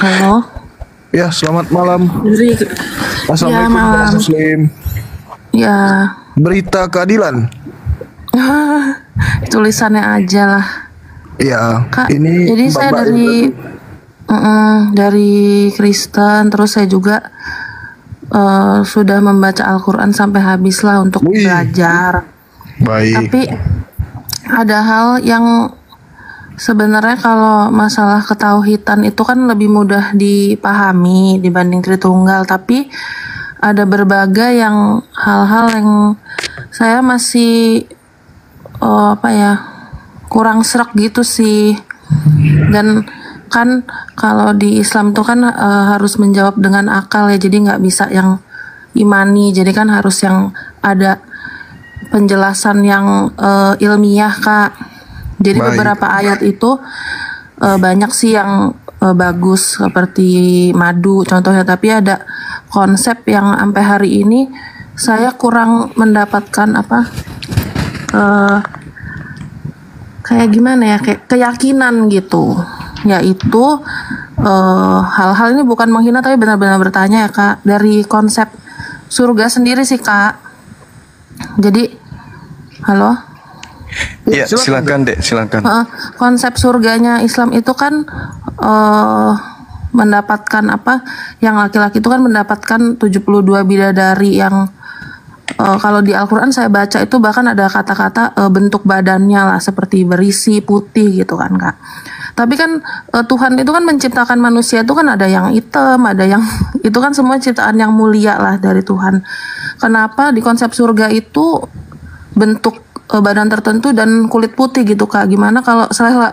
Halo. Ya, selamat malam. Jadi, ya Assalamualaikum Pak malam. Muslim. Ya, Berita keadilan. tulisannya aja lah. Ya, Kak, ini jadi saya Bapak dari Kristen, terus saya juga sudah membaca Al-Quran sampai habis lah untuk Wih. belajar. baik. Tapi ada hal yang sebenarnya kalau masalah ketauhidan itu kan lebih mudah dipahami dibanding Tritunggal, tapi ada berbagai hal-hal yang saya masih kurang serak gitu sih. Dan kan kalau di Islam tuh kan harus menjawab dengan akal ya, jadi nggak bisa yang imani, jadi kan harus yang ada penjelasan yang ilmiah, Kak. Jadi Baik. beberapa ayat itu banyak sih yang bagus seperti madu contohnya, tapi ada konsep yang sampai hari ini saya kurang mendapatkan kayak gimana ya, kayak keyakinan gitu, yaitu hal-hal ini bukan menghina tapi benar-benar bertanya ya, Kak, dari konsep surga sendiri sih, Kak. Jadi halo. Ya, silakan Dek, silakan. Konsep surganya Islam itu kan mendapatkan yang laki-laki itu kan mendapatkan 72 bidadari yang kalau di Al-Quran saya baca itu bahkan ada kata-kata bentuk badannya lah seperti berisi putih gitu kan, Kak. Tapi kan Tuhan itu kan menciptakan manusia itu kan ada yang hitam, ada yang itu kan semua ciptaan yang mulia lah dari Tuhan. Kenapa di konsep surga itu bentuk badan tertentu dan kulit putih gitu, Kak? Gimana kalau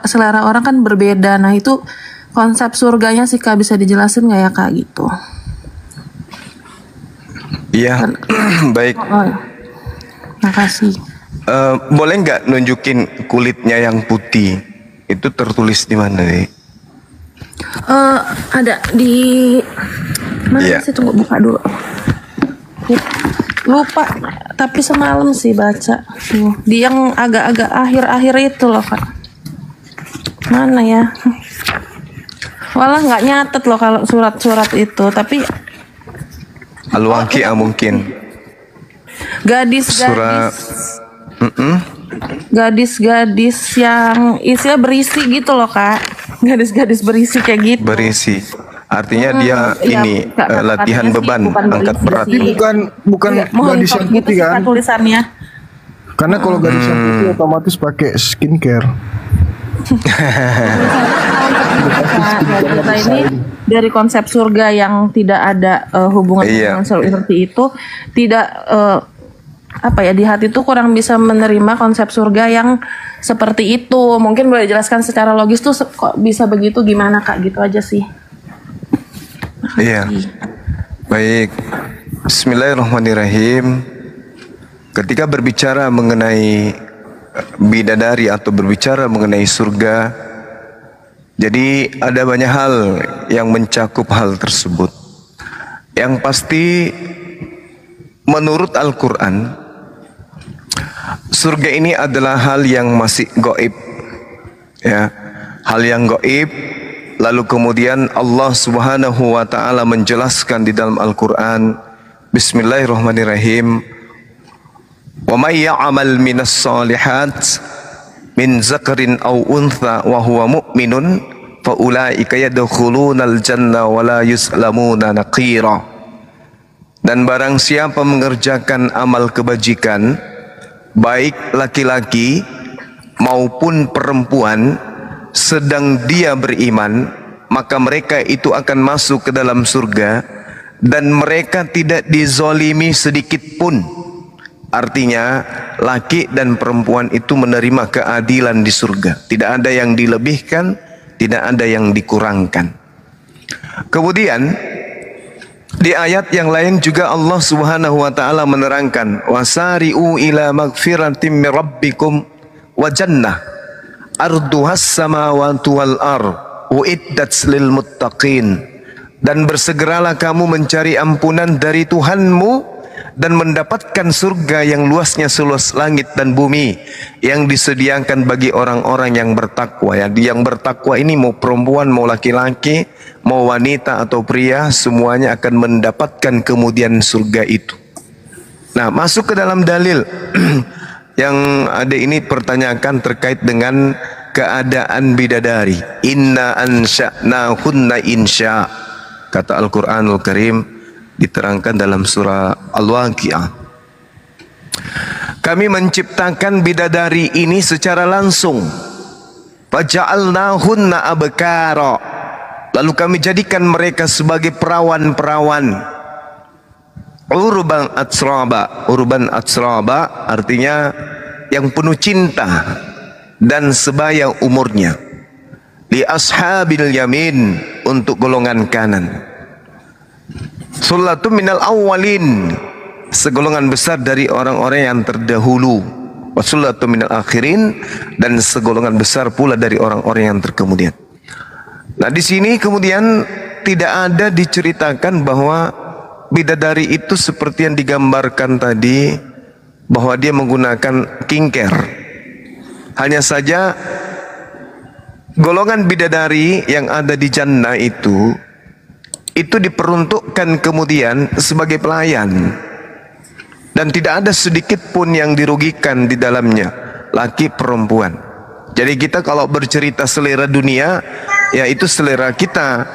selera orang kan berbeda. Nah itu konsep surganya sih, Kak, bisa dijelasin nggak ya, Kak, gitu? Iya, baik. Makasih. Boleh nggak nunjukin kulitnya yang putih? Itu tertulis di mana Dek? Ada di mana Iya. sih? Tunggu buka dulu. Lupa, tapi semalam sih baca. Di yang agak-agak akhir-akhir itu loh, Kak. Mana ya? Walah nggak nyatet loh kalau surat-surat itu, tapi Al-Waqi'ah mungkin. gadis-gadis yang isinya berisi gitu loh, Kak. Gadis-gadis berisi kayak gitu. Berisi. Artinya dia Iya, ini kata-katanya latihan sih beban, bukan angkat berisi berat. sih. bukan Mohon gadis yang gitu putih sih, kan? Kak, tulisannya. Karena kalau gadis yang putih otomatis pakai skincare. Kita ini dari konsep surga yang tidak ada hubungan Iya. dengan seperti itu, tidak di hati itu kurang bisa menerima konsep surga yang seperti itu. Mungkin boleh jelaskan secara logis tuh kok bisa begitu, gimana, Kak? Gitu aja sih. Iya. Baik. Bismillahirrahmanirrahim. Ketika berbicara mengenai bidadari atau berbicara mengenai surga, jadi ada banyak hal yang mencakup hal tersebut. Yang pasti menurut Al-Quran, surga ini adalah hal yang masih gaib, ya, hal yang gaib. Lalu kemudian Allah Subhanahu wa taala menjelaskan di dalam Al-Qur'an, Bismillahirrahmanirrahim, "Wa may ya'mal minas shalihat min zakarin aw untha wa huwa mu'minun fa ulaika yadkhulunal janna wa la yuslamuna naqira." Dan barang siapa mengerjakan amal kebajikan, baik laki-laki maupun perempuan, sedang dia beriman, maka mereka itu akan masuk ke dalam surga dan mereka tidak dizolimi sedikit pun. Artinya laki dan perempuan itu menerima keadilan di surga. Tidak ada yang dilebihkan, tidak ada yang dikurangkan. Kemudian di ayat yang lain juga Allah Subhanahu wa taala menerangkan, wasari'u ila magfiratin min rabbikum wa jannah arduhas samawati wal ard uiddat lil muttaqin. Dan bersegeralah kamu mencari ampunan dari Tuhanmu dan mendapatkan surga yang luasnya seluas langit dan bumi, yang disediakan bagi orang-orang yang bertakwa. Ya, yang bertakwa ini mau perempuan mau laki-laki, mau wanita atau pria, semuanya akan mendapatkan kemudian surga itu. Nah, masuk ke dalam dalil yang ada ini pertanyakan terkait dengan keadaan bidadari. Inna ansha'nahunna insya. Kata Al-Quranul Karim diterangkan dalam surah Al-Waqi'ah. Kami menciptakan bidadari ini secara langsung. Faja'alnahunna abkara. Lalu kami jadikan mereka sebagai perawan-perawan. Urban atsraba. Urban atsraba artinya yang penuh cinta dan sebaya umurnya. Li ashabil yamin, untuk golongan kanan. Sullatun minal awwalin, segolongan besar dari orang-orang yang terdahulu. Wasullatun minal akhirin, dan segolongan besar pula dari orang-orang yang terkemudian. Nah, di sini kemudian tidak ada diceritakan bahwa bidadari itu seperti yang digambarkan tadi, bahwa dia menggunakan kingker. Hanya saja golongan bidadari yang ada di jannah itu diperuntukkan kemudian sebagai pelayan, dan tidak ada sedikit pun yang dirugikan di dalamnya, laki perempuan. Jadi kita kalau bercerita selera dunia, ya itu selera kita,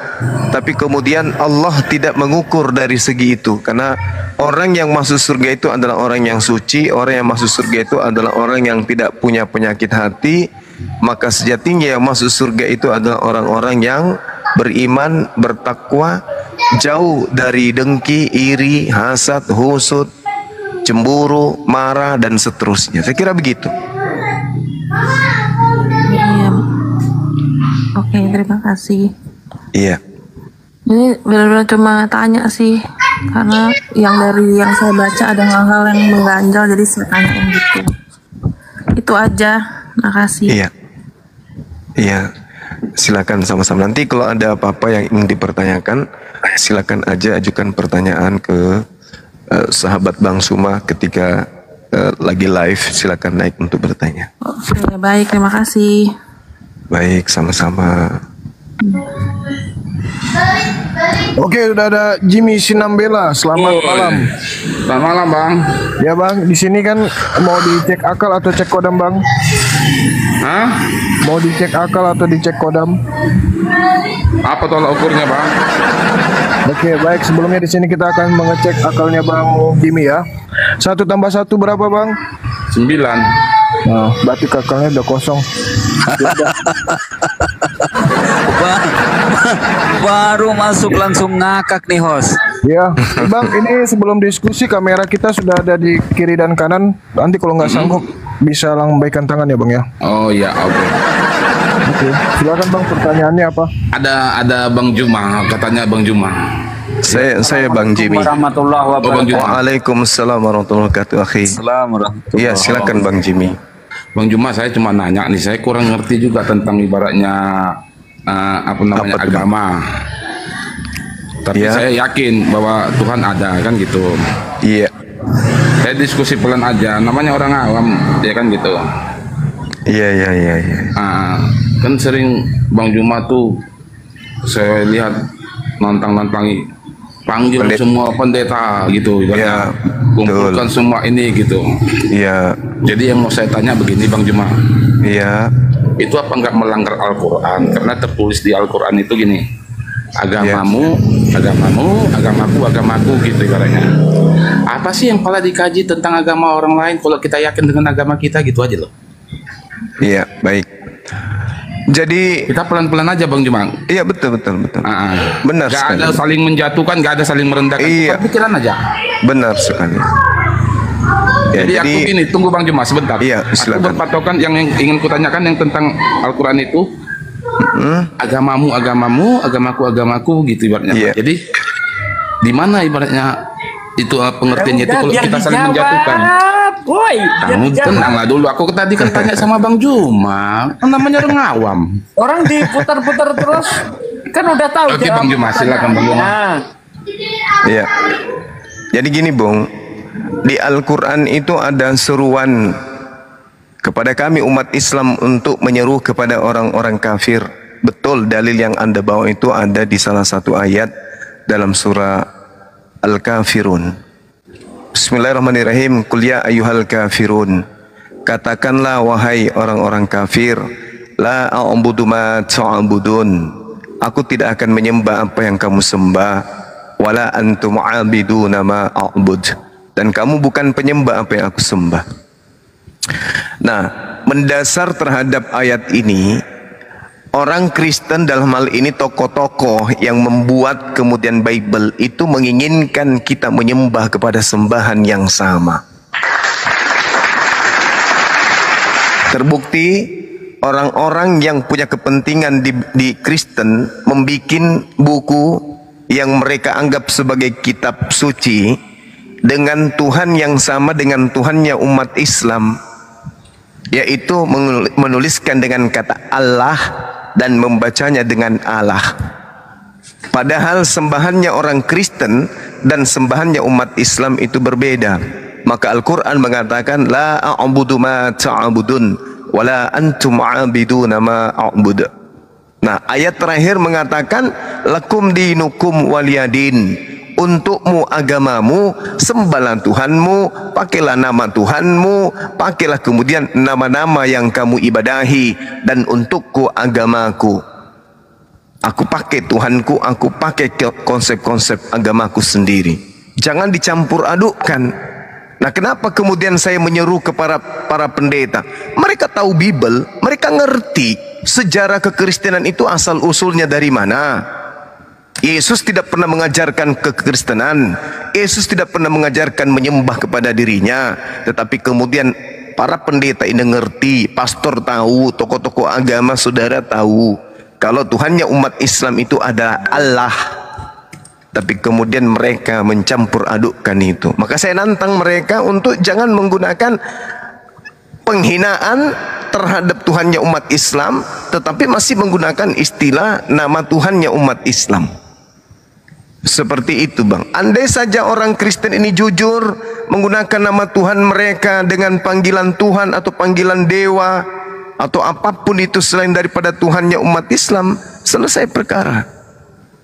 tapi kemudian Allah tidak mengukur dari segi itu, karena orang yang masuk surga itu adalah orang yang suci, orang yang masuk surga itu adalah orang yang tidak punya penyakit hati. Maka sejatinya yang masuk surga itu adalah orang-orang yang beriman, bertakwa, jauh dari dengki, iri, hasad, husud, cemburu, marah, dan seterusnya. Saya kira begitu. Iya. Oke, terima kasih. Iya. Ini benar-benar cuma tanya sih, karena dari yang saya baca ada hal-hal yang mengganjal, jadi saya tanyain gitu. Itu aja. Makasih. Iya. Iya. Silakan sama-sama. Nanti kalau ada apa-apa yang ingin dipertanyakan, silakan aja ajukan pertanyaan ke sahabat Bang Suma ketika lagi live. Silakan naik untuk bertanya. Oke, baik, terima kasih. Baik, sama-sama. Oke, udah ada Jimmy Sinambela. Selamat malam. Selamat malam, Bang. Ya Bang, di sini kan mau dicek akal atau cek kodam Bang? Hah? Mau dicek akal atau dicek kodam? Apa tolak ukurnya, Bang? Oke, baik. Sebelumnya di sini kita akan mengecek akalnya Bang Jimmy ya. 1 tambah 1 berapa Bang? 9. Nah, berarti akalnya udah kosong. Baru masuk langsung ngakak nih host. Ya, Bang, ini sebelum diskusi kamera kita sudah ada di kiri dan kanan. Nanti kalau nggak sanggup bisa lambaikan tangan ya Bang ya. Oh iya, oke. Oke, silakan Bang, pertanyaannya apa? Ada Bang Juma, katanya Bang Juma. Saya Bang Jimmy. Warahmatullahi wabarakatuh. Waalaikumsalam warahmatullahi wabarakatuh, akhi. Assalamualaikum. Iya, silakan Bang Jimmy. Bang Juma, saya cuma nanya nih, saya kurang ngerti juga tentang ibaratnya agama. Tapi Ya. saya yakin bahwa Tuhan ada kan gitu. Iya. Saya diskusi pelan aja, namanya orang awam ya kan gitu. Iya. Kan sering Bang Juma tuh saya lihat nantang-nantangi panggil semua pendeta gitu, Ya, kumpulkan betul. semua ini gitu. Iya. Jadi yang mau saya tanya begini Bang Juma, Iya. itu apa enggak melanggar Al-Quran? Karena tertulis di Al-Quran itu gini, agamamu, agamaku gitu ibaratnya. Apa sih yang pala dikaji tentang agama orang lain kalau kita yakin dengan agama kita, gitu aja loh. Iya, baik. Jadi, Kita pelan-pelan aja Bang Juma. iya betul. Benar Gak sekali. ada saling menjatuhkan, gak ada saling merendahkan. Iya. Tukar pikiran aja. Benar sekali. Ya, Jadi aku gini, tunggu Bang Juma sebentar. Iya, aku silakan. berpatokan yang ingin kutanyakan yang tentang Al-Quran itu, agamamu, agamaku gitu ibaratnya. Iya. Jadi di mana ibaratnya itu pengertiannya itu kalau kita saling menjatuhkan. Woi, Kamu tenanglah dulu. Aku tadi kan tanya sama Bang Juma, kan namanya orang awam. orang diputar-putar terus kan udah tahu. Oke, jawab Bang Juma, silakan, Bang Juma. pertanyaannya. Iya. Jadi gini, Bung. Di Al-Quran itu ada seruan kepada kami umat Islam untuk menyeru kepada orang-orang kafir betul dalil yang Anda bawa itu ada di salah satu ayat dalam surah Al-Kafirun. Bismillahirrahmanirrahim. Qul ya ayyuhal kafirun. Katakanlah wahai orang-orang kafir, la a'budu ma ta'budun. Aku tidak akan menyembah apa yang kamu sembah, wala antum 'abiduna ma a'bud. Dan kamu bukan penyembah apa yang aku sembah. Nah, mendasar terhadap ayat ini, orang Kristen dalam hal ini tokoh-tokoh yang membuat kemudian Bible itu menginginkan kita menyembah kepada sembahan yang sama. Terbukti orang-orang yang punya kepentingan di Kristen membikin buku yang mereka anggap sebagai kitab suci dengan Tuhan yang sama dengan Tuhannya umat Islam, yaitu menuliskan dengan kata Allah dan membacanya dengan Allah. Padahal sembahannya orang Kristen dan sembahannya umat Islam itu berbeda. Maka Al-Quran mengatakan la a'budu ma ta'budun wala antum 'abiduna ma a'bud. Nah, ayat terakhir mengatakan lakum dinukum waliyadin. Untukmu agamamu, sembahlah Tuhanmu, pakailah nama Tuhanmu, pakailah kemudian nama-nama yang kamu ibadahi, dan untukku agamaku. Aku pakai Tuhanku, aku pakai konsep-konsep agamaku sendiri. Jangan dicampur adukkan. Nah, kenapa kemudian saya menyeru kepada para pendeta? Mereka tahu Bible, mereka ngerti sejarah kekristenan itu asal usulnya dari mana. Yesus tidak pernah mengajarkan kekristenan. Yesus tidak pernah mengajarkan menyembah kepada dirinya. Tetapi kemudian para pendeta ini ngerti, pastor tahu, tokoh-tokoh agama saudara tahu kalau Tuhannya umat Islam itu adalah Allah. Tapi kemudian mereka mencampur adukkan itu. Maka saya nantang mereka untuk jangan menggunakan penghinaan terhadap Tuhannya umat Islam, tetapi masih menggunakan istilah nama Tuhannya umat Islam. Seperti itu, Bang. Andai saja orang Kristen ini jujur menggunakan nama Tuhan mereka dengan panggilan Tuhan atau panggilan dewa atau apapun itu selain daripada Tuhannya umat Islam, selesai perkara.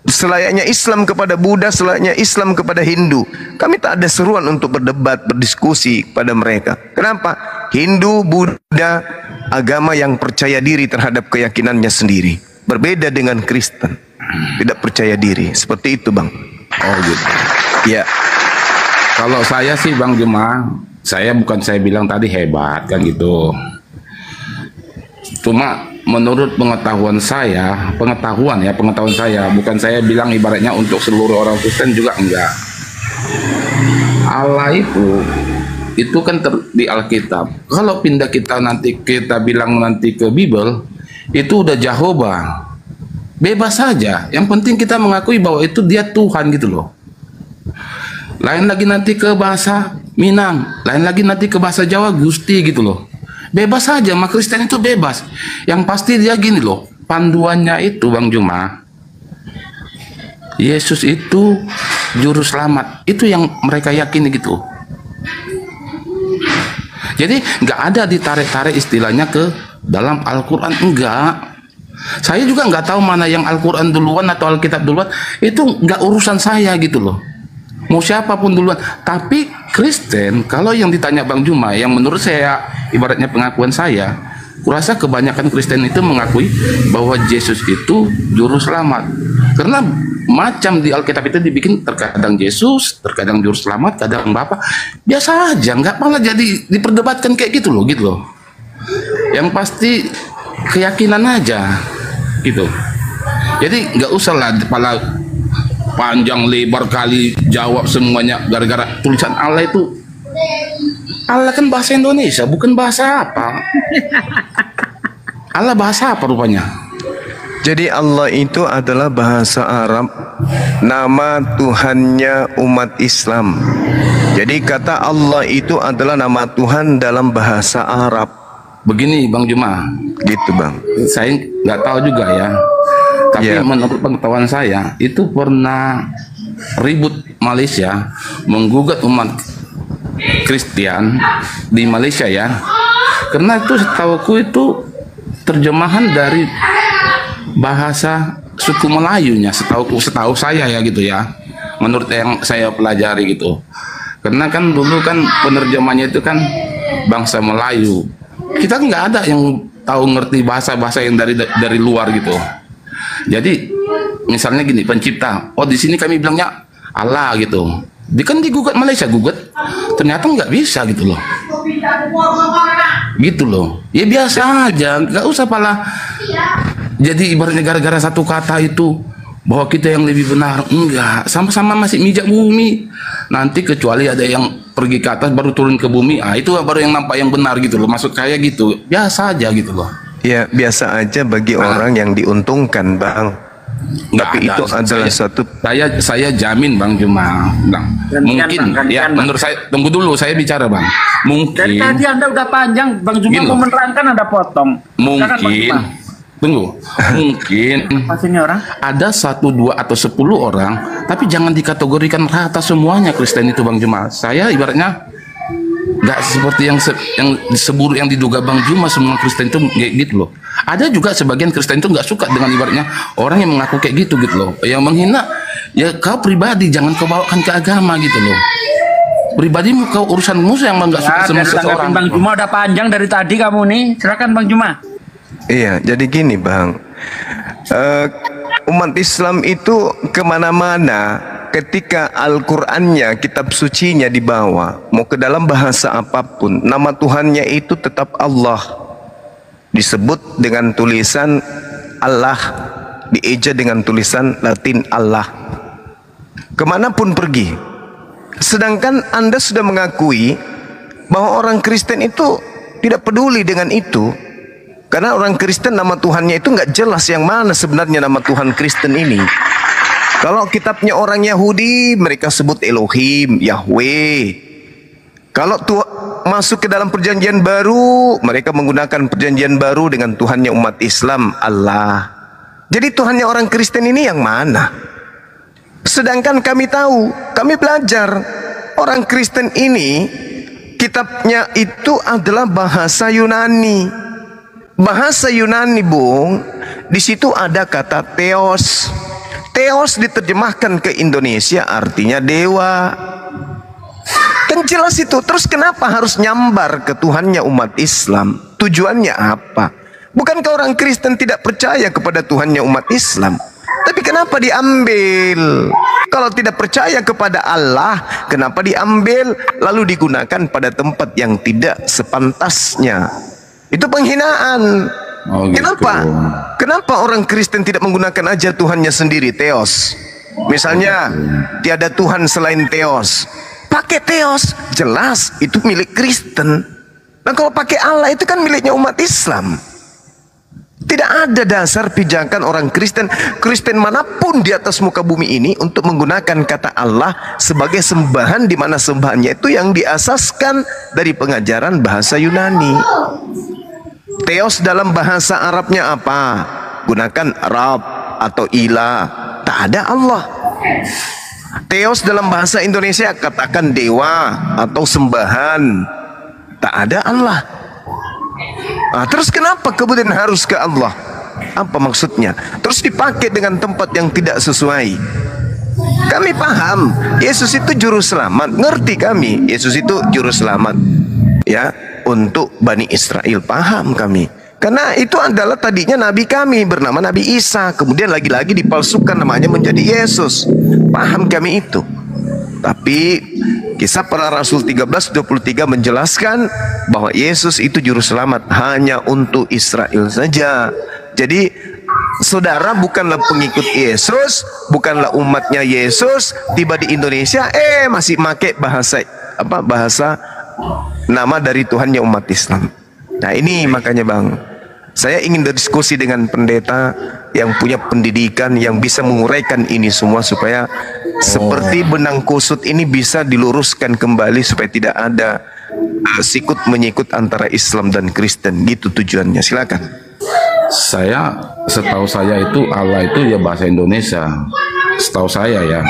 Selayaknya Islam kepada Buddha, selayaknya Islam kepada Hindu. Kami tak ada seruan untuk berdebat, berdiskusi pada mereka. Kenapa? Hindu, Buddha, agama yang percaya diri terhadap keyakinannya sendiri. Berbeda dengan Kristen, tidak percaya diri. Seperti itu, Bang. Oh gitu. Ya. Kalau saya sih Bang Juma, saya bilang tadi hebat kan gitu. Cuma menurut pengetahuan saya, bukan saya bilang ibaratnya untuk seluruh orang Kristen juga enggak. Allah itu kan di Alkitab. Kalau pindah kita bilang nanti ke Bible, itu udah Jehovah. Bebas saja. Yang penting kita mengakui bahwa itu dia Tuhan gitu loh. Lain lagi nanti ke bahasa Minang, lain lagi nanti ke bahasa Jawa Gusti gitu loh. Bebas saja, maka Kristen itu bebas. Yang pasti dia gini loh, panduannya itu Bang Juma, Yesus itu juru selamat. Itu yang mereka yakini gitu. Jadi nggak ada ditarik-tarik istilahnya ke dalam Al-Quran, enggak. Saya juga nggak tahu mana yang Al-Quran duluan atau Alkitab duluan. Itu nggak urusan saya gitu loh. Mau siapapun duluan. Tapi Kristen, kalau yang ditanya Bang Juma, yang menurut saya ibaratnya pengakuan saya, kurasa kebanyakan Kristen itu mengakui bahwa Yesus itu juru selamat. Karena macam di Alkitab itu dibikin terkadang Yesus, terkadang juru selamat, kadang Bapa. Biasa aja, nggak malah jadi diperdebatkan kayak gitu loh. Yang pasti keyakinan aja gitu. Jadi nggak usah lah kepala panjang lebar kali jawab semuanya gara-gara tulisan Allah itu. Allah kan bahasa Indonesia, bukan bahasa apa. Allah bahasa apa rupanya? Jadi Allah itu adalah bahasa Arab, nama Tuhannya umat Islam. Jadi kata Allah itu adalah nama Tuhan dalam bahasa Arab. Begini Bang Juma, gitu Bang. Saya nggak tahu juga ya. Tapi menurut pengetahuan saya, itu pernah ribut Malaysia menggugat umat Kristen di Malaysia ya. Karena itu setahuku itu terjemahan dari bahasa suku Melayunya, setahu saya ya gitu ya, menurut yang saya pelajari gitu. Karena kan dulu kan penerjemahnya itu kan bangsa Melayu, kita nggak ada yang tahu ngerti bahasa-bahasa yang dari luar gitu. Jadi misalnya gini, pencipta, oh di sini kami bilangnya Allah gitu, kan digugat Malaysia, gugat ternyata nggak bisa gitu loh, gitu loh. Ya biasa aja, nggak usah pala. Jadi ibaratnya gara-gara satu kata itu bahwa kita yang lebih benar, enggak, sama-sama masih mijak bumi. Nanti kecuali ada yang pergi ke atas baru turun ke bumi, itu baru yang nampak yang benar gitu loh. Maksud saya gitu, biasa aja gitu loh. Ya biasa aja bagi orang yang diuntungkan, Bang. Tapi itu adalah suatu, saya jamin Bang Juma, Bang. Mungkin ya menurut saya, tunggu dulu saya bicara Bang. Mungkin dari tadi Anda udah panjang, Bang Juma mau menerangkan Anda potong. Mungkin tunggu, mungkin ada 1, 2 atau 10 orang, tapi jangan dikategorikan rata semuanya Kristen itu Bang Juma. Saya ibaratnya nggak seperti yang seburuk yang diduga Bang Juma, semua Kristen itu kayak gitu loh. Ada juga sebagian Kristen itu nggak suka dengan ibaratnya orang yang mengaku kayak gitu loh, yang menghina. Ya kau pribadi, jangan kau bawakan ke agama gitu loh. Pribadimu, kau urusanmu yang nggak suka sama seseorang. Bang Juma udah panjang dari tadi kamu nih, silakan Bang Juma. iya, jadi gini Bang, umat Islam itu kemana-mana, ketika Al-Qur'annya, kitab sucinya dibawa, mau ke dalam bahasa apapun, nama Tuhannya itu tetap Allah. Disebut dengan tulisan Allah, dieja dengan tulisan Latin Allah. Kemanapun pergi. Sedangkan Anda sudah mengakui bahwa orang Kristen itu tidak peduli dengan itu. Karena orang Kristen nama Tuhannya itu nggak jelas yang mana sebenarnya nama Tuhan Kristen ini. Kalau kitabnya orang Yahudi, mereka sebut Elohim, Yahweh. Kalau masuk ke dalam perjanjian baru, mereka menggunakan perjanjian baru dengan Tuhannya umat Islam, Allah. Jadi Tuhannya orang Kristen ini yang mana? Sedangkan kami tahu, kami belajar, orang Kristen ini kitabnya itu adalah bahasa Yunani. Bahasa Yunani, Bung, di situ ada kata Theos. Theos diterjemahkan ke Indonesia artinya dewa. Kan jelas itu. Terus kenapa harus nyambar ke Tuhannya umat Islam? Tujuannya apa? Bukankah orang Kristen tidak percaya kepada Tuhannya umat Islam? Tapi kenapa diambil? Kalau tidak percaya kepada Allah, kenapa diambil lalu digunakan pada tempat yang tidak sepantasnya? Itu penghinaan. Oh, gitu. Kenapa orang Kristen tidak menggunakan aja Tuhannya sendiri, Theos? Misalnya, tiada Tuhan selain Theos. Pakai Theos, jelas itu milik Kristen. Nah kalau pakai Allah itu kan miliknya umat Islam. Tidak ada dasar pijakan orang Kristen, Kristen manapun di atas muka bumi ini untuk menggunakan kata Allah sebagai sembahan, di mana sembahannya itu yang diasaskan dari pengajaran bahasa Yunani. Theos dalam bahasa Arabnya apa? Gunakan Rab atau Ilah. Tak ada Allah. Theos dalam bahasa Indonesia katakan dewa atau sembahan. Tak ada Allah. Terus kenapa kemudian harus ke Allah? Apa maksudnya? Terus dipakai dengan tempat yang tidak sesuai. Kami paham Yesus itu juru selamat. Ngerti kami Yesus itu juru selamat, ya, untuk Bani Israel. Paham kami. Karena itu adalah tadinya nabi kami bernama Nabi Isa, kemudian lagi-lagi dipalsukan namanya menjadi Yesus. Paham kami itu. Tapi Kisah Para Rasul 13:23 menjelaskan bahwa Yesus itu juru selamat hanya untuk Israel saja. Jadi saudara bukanlah pengikut Yesus, bukanlah umatnya Yesus, tiba di Indonesia masih pakai bahasa nama dari Tuhannya umat Islam. Nah ini makanya Bang, saya ingin berdiskusi dengan pendeta yang punya pendidikan, yang bisa menguraikan ini semua supaya seperti benang kusut ini bisa diluruskan kembali supaya tidak ada sikut menyikut antara Islam dan Kristen. Gitu tujuannya. Silakan. Setahu saya itu Allah itu ya bahasa Indonesia. Setahu saya ya,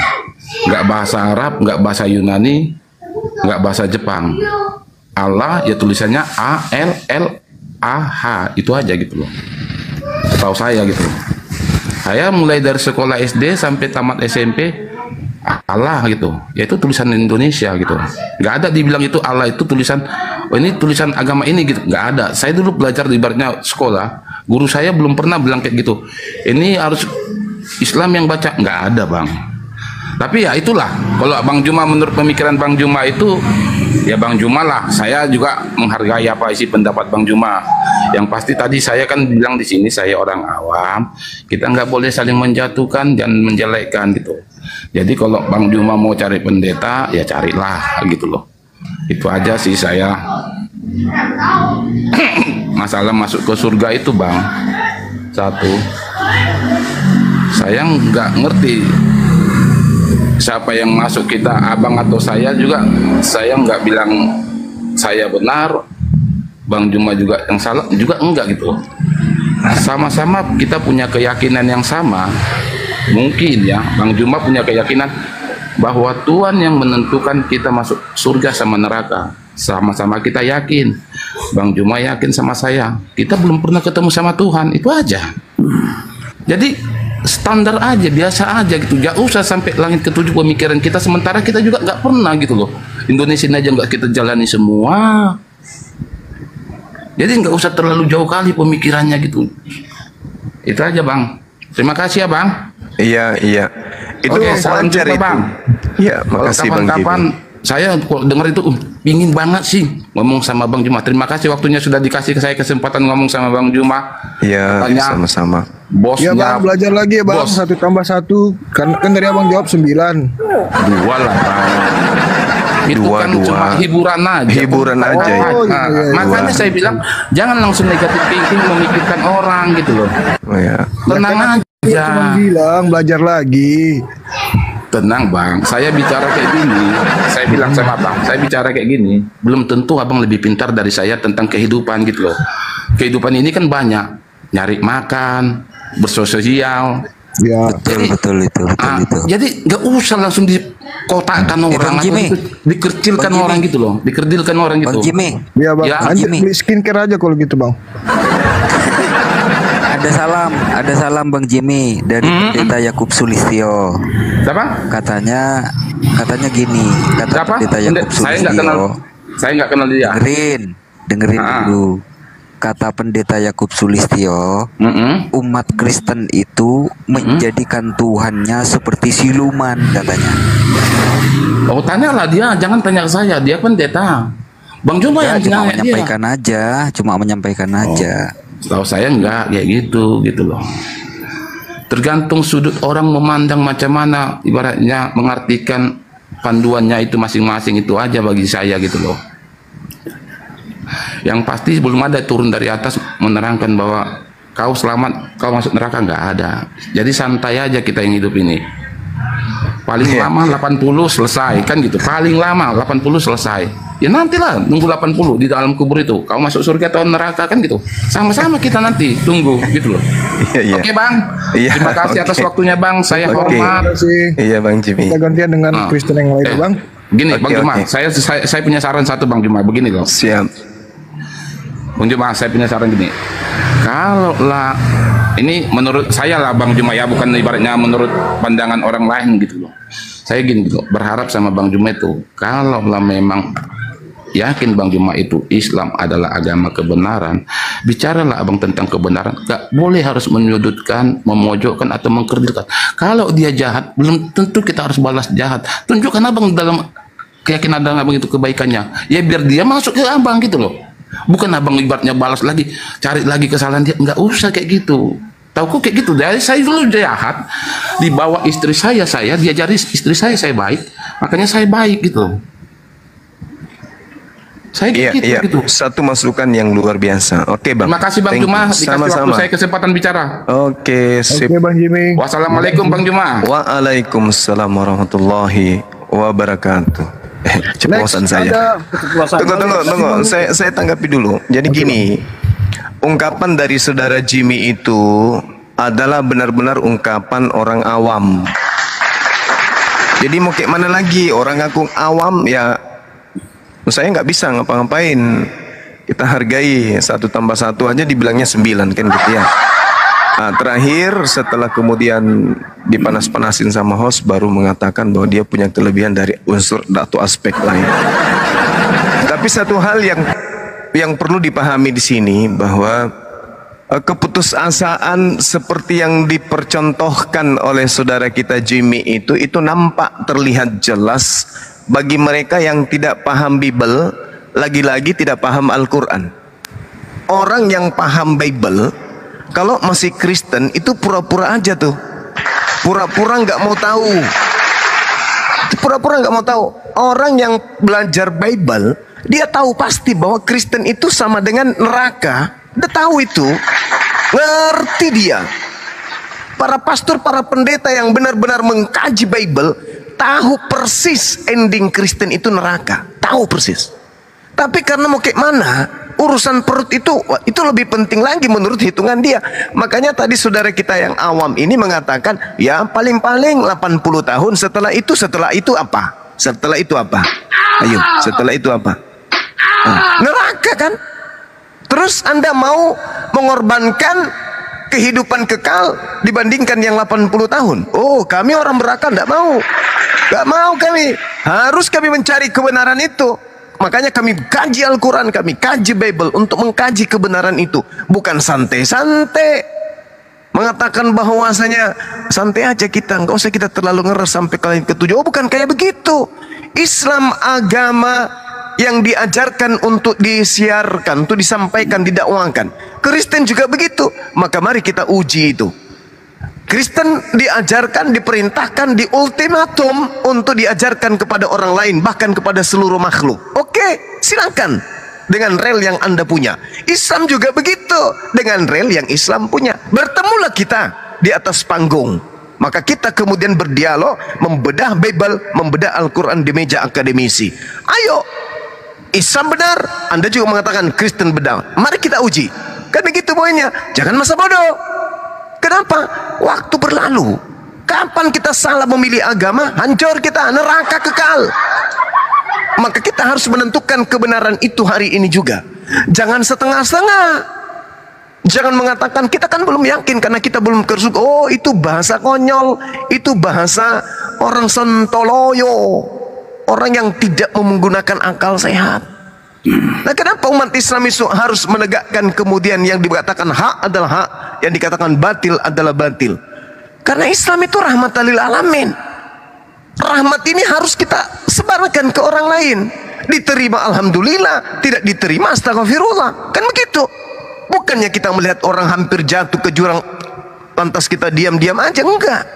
nggak bahasa Arab, nggak bahasa Yunani, nggak bahasa Jepang. Allah ya tulisannya ALLAH, itu aja gitu loh. Setahu saya gitu loh. Saya mulai dari sekolah SD sampai tamat SMP Allah gitu, yaitu tulisan Indonesia gitu. Nggak ada dibilang itu Allah itu tulisan, oh ini tulisan agama ini gitu. Nggak ada. Saya dulu belajar di ibaratnya sekolah, guru saya belum pernah bilang kayak gitu. Ini harus Islam yang baca, nggak ada bang. Tapi ya itulah, kalau Bang Juma menurut pemikiran Bang Juma itu, ya Bang Juma lah. Saya juga menghargai apa isi pendapat Bang Juma. Yang pasti tadi saya kan bilang di sini saya orang awam, kita nggak boleh saling menjatuhkan dan menjelekkan gitu. Jadi kalau Bang Juma mau cari pendeta, ya carilah gitu loh. Itu aja sih saya. Masalah masuk ke surga itu bang, satu, saya nggak ngerti siapa yang masuk, kita abang atau saya juga. Saya nggak bilang saya benar, Bang Juma juga yang salah, juga enggak gitu. Sama-sama kita punya keyakinan yang sama. Mungkin ya Bang Juma punya keyakinan bahwa Tuhan yang menentukan kita masuk surga sama neraka. Sama-sama kita yakin. Bang Juma yakin sama saya. Kita belum pernah ketemu sama Tuhan, itu aja. Jadi standar aja, biasa aja gitu. Gak usah sampai langit ketujuh pemikiran kita, sementara kita juga nggak pernah gitu loh. Indonesia aja nggak kita jalani semua. Jadi nggak usah terlalu jauh kali pemikirannya gitu. Itu aja bang. Terima kasih ya bang. Iya. Itu oke, salam wajar jumpa, itu. bang. Iya, makasih Bang Kapan-kapan saya dengar itu pingin banget sih ngomong sama Bang Juma. Terima kasih waktunya sudah dikasih ke saya kesempatan ngomong sama Bang Juma. Iya, sama-sama. Ya Bosnya bang, belajar lagi ya bang. bos. 1 tambah 1 kan dari abang jawab 9. 2 lah bang. Itu kan Dua. cuma hiburan aja. Hiburan aja ya. Oh, iya, iya. Makanya saya bilang jangan langsung negatif thinking memikirkan orang gitu loh. Oh, ya. Tenang Ya, aja. cuma bilang belajar lagi. Tenang bang, saya bicara kayak gini, saya bilang sama bang, saya bicara kayak gini, belum tentu abang lebih pintar dari saya tentang kehidupan gitu loh. Kehidupan ini kan banyak, nyari makan, bersosial. Ya. Betul itu. Jadi nggak usah langsung dikotakkan orang, Bang atau Jimmy. dikecilkan Bang orang Jimmy. gitu loh, dikerdilkan orang gitu. Bang Jimmy, Ya bang, Ya, lanjut Jimmy. beli skincare aja kalau gitu bang. ada salam Bang Jimmy dari Pendeta Yakub Sulistyo. Siapa? Katanya gini, kata Siapa? Pendeta Yakub Saya nggak kenal, Sulistyo. saya nggak kenal dia. Dengerin Ah. dulu. Kata Pendeta Yakub Sulistyo, umat Kristen itu menjadikan Tuhannya seperti siluman katanya. Oh tanyalah dia, jangan tanya ke saya, dia pendeta. Bang Juma Ya, yang cuma nanya dia. menyampaikan aja. Tahu saya enggak kayak gitu loh. Tergantung sudut orang memandang macam mana, ibaratnya mengartikan panduannya itu masing-masing, itu aja bagi saya gitu loh. Yang pasti belum ada turun dari atas menerangkan bahwa kau selamat, kau masuk neraka, nggak ada. Jadi santai aja kita yang hidup ini. Paling lama 80 selesai kan gitu. Paling lama 80 selesai. Ya nantilah nunggu 80 di dalam kubur itu. Kau masuk surga atau neraka kan gitu. Sama-sama kita nanti tunggu gitu loh. Iya. Oke bang. Iya, Terima kasih atas oke. waktunya bang. Saya Oke. hormat. Terima kasih. Iya Bang Jimmy. Kita gantian dengan Kristen yang lain bang. Gini Oke, Bang Juma, oke. saya punya saran satu Bang Juma. Begini loh. Siap. Bang Juma, saya punya saran gini. Kalau lah ini menurut saya lah Bang Juma ya, bukan ibaratnya menurut pandangan orang lain gitu loh. Saya gini gitu, berharap sama Bang Juma itu, kalau lah memang yakin Bang Juma itu Islam adalah agama kebenaran, bicaralah abang tentang kebenaran. Gak boleh harus menyudutkan, memojokkan atau mengkerdilkan. Kalau dia jahat, belum tentu kita harus balas jahat. Tunjukkan abang dalam keyakinan abang itu kebaikannya. Ya biar dia masuk ke abang gitu loh. Bukan abang ibaratnya balas lagi, cari lagi kesalahan dia. Nggak usah kayak gitu. Tahu kok kayak gitu. Dari saya dulu jahat, dibawa istri saya diajari istri saya baik, makanya saya baik gitu. Saya Iya, gitu, iya. gitu. Satu masukan yang luar biasa. Oke Bang. Terima kasih Bang Thank Juma, you. dikasih waktu Sama-sama. saya kesempatan bicara. Oke, sip. Oke bang Jimmy. Wassalamualaikum Bang Juma. Waalaikumsalam warahmatullahi wabarakatuh. Ceplosan saya. Ada Tunggu. Saya tanggapi dulu. Jadi gini, ungkapan dari saudara Jimmy itu adalah benar-benar ungkapan orang awam. Jadi mau kayak mana lagi, orang ngaku awam ya, saya nggak bisa ngapa-ngapain. Kita hargai 1 tambah 1 aja dibilangnya 9 kan gitu ya. Nah, terakhir setelah kemudian dipanas-panasin sama host baru mengatakan bahwa dia punya kelebihan dari unsur atau aspek lain. Tapi satu hal yang perlu dipahami di sini bahwa keputusasaan seperti yang dipercontohkan oleh saudara kita Jimmy itu nampak terlihat jelas bagi mereka yang tidak paham Bible, lagi-lagi tidak paham Al-Quran. Orang yang paham Bible kalau masih Kristen itu pura-pura aja tuh, pura-pura nggak mau tahu, pura-pura nggak mau tahu. Orang yang belajar Bible dia tahu pasti bahwa Kristen itu sama dengan neraka. Dia tahu itu, ngerti dia. Para pastor, para pendeta yang benar-benar mengkaji Bible tahu persis ending Kristen itu neraka, tahu persis. Tapi karena mau kayak mana, urusan perut itu lebih penting lagi menurut hitungan dia. Makanya tadi saudara kita yang awam ini mengatakan, ya paling-paling 80 tahun, setelah itu apa? Setelah itu apa? Ayo, setelah itu apa? Neraka kan? Terus Anda mau mengorbankan kehidupan kekal dibandingkan yang 80 tahun? Oh, kami orang neraka enggak mau. Enggak mau kami. Harus kami mencari kebenaran itu. Makanya kami kaji Al-Quran, kami kaji Bible untuk mengkaji kebenaran itu. Bukan santai-santai mengatakan bahwasanya santai aja kita, nggak usah kita terlalu ngeres sampai kalian ketujuh. Oh, bukan kayak begitu. Islam agama yang diajarkan untuk disiarkan, untuk disampaikan, didakwakan. Kristen juga begitu. Maka mari kita uji itu. Kristen diajarkan, diperintahkan, diultimatum untuk diajarkan kepada orang lain, bahkan kepada seluruh makhluk. Oke, silakan dengan rel yang Anda punya. Islam juga begitu, dengan rel yang Islam punya. Bertemulah kita di atas panggung. Maka kita kemudian berdialog, membedah Bible, membedah Al-Quran di meja akademisi. Ayo, Islam benar, Anda juga mengatakan Kristen benar. Mari kita uji. Kan begitu poinnya. Jangan masa bodoh. Kenapa? Waktu berlalu. Kapan kita salah memilih agama, hancur kita, neraka kekal. Maka kita harus menentukan kebenaran itu hari ini juga. Jangan setengah-setengah. Jangan mengatakan kita kan belum yakin karena kita belum kersuka. Oh, itu bahasa konyol, itu bahasa orang sontoloyo, orang yang tidak menggunakan akal sehat. Nah, kenapa umat Islam itu harus menegakkan kemudian yang dikatakan hak adalah hak, yang dikatakan batil adalah batil? Karena Islam itu rahmatan lil alamin. Rahmat ini harus kita sebarkan ke orang lain. Diterima alhamdulillah, tidak diterima astagfirullah. Kan begitu. Bukannya kita melihat orang hampir jatuh ke jurang lantas kita diam-diam aja, enggak.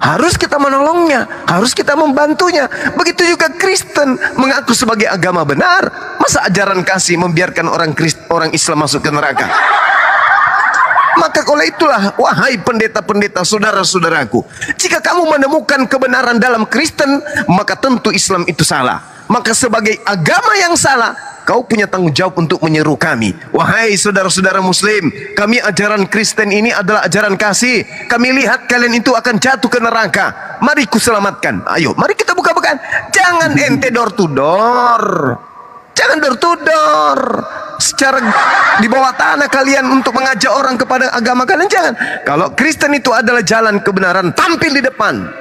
Harus kita menolongnya, harus kita membantunya. Begitu juga Kristen mengaku sebagai agama benar. Masa ajaran kasih membiarkan orang Islam masuk ke neraka? Maka oleh itulah, wahai pendeta-pendeta, saudara-saudaraku, jika kamu menemukan kebenaran dalam Kristen, maka tentu Islam itu salah. Maka sebagai agama yang salah, kau punya tanggung jawab untuk menyeru kami. Wahai saudara-saudara muslim, kami ajaran Kristen ini adalah ajaran kasih. Kami lihat kalian itu akan jatuh ke neraka. Mari ku selamatkan. Ayo, mari kita buka-bukaan. Jangan ente door to door. Jangan door to door. Secara di bawah tanah kalian untuk mengajak orang kepada agama kalian, jangan. Kalau Kristen itu adalah jalan kebenaran, tampil di depan.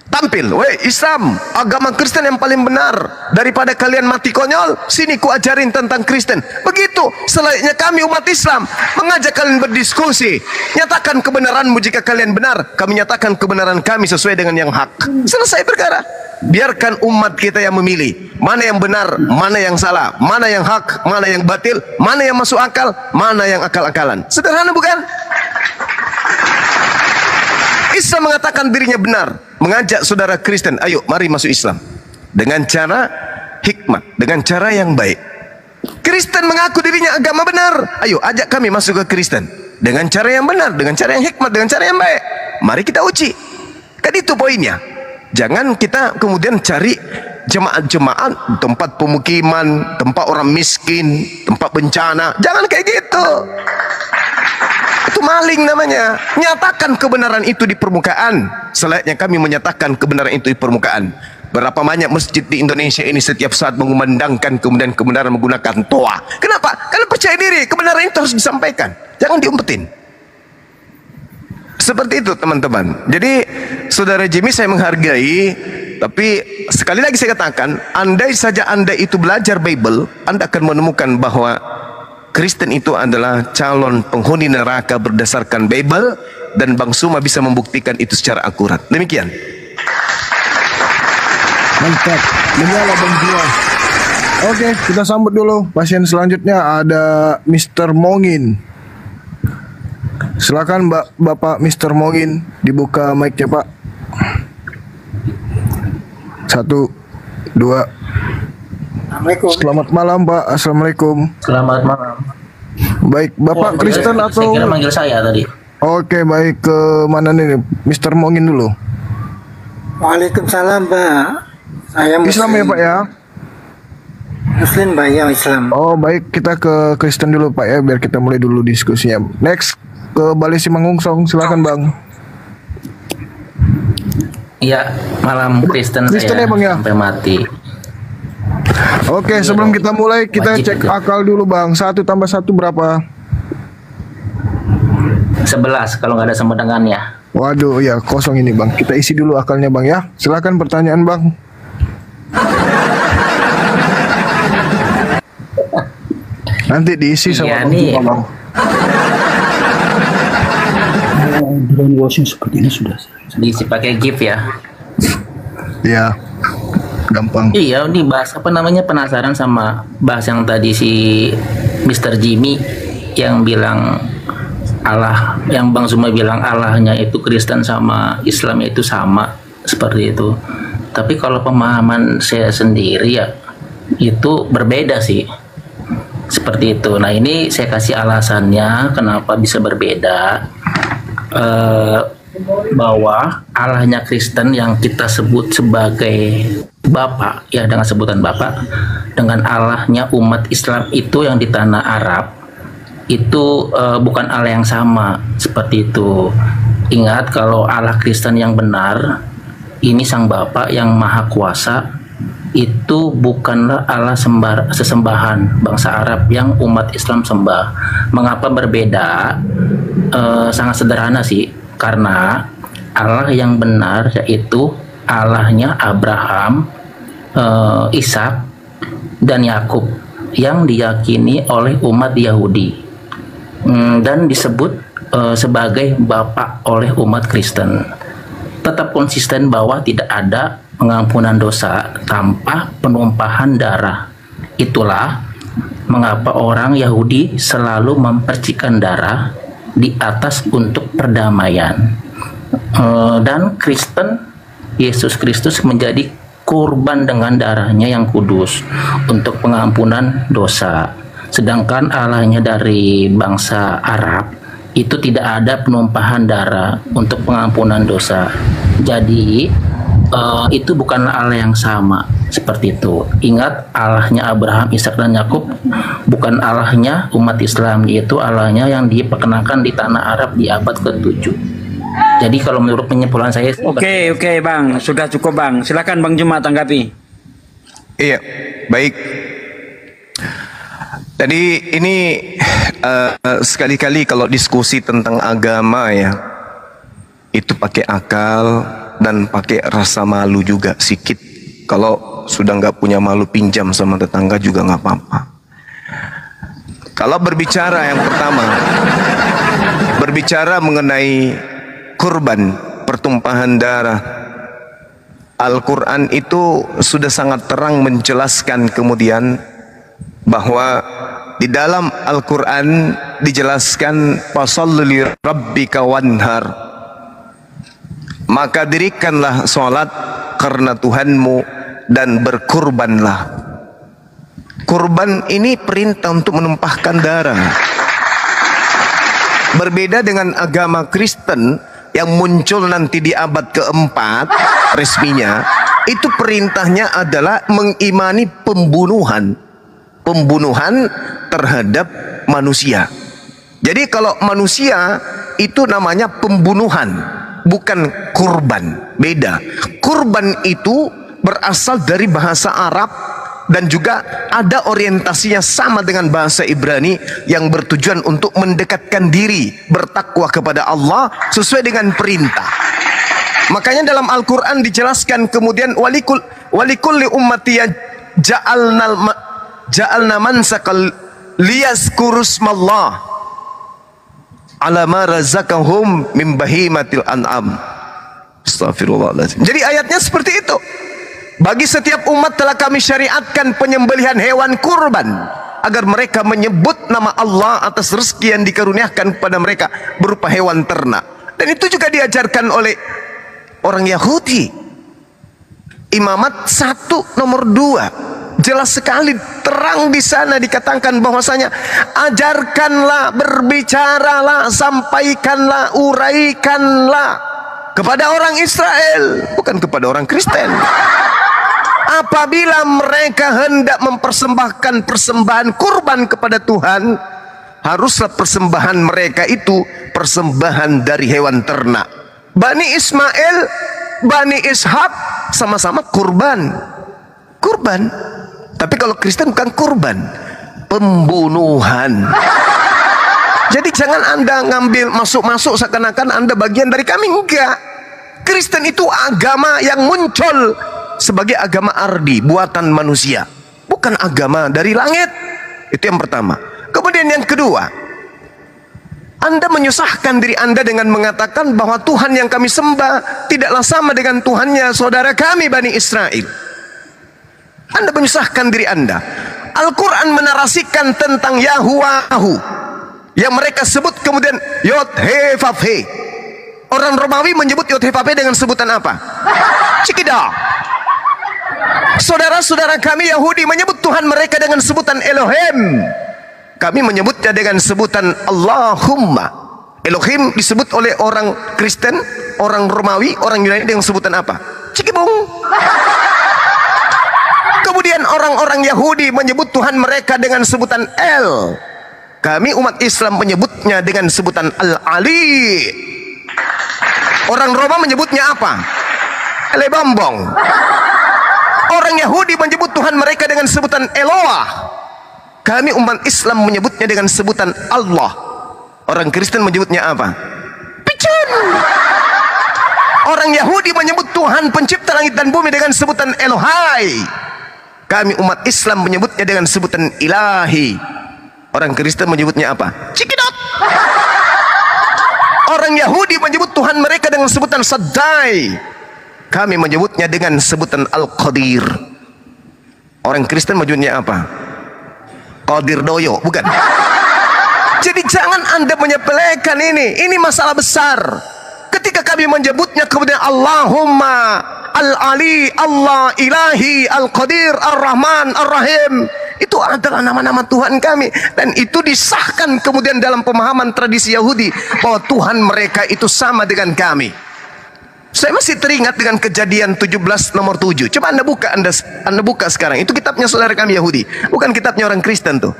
Tampil, weh Islam, agama Kristen yang paling benar. Daripada kalian mati konyol, sini ku ajarin tentang Kristen. Begitu selayaknya kami umat Islam mengajak kalian berdiskusi. Nyatakan kebenaranmu jika kalian benar, kami nyatakan kebenaran kami sesuai dengan yang hak. Selesai perkara. Biarkan umat kita yang memilih mana yang benar, mana yang salah, mana yang hak, mana yang batil, mana yang masuk akal, mana yang akal-akalan. Sederhana bukan? Islam mengatakan dirinya benar, mengajak saudara Kristen, ayo mari masuk Islam dengan cara hikmat, dengan cara yang baik. Kristen mengaku dirinya agama benar, ayo ajak kami masuk ke Kristen dengan cara yang benar, dengan cara yang hikmat, dengan cara yang baik. Mari kita uji. Kan itu poinnya. Jangan kita kemudian cari jemaat-jemaat tempat pemukiman, tempat orang miskin, tempat bencana. Jangan kayak gitu. Itu maling namanya. Nyatakan kebenaran itu di permukaan. Selayaknya kami menyatakan kebenaran itu di permukaan. Berapa banyak masjid di Indonesia ini setiap saat mengumandangkan kemudian kebenaran menggunakan toa. Kenapa? Karena percaya diri, kebenaran itu harus disampaikan. Jangan diumpetin. Seperti itu teman-teman. Jadi saudara Jimmy saya menghargai, tapi sekali lagi saya katakan, andai saja Anda itu belajar Bible, Anda akan menemukan bahwa Kristen itu adalah calon penghuni neraka berdasarkan Bible, dan Bang Suma bisa membuktikan itu secara akurat. Demikian. Mantap. Menyala Bang Jua. Oke, kita sambut dulu pasien selanjutnya, ada Mr. Mongin. Silakan Bapak Mr. Mongin, dibuka mic-nya Pak. 1, 2. Assalamualaikum. Selamat malam Pak. Assalamualaikum. Selamat malam. Baik, Bapak Kristen atau? Saya kira manggil saya tadi. Oke, baik, ke mana nih? Mr. Mongin dulu. Waalaikumsalam Pak. Saya Muslim. Islam ya Pak ya? Muslim Pak ya, Islam. Oh baik, kita ke Kristen dulu Pak ya, biar kita mulai dulu diskusinya. Next ke Bali Simangungsong, silakan Bang. Iya, malam Kristen Kristen saya ya, Bang, ya? sampai mati. Oke, sebelum kita mulai kita Wajib cek itu. akal dulu Bang. 1 tambah 1 berapa? 11 kalau nggak ada sama dengannya. Waduh, ya kosong ini Bang. Kita isi dulu akalnya Bang ya. Silakan pertanyaan Bang. Nanti diisi sama Iya Bang nih. Juma, Bang. Brainwashing seperti ini sudah. Diisi pakai GIF ya. Ya, gampang. Iya, ini bahas apa namanya, penasaran sama bahas yang tadi si Mr. Jimmy yang bilang Allah, yang Bang Suma bilang Allahnya itu Kristen sama Islam itu sama, seperti itu. Tapi kalau pemahaman saya sendiri ya itu berbeda sih, seperti itu. Nah ini saya kasih alasannya kenapa bisa berbeda. Bahwa Allahnya Kristen yang kita sebut sebagai Bapa, ya dengan sebutan Bapa, dengan Allahnya umat Islam itu yang di tanah Arab itu bukan Allah yang sama, seperti itu. Ingat, kalau Allah Kristen yang benar ini Sang Bapa yang Maha Kuasa, itu bukanlah Allah sesembahan bangsa Arab yang umat Islam sembah. Mengapa berbeda? Sangat sederhana sih, karena Allah yang benar yaitu Allahnya Abraham, Ishak, dan Yakub yang diyakini oleh umat Yahudi dan disebut sebagai Bapa oleh umat Kristen. Tetap konsisten bahwa tidak ada pengampunan dosa tanpa penumpahan darah. Itulah mengapa orang Yahudi selalu mempercikan darah di atas untuk perdamaian. Dan Kristen, Yesus Kristus menjadi kurban dengan darahnya yang kudus untuk pengampunan dosa. Sedangkan Allahnya dari bangsa Arab itu tidak ada penumpahan darah untuk pengampunan dosa. Jadi itu bukanlah Allah yang sama, seperti itu. Ingat, Allahnya Abraham, Ishak, dan Yakub bukan Allahnya umat Islam, yaitu Allahnya yang diperkenalkan di tanah Arab di abad ke-7. Jadi kalau menurut penyimpulan saya, Oke Bang, sudah cukup Bang. Silakan Bang Juma tanggapi. Iya, baik. Jadi ini sekali-kali kalau diskusi tentang agama ya, itu pakai akal dan pakai rasa malu juga sedikit. Kalau sudah nggak punya malu, pinjam sama tetangga juga nggak apa-apa. Kalau berbicara yang pertama, berbicara mengenai kurban, pertumpahan darah, Al-Quran itu sudah sangat terang menjelaskan kemudian bahwa di dalam Al-Quran dijelaskan fasholli li rabbika wanhar, maka dirikanlah sholat karena Tuhanmu dan berkurbanlah. Kurban ini perintah untuk menumpahkan darah. Berbeda dengan agama Kristen yang muncul nanti di abad keempat resminya, itu perintahnya adalah mengimani pembunuhan terhadap manusia. Jadi kalau manusia itu namanya pembunuhan, bukan kurban. Beda. Kurban itu berasal dari bahasa Arab dan juga ada orientasinya sama dengan bahasa Ibrani yang bertujuan untuk mendekatkan diri bertakwa kepada Allah sesuai dengan perintah. Makanya dalam Al-Quran dijelaskan kemudian walikulli ummati ja'alna mansakal liyazkurusmallah ala ma razaqahum min bahimatil an'am. Astagfirullahaladzim. Jadi ayatnya seperti itu. Bagi setiap umat telah kami syariatkan penyembelihan hewan kurban agar mereka menyebut nama Allah atas rezeki yang dikaruniakan kepada mereka berupa hewan ternak. Dan itu juga diajarkan oleh orang Yahudi. Imamat 1 nomor 2 jelas sekali, terang di sana dikatakan bahwasanya ajarkanlah, berbicaralah, sampaikanlah, uraikanlah kepada orang Israel, bukan kepada orang Kristen. Apabila mereka hendak mempersembahkan persembahan kurban kepada Tuhan, haruslah persembahan mereka itu persembahan dari hewan ternak. Bani Ismail, Bani Ishak sama-sama kurban. Tapi kalau Kristen bukan kurban, pembunuhan. Jadi jangan Anda ngambil masuk-masuk seakan-akan Anda bagian dari kami. Enggak. Kristen itu agama yang muncul sebagai agama ardi, buatan manusia, bukan agama dari langit. Itu yang pertama. Kemudian yang kedua, Anda menyusahkan diri Anda dengan mengatakan bahwa Tuhan yang kami sembah tidaklah sama dengan Tuhannya saudara kami Bani Israel. Anda menyusahkan diri Anda. Al-Quran menarasikan tentang Yahuwahu yang mereka sebut kemudian Yod He Vav He. Orang Romawi menyebut Yod He Vav He dengan sebutan apa? Cikida. Saudara-saudara kami Yahudi menyebut Tuhan mereka dengan sebutan Elohim. Kami menyebutnya dengan sebutan Allahumma. Elohim disebut oleh orang Kristen, orang Romawi, orang Yunani dengan sebutan apa? Cikibung. Kemudian orang-orang Yahudi menyebut Tuhan mereka dengan sebutan El. Kami umat Islam menyebutnya dengan sebutan Al-Ali. Orang Roma menyebutnya apa? Elebambong. Orang Yahudi menyebut Tuhan mereka dengan sebutan Eloah. Kami umat Islam menyebutnya dengan sebutan Allah. Orang Kristen menyebutnya apa? Picun. Orang Yahudi menyebut Tuhan pencipta langit dan bumi dengan sebutan Elohai. Kami umat Islam menyebutnya dengan sebutan Ilahi. Orang Kristen menyebutnya apa? Cikidot. Orang Yahudi menyebut Tuhan mereka dengan sebutan Saddai. Kami menyebutnya dengan sebutan Al-Qadir. Orang Kristen menyebutnya apa? Qadir Doyo, bukan? Jadi jangan Anda menyepelekan ini. Ini masalah besar. Ketika kami menyebutnya kemudian Allahumma, Al-Ali, Allah, Ilahi, Al-Qadir, Ar-Rahman, Ar-Rahim, itu adalah nama-nama Tuhan kami. Dan itu disahkan kemudian dalam pemahaman tradisi Yahudi bahwa Tuhan mereka itu sama dengan kami. Saya masih teringat dengan Kejadian 17 nomor 7. Coba Anda buka sekarang. Itu kitabnya saudara kami Yahudi, bukan kitabnya orang Kristen tuh.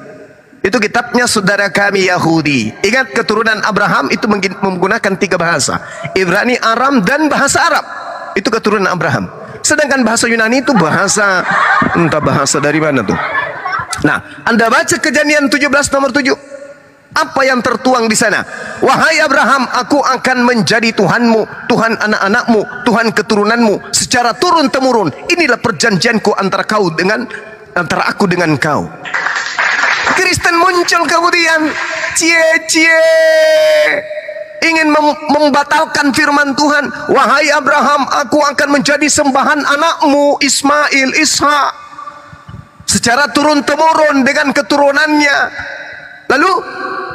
Itu kitabnya saudara kami Yahudi. Ingat, keturunan Abraham itu menggunakan 3 bahasa. Ibrani, Aram, dan bahasa Arab. Itu keturunan Abraham. Sedangkan bahasa Yunani itu bahasa, entah bahasa dari mana tuh. Nah, Anda baca Kejadian 17 nomor 7. Apa yang tertuang di sana? Wahai Abraham, aku akan menjadi Tuhanmu, Tuhan anak-anakmu, Tuhan keturunanmu secara turun-temurun. Inilah perjanjianku antara aku dengan kau. Kristen muncul kemudian cie-cie ingin membatalkan firman Tuhan. Wahai Abraham, aku akan menjadi sembahan anakmu Ismail, Ishak secara turun-temurun dengan keturunannya. Lalu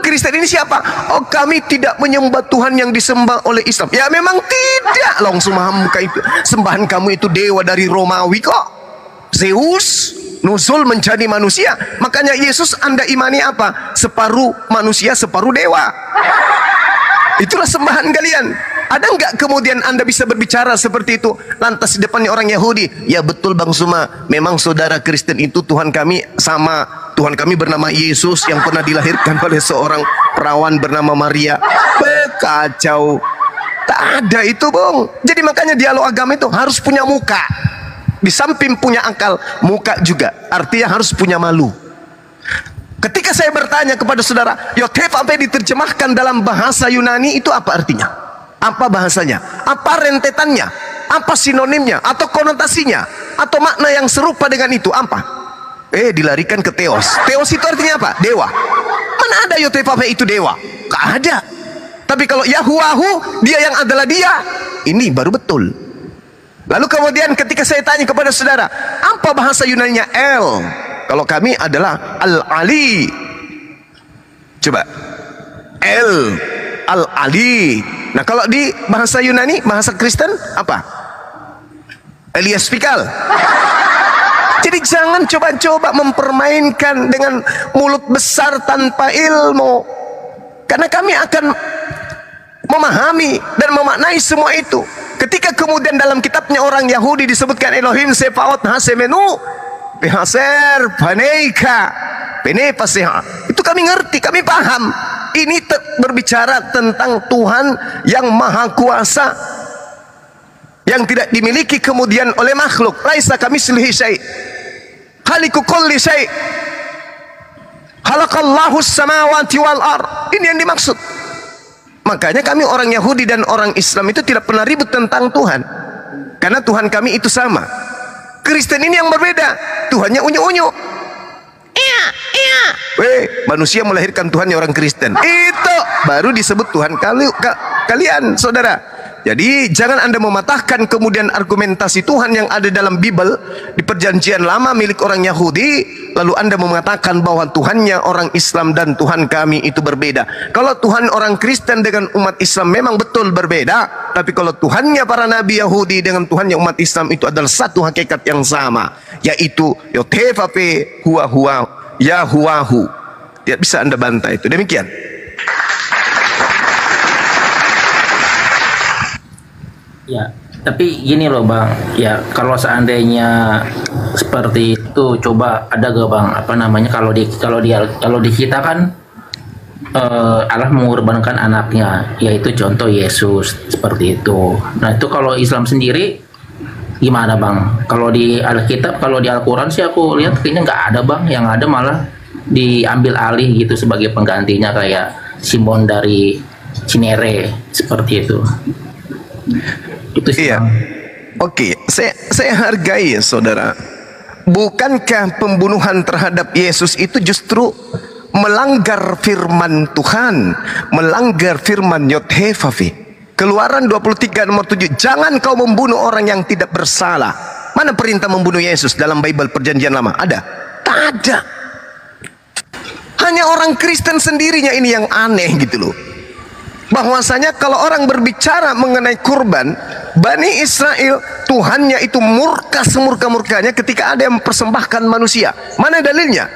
Kristen ini siapa? Oh, kami tidak menyembah Tuhan yang disembah oleh Islam. Ya memang tidak. Langsung muka itu. Sembahan kamu itu dewa dari Romawi kok. Zeus nuzul menjadi manusia. Makanya Yesus Anda imani apa? Separuh manusia, separuh dewa. Itulah sembahan kalian. Ada nggak kemudian Anda bisa berbicara seperti itu lantas di depannya orang Yahudi? Ya betul Bang Suma, memang saudara Kristen itu Tuhan kami sama. Tuhan kami bernama Yesus yang pernah dilahirkan oleh seorang perawan bernama Maria. Kacau. Tak ada itu, Bang. Jadi makanya dialog agama itu harus punya muka. Di samping punya akal, muka juga. Artinya harus punya malu. Ketika saya bertanya kepada saudara, Yotef apa yang diterjemahkan dalam bahasa Yunani itu apa artinya? Apa bahasanya? Apa rentetannya? Apa sinonimnya? Atau konotasinya? Atau makna yang serupa dengan itu? Apa? Dilarikan ke Theos. Theos itu artinya apa? Dewa. Mana ada Yotef apa itu dewa? Gak ada. Tapi kalau Yahuwahu, dia yang adalah dia, ini baru betul. Lalu kemudian ketika saya tanya kepada saudara, apa bahasa Yunaninya El? Kalau kami adalah Al-Ali. Coba. El. Al-Ali. Nah kalau di bahasa Yunani, bahasa Kristen, apa? Elias Pikal. Jadi jangan coba-coba mempermainkan dengan mulut besar tanpa ilmu. Karena kami akan memahami dan memaknai semua itu. Ketika kemudian dalam kitabnya orang Yahudi disebutkan Elohim Sefaot Hasemenu Pehaser Paneika Pene Paseha, itu kami ngerti, kami paham. Ini berbicara tentang Tuhan yang maha kuasa, yang tidak dimiliki kemudian oleh makhluk. Laisa kamitslihi syai', khaliqu kulli syai', khalaqallahu samawati wal ard. Ini yang dimaksud. Makanya kami orang Yahudi dan orang Islam itu tidak pernah ribut tentang Tuhan, karena Tuhan kami itu sama. Kristen ini yang berbeda, Tuhannya unyu-unyu. Iya. Manusia melahirkan Tuhannya orang Kristen. Itu baru disebut Tuhan kalian, saudara. Jadi jangan Anda mematahkan kemudian argumentasi Tuhan yang ada dalam Bible di perjanjian lama milik orang Yahudi, lalu Anda mengatakan bahwa Tuhannya orang Islam dan Tuhan kami itu berbeda. Kalau Tuhan orang Kristen dengan umat Islam memang betul berbeda, tapi kalau Tuhannya para nabi Yahudi dengan Tuhannya umat Islam itu adalah satu hakikat yang sama, yaitu Yotefape huwa Yahuwahu. Tidak bisa Anda bantah itu. Demikian. Ya, tapi gini loh Bang, ya kalau seandainya seperti itu, coba ada gak Bang, apa namanya, kalau di kita kan Allah mengorbankan anaknya, yaitu contoh Yesus seperti itu. Nah itu kalau Islam sendiri gimana Bang? Kalau di Alkitab, kalau di Al-Quran sih aku lihat kayaknya nggak ada Bang, yang ada malah diambil alih gitu sebagai penggantinya, kayak Simon dari Cinere seperti itu. Itu sih. Iya. Oke, saya hargai ya saudara. Bukankah pembunuhan terhadap Yesus itu justru melanggar firman Tuhan, melanggar firman Yod-Heh-Vav-He? Keluaran 23 nomor 7, jangan kau membunuh orang yang tidak bersalah. Mana perintah membunuh Yesus dalam Bible perjanjian lama? Ada? Tak ada. Hanya orang Kristen sendirinya ini yang aneh gitu loh. Bahwasanya kalau orang berbicara mengenai kurban, Bani Israel, Tuhannya itu murka semurka-murkanya ketika ada yang mempersembahkan manusia. Mana dalilnya?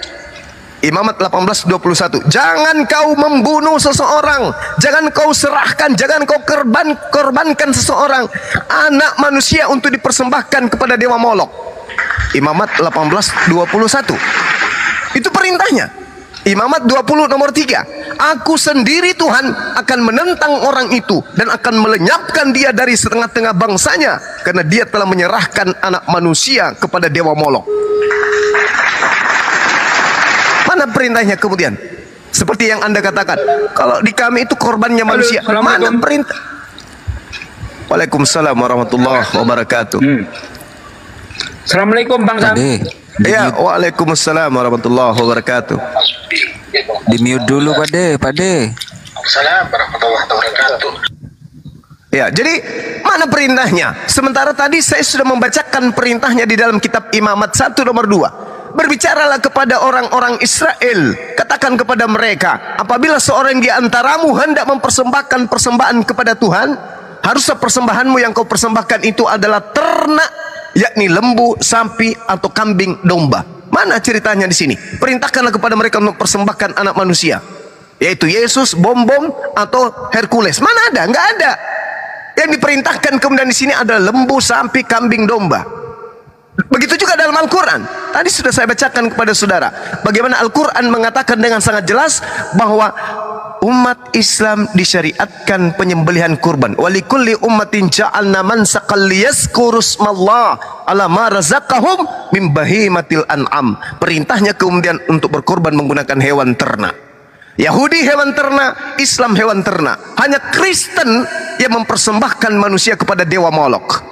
Imamat 18:21. Jangan kau membunuh seseorang, jangan kau serahkan, jangan kau korbankan seseorang, anak manusia untuk dipersembahkan kepada dewa Molok. Imamat 18:21. Itu perintahnya. Imamat 20 nomor 3. Aku sendiri Tuhan akan menentang orang itu dan akan melenyapkan dia dari setengah-tengah bangsanya, karena dia telah menyerahkan anak manusia kepada dewa Molok. Mana perintahnya kemudian? Seperti yang Anda katakan, kalau di kami itu korbannya manusia. Mana perintah? Waalaikumsalam warahmatullahi wabarakatuh. Assalamualaikum Bang Sam. Ya, waalaikumsalam warahmatullahi wabarakatuh. Di mute dulu Pade. Assalamualaikum warahmatullahi wabarakatuh. Ya, jadi mana perintahnya? Sementara tadi saya sudah membacakan perintahnya di dalam kitab Imamat 1 nomor 2. Berbicaralah kepada orang-orang Israel, katakan kepada mereka, apabila seorang di antaramu hendak mempersembahkan persembahan kepada Tuhan, haruslah persembahanmu yang kau persembahkan itu adalah ternak, yakni lembu, sapi, atau kambing, domba. Mana ceritanya di sini? Perintahkanlah kepada mereka untuk persembahkan anak manusia, yaitu Yesus, Bom-Bom, atau Hercules. Mana ada? Enggak ada. Yang diperintahkan kemudian di sini adalah lembu, sapi, kambing, domba. Begitu juga ada dalam Al-Quran. Tadi sudah saya bacakan kepada saudara bagaimana Al-Quran mengatakan dengan sangat jelas bahwa umat Islam disyariatkan penyembelihan kurban. Walikulli ummatin ja'alna mansaqal liyazkuru smallah ala ma razaqahum min bahimatil an'am. Perintahnya kemudian untuk berkorban menggunakan hewan ternak. Yahudi hewan ternak, Islam hewan ternak. Hanya Kristen yang mempersembahkan manusia kepada dewa Molok.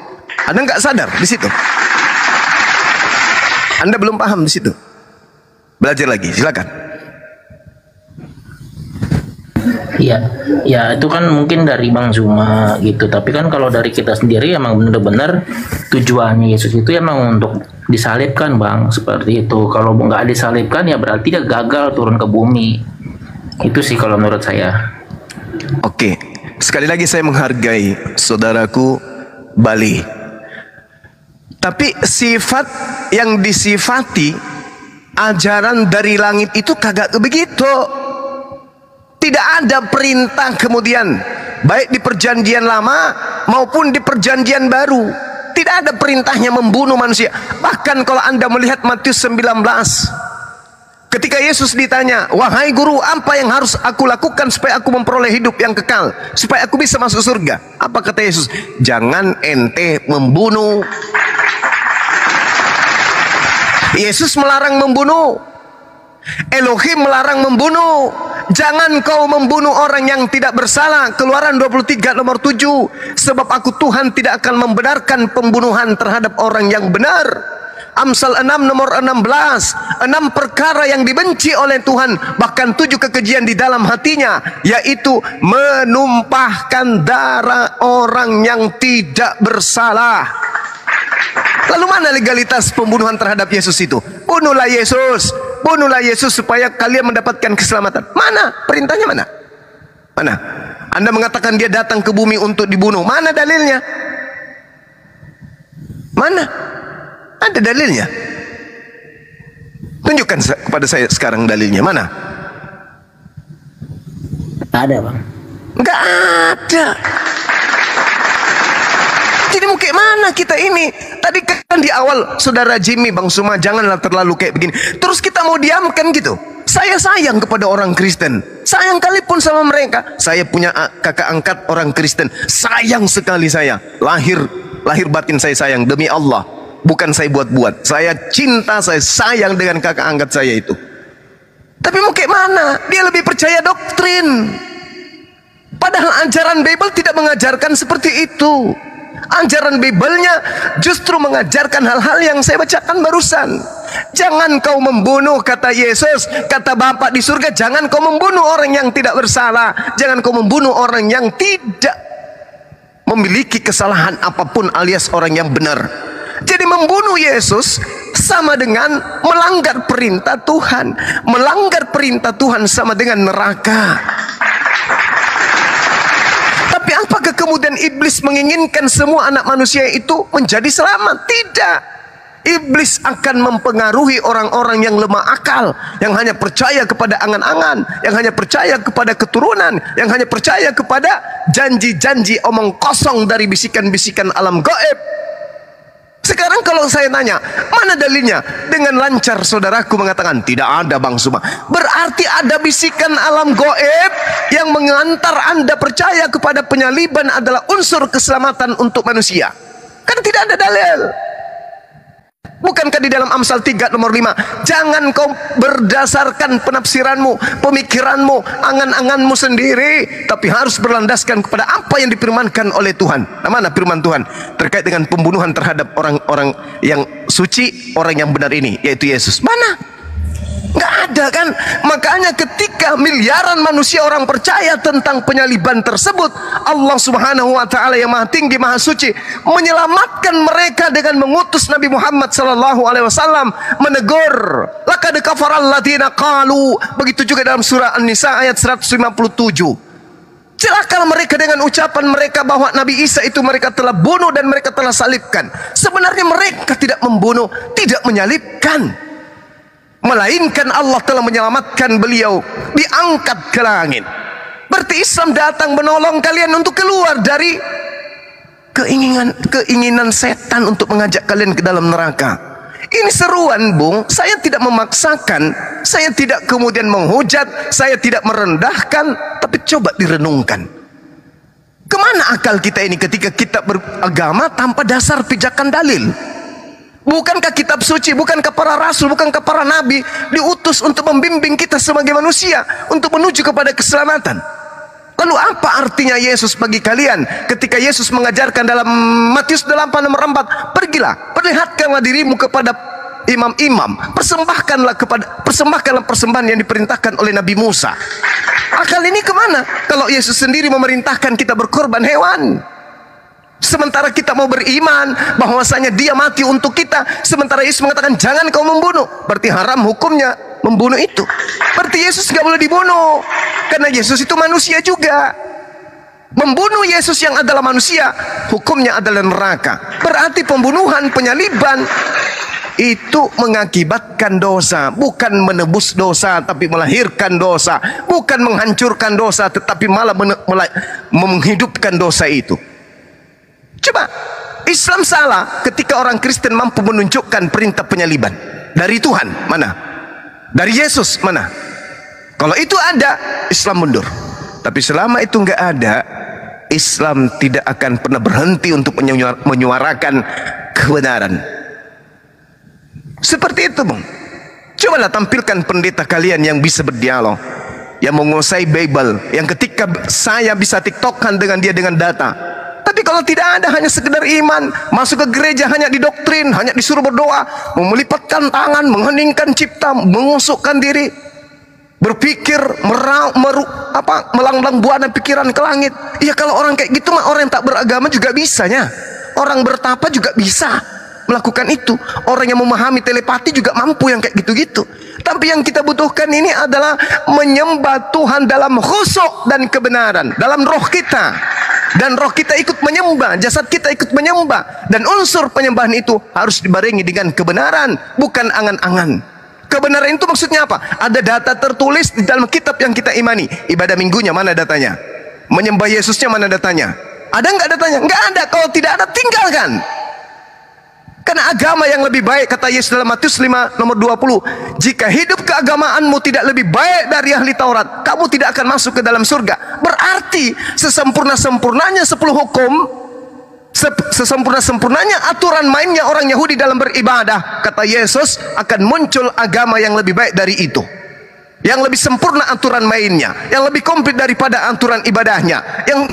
Anda nggak sadar di situ? Anda belum paham di situ? Belajar lagi, silakan. Iya, ya itu kan mungkin dari Bang Zuma gitu. Tapi kan kalau dari kita sendiri emang benar-benar tujuannya Yesus itu emang untuk disalibkan, Bang, seperti itu. Kalau nggak disalibkan ya berarti dia gagal turun ke bumi. Itu sih kalau menurut saya. Oke, sekali lagi saya menghargai saudaraku Bali. Tapi sifat yang disifati ajaran dari langit itu kagak begitu. Tidak ada perintah kemudian baik di perjanjian lama maupun di perjanjian baru. Tidak ada perintahnya membunuh manusia. Bahkan kalau Anda melihat Matius 19, ketika Yesus ditanya, wahai guru, apa yang harus aku lakukan supaya aku memperoleh hidup yang kekal, supaya aku bisa masuk surga? Apa kata Yesus? Jangan ente membunuh. Yesus melarang membunuh. Elohim melarang membunuh. Jangan kau membunuh orang yang tidak bersalah. Keluaran 23 nomor 7. Sebab aku Tuhan tidak akan membenarkan pembunuhan terhadap orang yang benar. Amsal 6 nomor 16. 6 perkara yang dibenci oleh Tuhan, bahkan 7 kekejian di dalam hatinya, yaitu menumpahkan darah orang yang tidak bersalah. Lalu mana legalitas pembunuhan terhadap Yesus itu? Bunuhlah Yesus. Bunuhlah Yesus supaya kalian mendapatkan keselamatan. Mana? Perintahnya mana? Mana? Anda mengatakan dia datang ke bumi untuk dibunuh. Mana dalilnya? Mana? Ada dalilnya? Tunjukkan kepada saya sekarang dalilnya. Mana? Ada, Bang. Enggak ada. Jadi mau kayak mana kita ini? Tadi kan di awal saudara Jimmy, Bang Suma, janganlah terlalu kayak begini. Terus kita mau diamkan gitu. Saya sayang kepada orang Kristen. Sayang kali pun sama mereka. Saya punya kakak angkat orang Kristen. Sayang sekali saya. Lahir batin saya sayang demi Allah. Bukan saya buat-buat. Saya cinta, saya sayang dengan kakak angkat saya itu. Tapi mau kayak mana? Dia lebih percaya doktrin. Padahal ajaran Bible tidak mengajarkan seperti itu. Ajaran Biblenya justru mengajarkan hal-hal yang saya bacakan barusan. Jangan kau membunuh, kata Yesus. Kata Bapa di surga, jangan kau membunuh orang yang tidak bersalah. Jangan kau membunuh orang yang tidak memiliki kesalahan apapun, alias orang yang benar. Jadi membunuh Yesus sama dengan melanggar perintah Tuhan. Melanggar perintah Tuhan sama dengan neraka. Tapi apakah kemudian iblis menginginkan semua anak manusia itu menjadi selamat? Tidak. Iblis akan mempengaruhi orang-orang yang lemah akal, yang hanya percaya kepada angan-angan, yang hanya percaya kepada keturunan, yang hanya percaya kepada janji-janji omong kosong dari bisikan-bisikan alam gaib. Sekarang kalau saya tanya, mana dalilnya? Dengan lancar saudaraku mengatakan, tidak ada, Bang Suma. Berarti ada bisikan alam gaib yang mengantar Anda percaya kepada penyaliban adalah unsur keselamatan untuk manusia. Kan tidak ada dalil. Bukankah di dalam Amsal 3 nomor 5, jangan kau berdasarkan penafsiranmu, pemikiranmu, angan-anganmu sendiri, tapi harus berlandaskan kepada apa yang difirmankan oleh Tuhan. Nah, mana firman Tuhan terkait dengan pembunuhan terhadap orang-orang yang suci, orang yang benar ini, yaitu Yesus? Mana? Nggak ada kan? Makanya ketika miliaran manusia orang percaya tentang penyaliban tersebut, Allah Subhanahu wa taala yang Maha Tinggi, Maha Suci menyelamatkan mereka dengan mengutus Nabi Muhammad sallallahu alaihi wasallam menegur, laqad kafaral ladzina qalu. Begitu juga dalam surah An-Nisa ayat 157. Celakalah mereka dengan ucapan mereka bahwa Nabi Isa itu mereka telah bunuh dan mereka telah salibkan. Sebenarnya mereka tidak membunuh, tidak menyalibkan, melainkan Allah telah menyelamatkan beliau, diangkat ke langit. Berarti Islam datang menolong kalian untuk keluar dari keinginan setan untuk mengajak kalian ke dalam neraka. Ini seruan, Bung. Saya tidak memaksakan, saya tidak kemudian menghujat, saya tidak merendahkan, tapi coba direnungkan. Kemana akal kita ini ketika kita beragama tanpa dasar pijakan dalil? Bukankah kitab suci, bukankah para rasul, bukankah para nabi diutus untuk membimbing kita sebagai manusia untuk menuju kepada keselamatan? Lalu apa artinya Yesus bagi kalian ketika Yesus mengajarkan dalam Matius 8 nomor 4, pergilah, perlihatkanlah dirimu kepada imam-imam, persembahkanlah persembahan yang diperintahkan oleh Nabi Musa. Akal ini kemana kalau Yesus sendiri memerintahkan kita berkorban hewan? Sementara kita mau beriman bahwasanya dia mati untuk kita, sementara Yesus mengatakan jangan kau membunuh, berarti haram hukumnya membunuh itu. Berarti Yesus gak boleh dibunuh, karena Yesus itu manusia juga. Membunuh Yesus yang adalah manusia, hukumnya adalah neraka. Berarti pembunuhan, penyaliban itu mengakibatkan dosa, bukan menebus dosa, tapi melahirkan dosa. Bukan menghancurkan dosa, tetapi malah menghidupkan dosa itu. Coba, Islam salah ketika orang Kristen mampu menunjukkan perintah penyaliban dari Tuhan, mana? Dari Yesus, mana? Kalau itu ada, Islam mundur. Tapi selama itu nggak ada, Islam tidak akan pernah berhenti untuk menyuarakan kebenaran. Seperti itu, Bung. Cobalah tampilkan pendeta kalian yang bisa berdialog, yang menguasai Bible, yang ketika saya bisa tiktokan dengan dia dengan data. Tapi kalau tidak ada, hanya sekedar iman, masuk ke gereja hanya didoktrin, hanya disuruh berdoa, melipatkan tangan, mengheningkan cipta, mengusukkan diri, berpikir, melanglang buana pikiran ke langit. Iya, kalau orang kayak gitu mah orang yang tak beragama juga bisanya. Orang bertapa juga bisa melakukan itu. Orang yang memahami telepati juga mampu yang kayak gitu-gitu. Tapi yang kita butuhkan ini adalah menyembah Tuhan dalam khusyuk dan kebenaran, dalam roh kita. Dan roh kita ikut menyembah, jasad kita ikut menyembah, dan unsur penyembahan itu harus dibarengi dengan kebenaran, bukan angan-angan. Kebenaran itu maksudnya apa? Ada data tertulis di dalam kitab yang kita imani. Ibadah minggunya mana datanya? Menyembah Yesusnya mana datanya? Ada nggak datanya? Nggak ada. Kalau tidak ada, tinggalkan. Karena agama yang lebih baik, kata Yesus dalam Matius 5 nomor 20, jika hidup keagamaanmu tidak lebih baik dari ahli Taurat, kamu tidak akan masuk ke dalam surga. Berarti sesempurna-sempurnanya 10 hukum, sesempurna-sempurnanya aturan mainnya orang Yahudi dalam beribadah, kata Yesus, akan muncul agama yang lebih baik dari itu, yang lebih sempurna aturan mainnya, yang lebih komplit daripada aturan ibadahnya, yang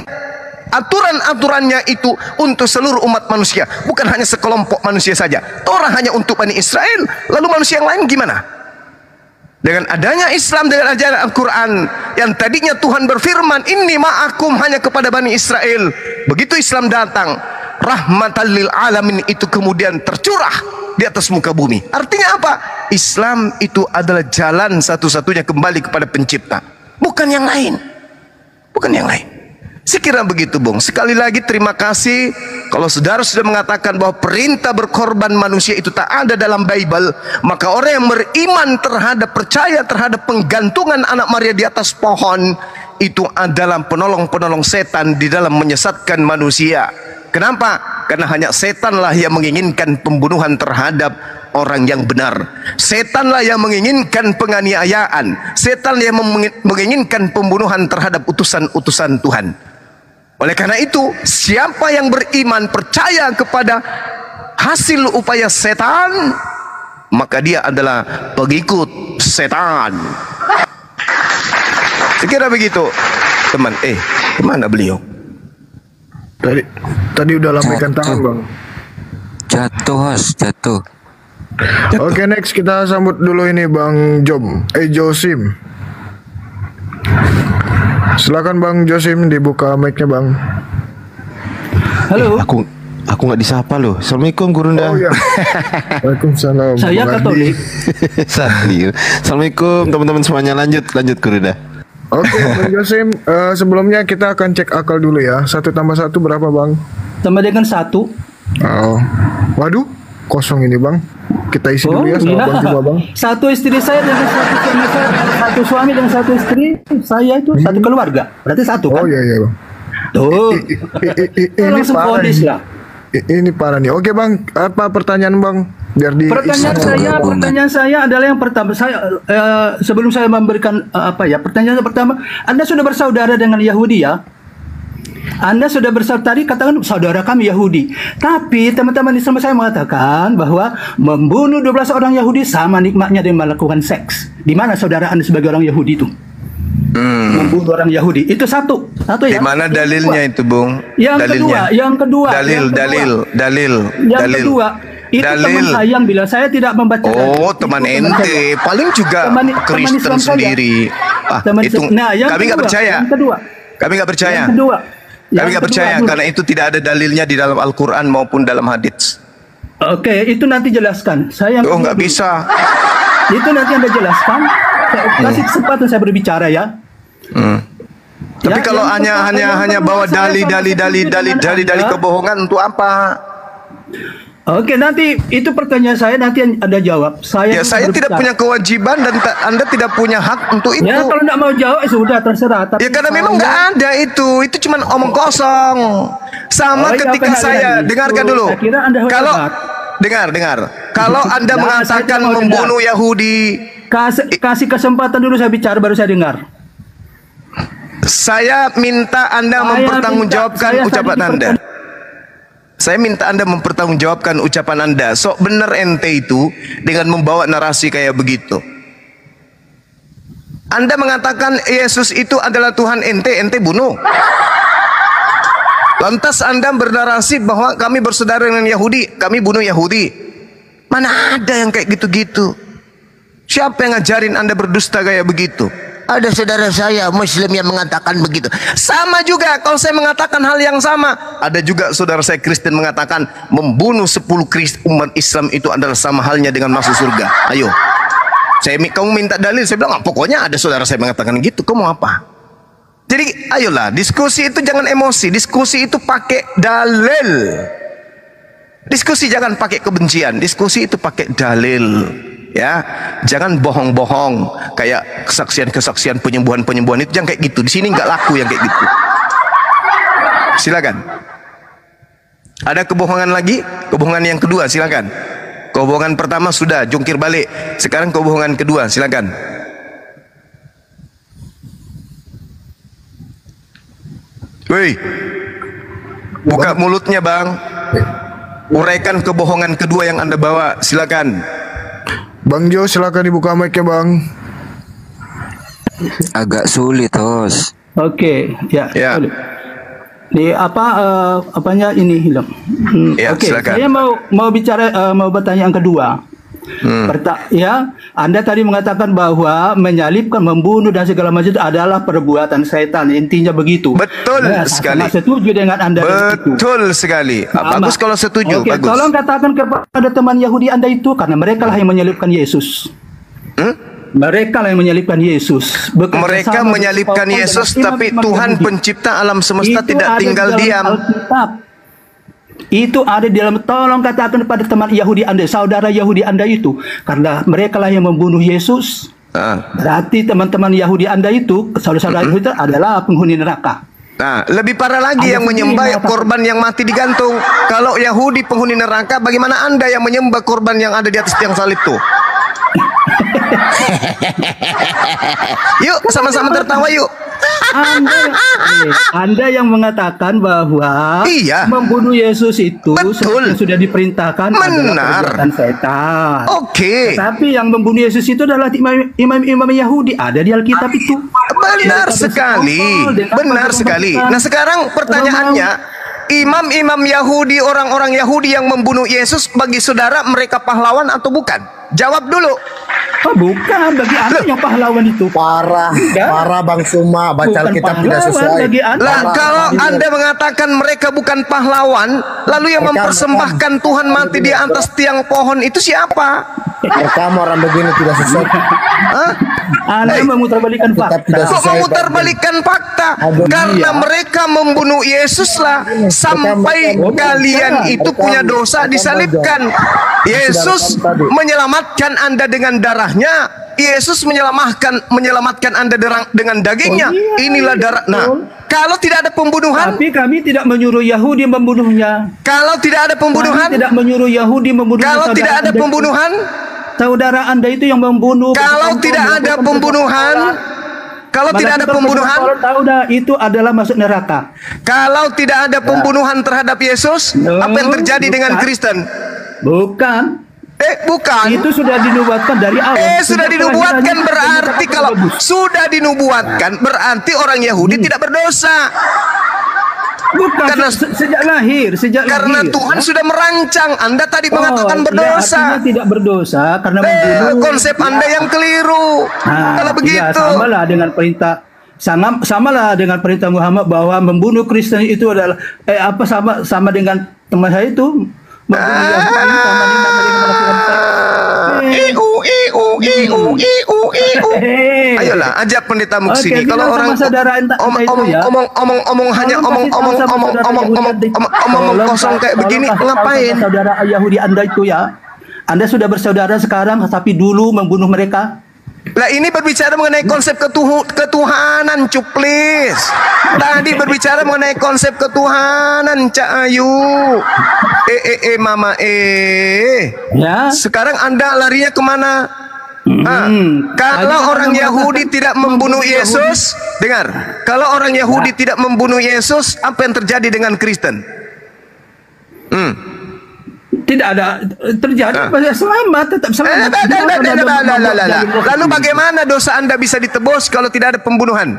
aturan-aturannya itu untuk seluruh umat manusia, bukan hanya sekelompok manusia saja. Torah hanya untuk Bani Israel, lalu manusia yang lain gimana? Dengan adanya Islam, dengan ajaran Al-Quran yang tadinya Tuhan berfirman inni ma'akum hanya kepada Bani Israel, begitu Islam datang, rahmatan lil alamin itu kemudian tercurah di atas muka bumi. Artinya apa? Islam itu adalah jalan satu-satunya kembali kepada pencipta, bukan yang lain, bukan yang lain. Sekira begitu, Bung. Sekali lagi terima kasih. Kalau saudara sudah mengatakan bahwa perintah berkorban manusia itu tak ada dalam Bible, maka orang yang beriman terhadap, percaya terhadap penggantungan anak Maria di atas pohon, itu adalah penolong-penolong setan di dalam menyesatkan manusia. Kenapa? Karena hanya setanlah yang menginginkan pembunuhan terhadap orang yang benar. Setanlah yang menginginkan penganiayaan. Setan yang menginginkan pembunuhan terhadap utusan-utusan Tuhan. Oleh karena itu, siapa yang beriman percaya kepada hasil upaya setan, maka dia adalah pengikut setan. Sekira begitu, teman. Kemana beliau? Tadi udah lambaikan tangan, Bang. Jatuh. Oke, next kita sambut dulu ini Bang Josim. Silakan Bang Josim, dibuka mic-nya, Bang. Halo. Aku nggak disapa loh. Assalamualaikum Gurunda. Oh iya. Waalaikumsalam. Saya Katolik. Assalamualaikum teman-teman semuanya. Lanjut Gurunda. Oke, Bang Josim, sebelumnya kita akan cek akal dulu ya. 1 tambah 1 berapa, Bang? Sama dengan 1. Oh. Waduh, kosong ini, Bang. Kita isi dulu ya sama Bang Juma, Bang. 1 istri saya dengan 1 suami saya, 1 suami dengan 1 istri saya itu 1 keluarga. Berarti 1 kan? Oh iya, Bang. Tuh. Ini langsung parah ponis nih. lah. Ini parah nih. Oke, Bang, apa pertanyaan, Bang? Biar di Pertanyaan saya adalah yang pertama. Sebelum saya memberikan pertanyaan pertama, Anda sudah bersaudara dengan Yahudi ya? Anda sudah bersaudara, tadi katakan saudara kami Yahudi. Tapi teman-teman Islam saya mengatakan bahwa membunuh 12 orang Yahudi sama nikmatnya dengan melakukan seks. Di mana saudara Anda sebagai orang Yahudi itu? Membunuh orang Yahudi itu satu ya. Di mana dalilnya itu, Bung? Yang kedua. Dalil. Kedua, itu teman saya yang bilang saya tidak membaca. Oh, teman ente, paling juga Kristen sendiri. Kami nggak percaya. Kami nggak percaya. Kami nggak percaya karena itu tidak ada dalilnya di dalam Al-Quran maupun dalam hadits. Oke, itu nanti jelaskan. Nggak bisa. Itu nanti Anda jelaskan. Saya kasih kesempatan saya berbicara ya. Tapi kalau hanya bawa dalil kebohongan untuk apa? Oke, nanti itu pertanyaan saya, nanti Anda jawab. Saya tidak punya kewajiban dan Anda tidak punya hak untuk itu. Ya, kalau tidak mau jawab sudah terserah. Tapi karena memang nggak ada itu cuma omong kosong. Sama ketika saya dengarkan dulu. Kalau dengar, kalau Anda mengatakan membunuh Yahudi, kasih kesempatan dulu saya bicara baru saya dengar. Saya minta Anda mempertanggungjawabkan ucapan Anda. Saya minta Anda mempertanggungjawabkan ucapan Anda. Sok bener ente itu dengan membawa narasi kayak begitu. Anda mengatakan Yesus itu adalah Tuhan ente bunuh. Lantas Anda bernarasi bahwa kami bersaudara dengan Yahudi, kami bunuh Yahudi. Mana ada yang kayak gitu-gitu? Siapa yang ngajarin Anda berdusta kayak begitu? Ada saudara saya Muslim yang mengatakan begitu. Sama juga kalau saya mengatakan hal yang sama. Ada juga saudara saya Kristen mengatakan membunuh 10 umat Islam itu adalah sama halnya dengan masuk surga. Ayo, kamu minta dalil. Saya bilang pokoknya ada saudara saya mengatakan gitu. Kamu mau apa? Jadi ayolah, diskusi itu jangan emosi. Diskusi itu pakai dalil. Diskusi jangan pakai kebencian. Diskusi itu pakai dalil. Ya, jangan bohong-bohong kayak kesaksian-kesaksian penyembuhan itu jangan kayak gitu. Di sini nggak laku yang kayak gitu. Silakan. Ada kebohongan lagi? Kebohongan yang kedua, silakan. Kebohongan pertama sudah jungkir balik. Sekarang kebohongan kedua, silakan. Woi, buka mulutnya bang. Uraikan kebohongan kedua yang Anda bawa, silakan. Bang Jo, silakan dibuka mic-nya, Bang. Agak sulit, Hos. Oke, ya. Sulit. Di apanya ini hilang. Oke, saya mau bicara mau bertanya yang kedua. Anda tadi mengatakan bahwa menyalibkan, membunuh dan segala macam itu adalah perbuatan setan. Intinya begitu. Betul sekali. Saya setuju dengan Anda. Betul sekali. Bagus kalau setuju. Bagus. Tolong katakan kepada teman Yahudi Anda itu, karena mereka lah yang menyalibkan Yesus. Mereka lah yang menyalibkan Yesus. Mereka menyalibkan Yesus, tapi Tuhan pencipta alam semesta tidak tinggal diam. Itu ada di dalam. Tolong katakan kepada teman Yahudi Anda, saudara Yahudi Anda itu, karena mereka lah yang membunuh Yesus. Berarti teman-teman Yahudi Anda itu, saudara-saudara Yahudi itu adalah penghuni neraka. Nah, lebih parah lagi yang menyembah korban yang mati digantung. Kalau Yahudi penghuni neraka, bagaimana Anda yang menyembah korban yang ada di atas tiang salib tuh? Yuk, sama-sama tertawa yuk. Anda yang mengatakan bahwa membunuh Yesus itu sudah diperintahkan adalah perbuatan setan. Oke. Tapi yang membunuh Yesus itu adalah imam Yahudi, ada di Alkitab itu. Benar sekali. Benar sekali. Nah, sekarang pertanyaannya, imam-imam Yahudi, orang-orang Yahudi yang membunuh Yesus, bagi saudara mereka pahlawan atau bukan? Jawab dulu. Bukan, bagi Anda yang pahlawan itu. Parah Bang Suma, baca Alkitab tidak sesuai. Lah, kalau Anda mengatakan mereka bukan pahlawan, lalu yang mempersembahkan Tuhan mati di atas tiang pohon itu siapa? Kamu orang begini tidak sesuai. Anda memutarbalikkan fakta. Kok memutarbalikkan fakta? Karena mereka membunuh Yesus lah, sampai kalian itu punya dosa disalibkan. Yesus menyelamatkan Anda dengan darahnya. Yesus menyelamatkan Anda dengan dagingnya. Inilah darah. Nah, kalau tidak ada pembunuhan, tapi kami tidak menyuruh Yahudi membunuhnya. Kalau tidak ada pembunuhan, kami tidak menyuruh Yahudi membunuh. Kalau tidak ada pembunuhan, saudara Anda itu yang membunuh. Kalau tidak ada pembunuhan, kalau tidak ada pembunuhan, tahu dah itu adalah masuk neraka. Kalau tidak ada pembunuhan terhadap Yesus, apa yang terjadi dengan Kristen? Bukan. Bukan. Itu sudah dinubuatkan dari awal. Sudah dinubuatkan berarti kalau sudah dinubuatkan berarti orang Yahudi tidak berdosa. Bukan, karena sejak lahir. Karena Tuhan sudah merancang. Anda tadi mengatakan berdosa. Artinya tidak berdosa karena membunuh. Konsep Anda yang keliru. Kalau begitu. Samalah dengan perintah samalah dengan perintah Muhammad bahwa membunuh Kristen itu adalah sama dengan teman saya itu membunuh Yahudi Ayolah, ajak pendeta Muksini. Kalau orang omong hanya omong kosong kayak begini, ngapain? Saudara Yahudi Anda itu ya, Anda sudah bersaudara sekarang, tapi dulu membunuh mereka. Lah ini berbicara mengenai konsep ketuhanan, Cuplis. Tadi berbicara mengenai konsep ketuhanan, Cak Ayu. Mama ya. Sekarang Anda larinya kemana? Kalau orang Yahudi tidak membunuh Yesus, dengar. Kalau orang Yahudi tidak membunuh Yesus, apa yang terjadi dengan Kristen? Tidak ada terjadi, selamat, tetap selamat. Lalu bagaimana dosa Anda bisa ditebus kalau tidak ada pembunuhan?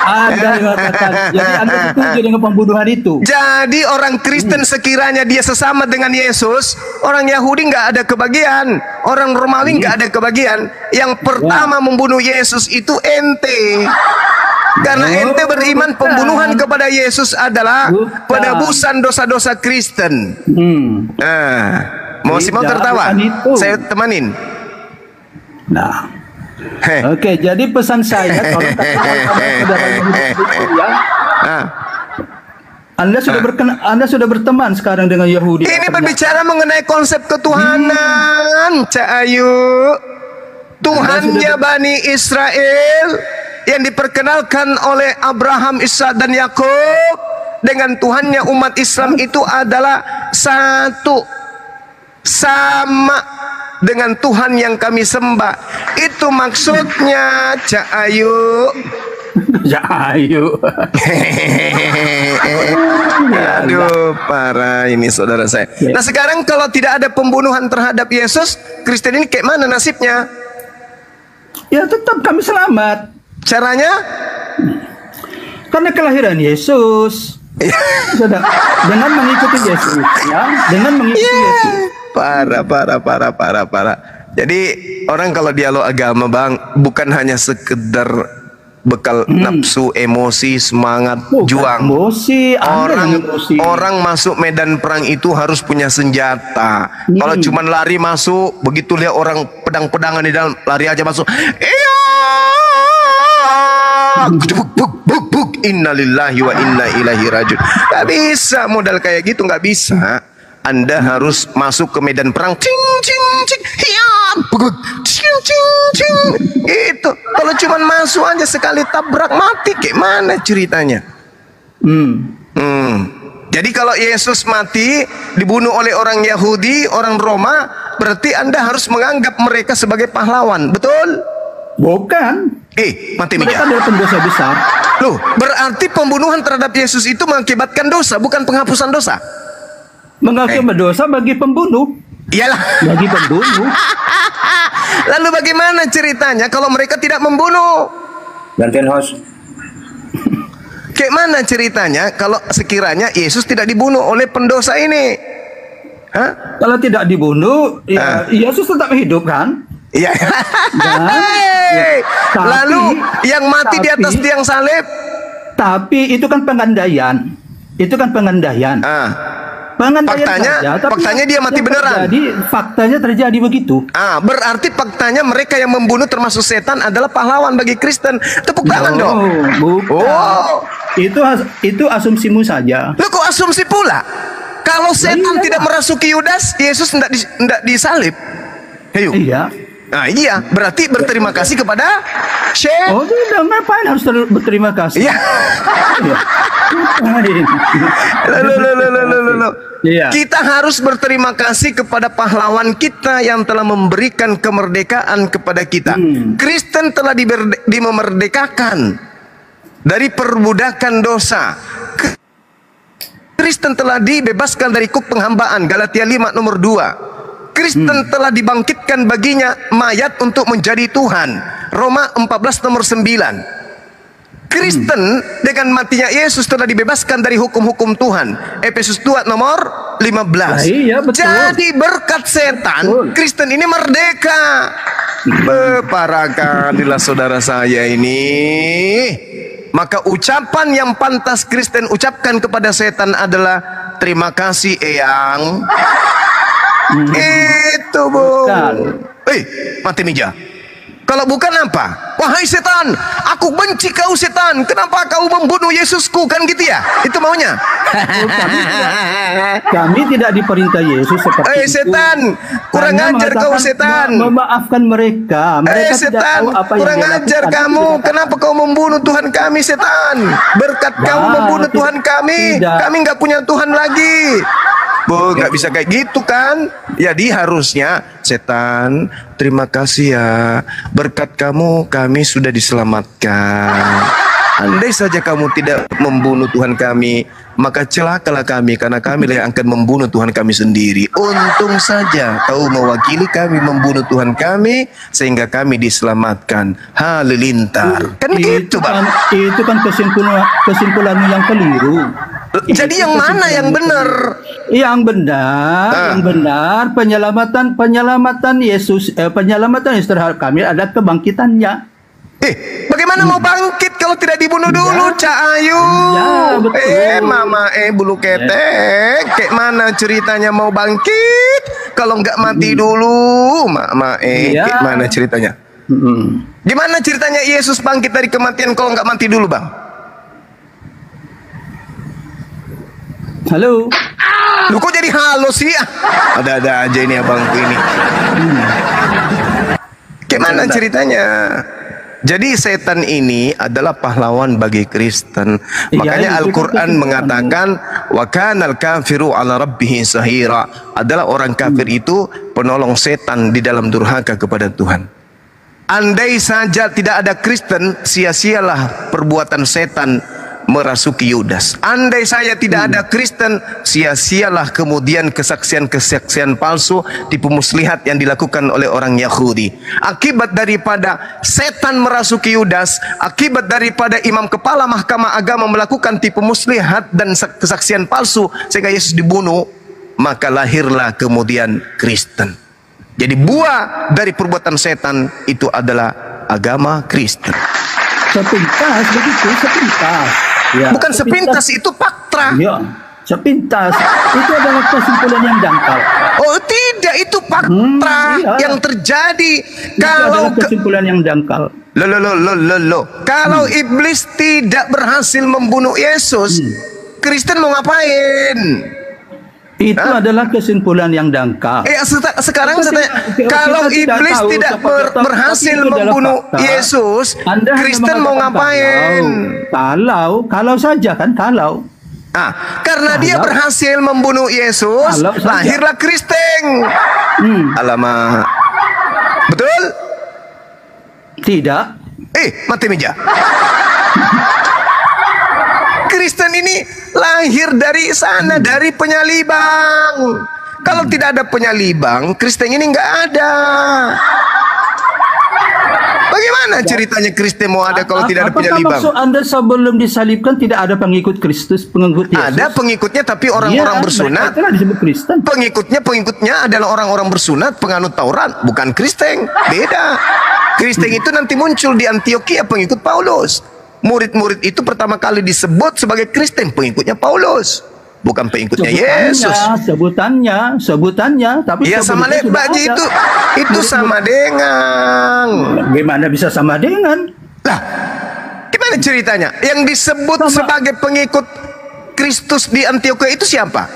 Anda mengatakan, jadi Anda setuju dengan pembunuhan itu. Jadi orang Kristen sekiranya dia sesama dengan Yesus, orang Yahudi nggak ada kebagian, orang Romawi nggak ada kebagian. Yang pertama membunuh Yesus itu ente. Karena ente beriman pembunuhan kepada Yesus adalah penebusan dosa-dosa Kristen. Mau tertawa? Saya temanin. Nah, oke, jadi pesan saya kalau Anda sudah berteman sekarang dengan Yahudi. Ini berbicara mengenai konsep ketuhanan, Cak Ayu. Tuhannya Bani Israel yang diperkenalkan oleh Abraham, Ishak dan Yakub dengan Tuhannya umat Islam itu adalah satu, sama dengan Tuhan yang kami sembah. Itu maksudnya, Cak Ayu. Cak Ayu. Aduh, parah ini saudara saya. Nah sekarang kalau tidak ada pembunuhan terhadap Yesus, Kristen ini kayak mana nasibnya? Ya tetap kami selamat. Caranya? Karena kelahiran Yesus. Dengan mengikuti Yesus, ya, dengan mengikuti Yesus. Parah. Jadi orang kalau dialog agama, Bang, bukan hanya sekedar bekal nafsu, emosi, semangat, juang. Orang masuk medan perang itu harus punya senjata. Kalau cuma lari masuk, begitu lihat orang pedang-pedangan di dalam, lari aja masuk. Innalillahi wa inna ilaihi rajiun. Gak bisa modal kayak gitu, gak bisa. Anda harus masuk ke medan perang. Itu kalau cuma masuk aja sekali tabrak mati, kayak mana ceritanya? Jadi kalau Yesus mati dibunuh oleh orang Yahudi, orang Roma, berarti Anda harus menganggap mereka sebagai pahlawan, betul? Bukan. Mati mereka adalah pendosa besar. Loh, berarti pembunuhan terhadap Yesus itu mengakibatkan dosa, bukan penghapusan dosa. Mengakibatkan dosa bagi pembunuh. Iyalah. Bagi pembunuh. Lalu bagaimana ceritanya kalau mereka tidak membunuh? Gantian host. Kayak mana ceritanya kalau sekiranya Yesus tidak dibunuh oleh pendosa ini? Kalau tidak dibunuh, ya Yesus tetap hidup kan? Iya. Lalu yang mati di atas tiang salib. Tapi itu kan pengandaian. Faktanya dia mati beneran. Jadi faktanya terjadi begitu. Berarti faktanya mereka yang membunuh termasuk setan adalah pahlawan bagi Kristen. Tepuk tangan dong. Bukan. Itu asumsimu saja. Lu kok asumsi pula? Kalau setan tidak merasuki Yudas, Yesus tidak disalib. Ayo. Iya. Nah iya, berarti berterima kasih kepada Syekh. Oh tidak, ngapain harus berterima kasih? Iya. Iya. Kita harus berterima kasih kepada pahlawan kita yang telah memberikan kemerdekaan kepada kita. Kristen telah dimerdekakan dari perbudakan dosa. Kristen telah dibebaskan dari kuk penghambaan. Galatia 5 nomor 2. Kristen telah dibangkitkan baginya mayat untuk menjadi Tuhan. Roma 14 nomor 9. Kristen dengan matinya Yesus telah dibebaskan dari hukum-hukum Tuhan. Efesus 2 nomor 15. Nah, iya, betul. Jadi berkat setan, Kristen ini merdeka. Parakanlah saudara saya ini. Maka ucapan yang pantas Kristen ucapkan kepada setan adalah terima kasih Eyang. Itu bu. Mati meja. Kalau bukan apa? Wahai setan, aku benci kau setan. Kenapa kau membunuh Yesusku? Kan gitu ya? Itu maunya. Kami tidak diperintah Yesus seperti itu. Setan, kurang ajar kau setan. Memaafkan mereka. Mereka tidak setan, tahu apa kurang yang ajar kamu. Kenapa kau membunuh Tuhan kami setan? Berkat kamu membunuh Tuhan kami. Kami nggak punya Tuhan lagi. Bu, nggak bisa kayak gitu kan? Jadi harusnya setan, terima kasih ya. Berkat kamu kami sudah diselamatkan. Andai saja kamu tidak membunuh Tuhan kami, maka celakalah kami karena kami yang akan membunuh Tuhan kami sendiri. Untung saja kau mewakili kami membunuh Tuhan kami sehingga kami diselamatkan. Halilintar. Kan gitu, Bang. Itu kan kesimpulan yang keliru. Jadi yang mana yang benar? Yang benar penyelamatan Yesus terhadap kami adalah kebangkitannya. Bagaimana mau bangkit kalau tidak dibunuh dulu, Cak Ayu? Ya, betul. Mama bulu ketek. Kayak mana ceritanya mau bangkit kalau nggak mati dulu? Mama kayak mana ceritanya? Gimana ceritanya Yesus bangkit dari kematian kalau nggak mati dulu, Bang? Halo. Lu kok jadi halo sih? Ada-ada aja ini abangku ini. Kayak mana ceritanya? Jadi setan ini adalah pahlawan bagi Kristen. Makanya Al-Quran mengatakan wa kanal kafiru ala rabbih sahira. Adalah orang kafir itu penolong setan di dalam durhaka kepada Tuhan. Andai saja tidak ada Kristen, sia-sialah perbuatan setan merasuki Yudas. Andai saya tidak ada Kristen, sia-sialah kemudian kesaksian-kesaksian palsu, tipu muslihat yang dilakukan oleh orang Yahudi. Akibat daripada setan merasuki Yudas, akibat daripada imam kepala mahkamah agama melakukan tipu muslihat dan kesaksian palsu sehingga Yesus dibunuh, maka lahirlah kemudian Kristen. Jadi buah dari perbuatan setan itu adalah agama Kristen. Sepintas begitu, sepintas. Ya, bukan sepintas, itu fakta. Iya, sepintas. Itu adalah kesimpulan yang dangkal. Oh tidak, itu fakta yang terjadi. Itu adalah kesimpulan yang dangkal. Kalau iblis tidak berhasil membunuh Yesus, Kristen mau ngapain? Itu adalah kesimpulan yang dangkal. Sekarang kalau iblis tidak berhasil membunuh Yesus, Kristen mau ngapain? Kalau saja kan kalau. Karena dia berhasil membunuh Yesus, lahirlah Kristen. Alamak. Betul? Tidak. Mati meja. Kristen ini lahir dari sana, dari penyaliban. Kalau tidak ada penyaliban, Kristen ini nggak ada. Bagaimana ceritanya Kristen mau ada kalau tidak ada penyaliban? Apakah maksud Anda sebelum disalibkan tidak ada pengikut Kristus, pengikut Yesus? Ada pengikutnya, tapi orang-orang bersunat. Disebut Kristen. Pengikutnya adalah orang-orang bersunat, penganut Taurat, bukan Kristen. Beda. Kristen itu nanti muncul di Antioquia, pengikut Paulus. Murid-murid itu pertama kali disebut sebagai Kristen, pengikutnya Paulus, bukan pengikutnya Yesus. Sebutannya, tapi ya sama baji itu sama dengan. Gimana bisa sama dengan? Lah, gimana ceritanya? Yang disebut sebagai pengikut Kristus di Antioquia itu siapa?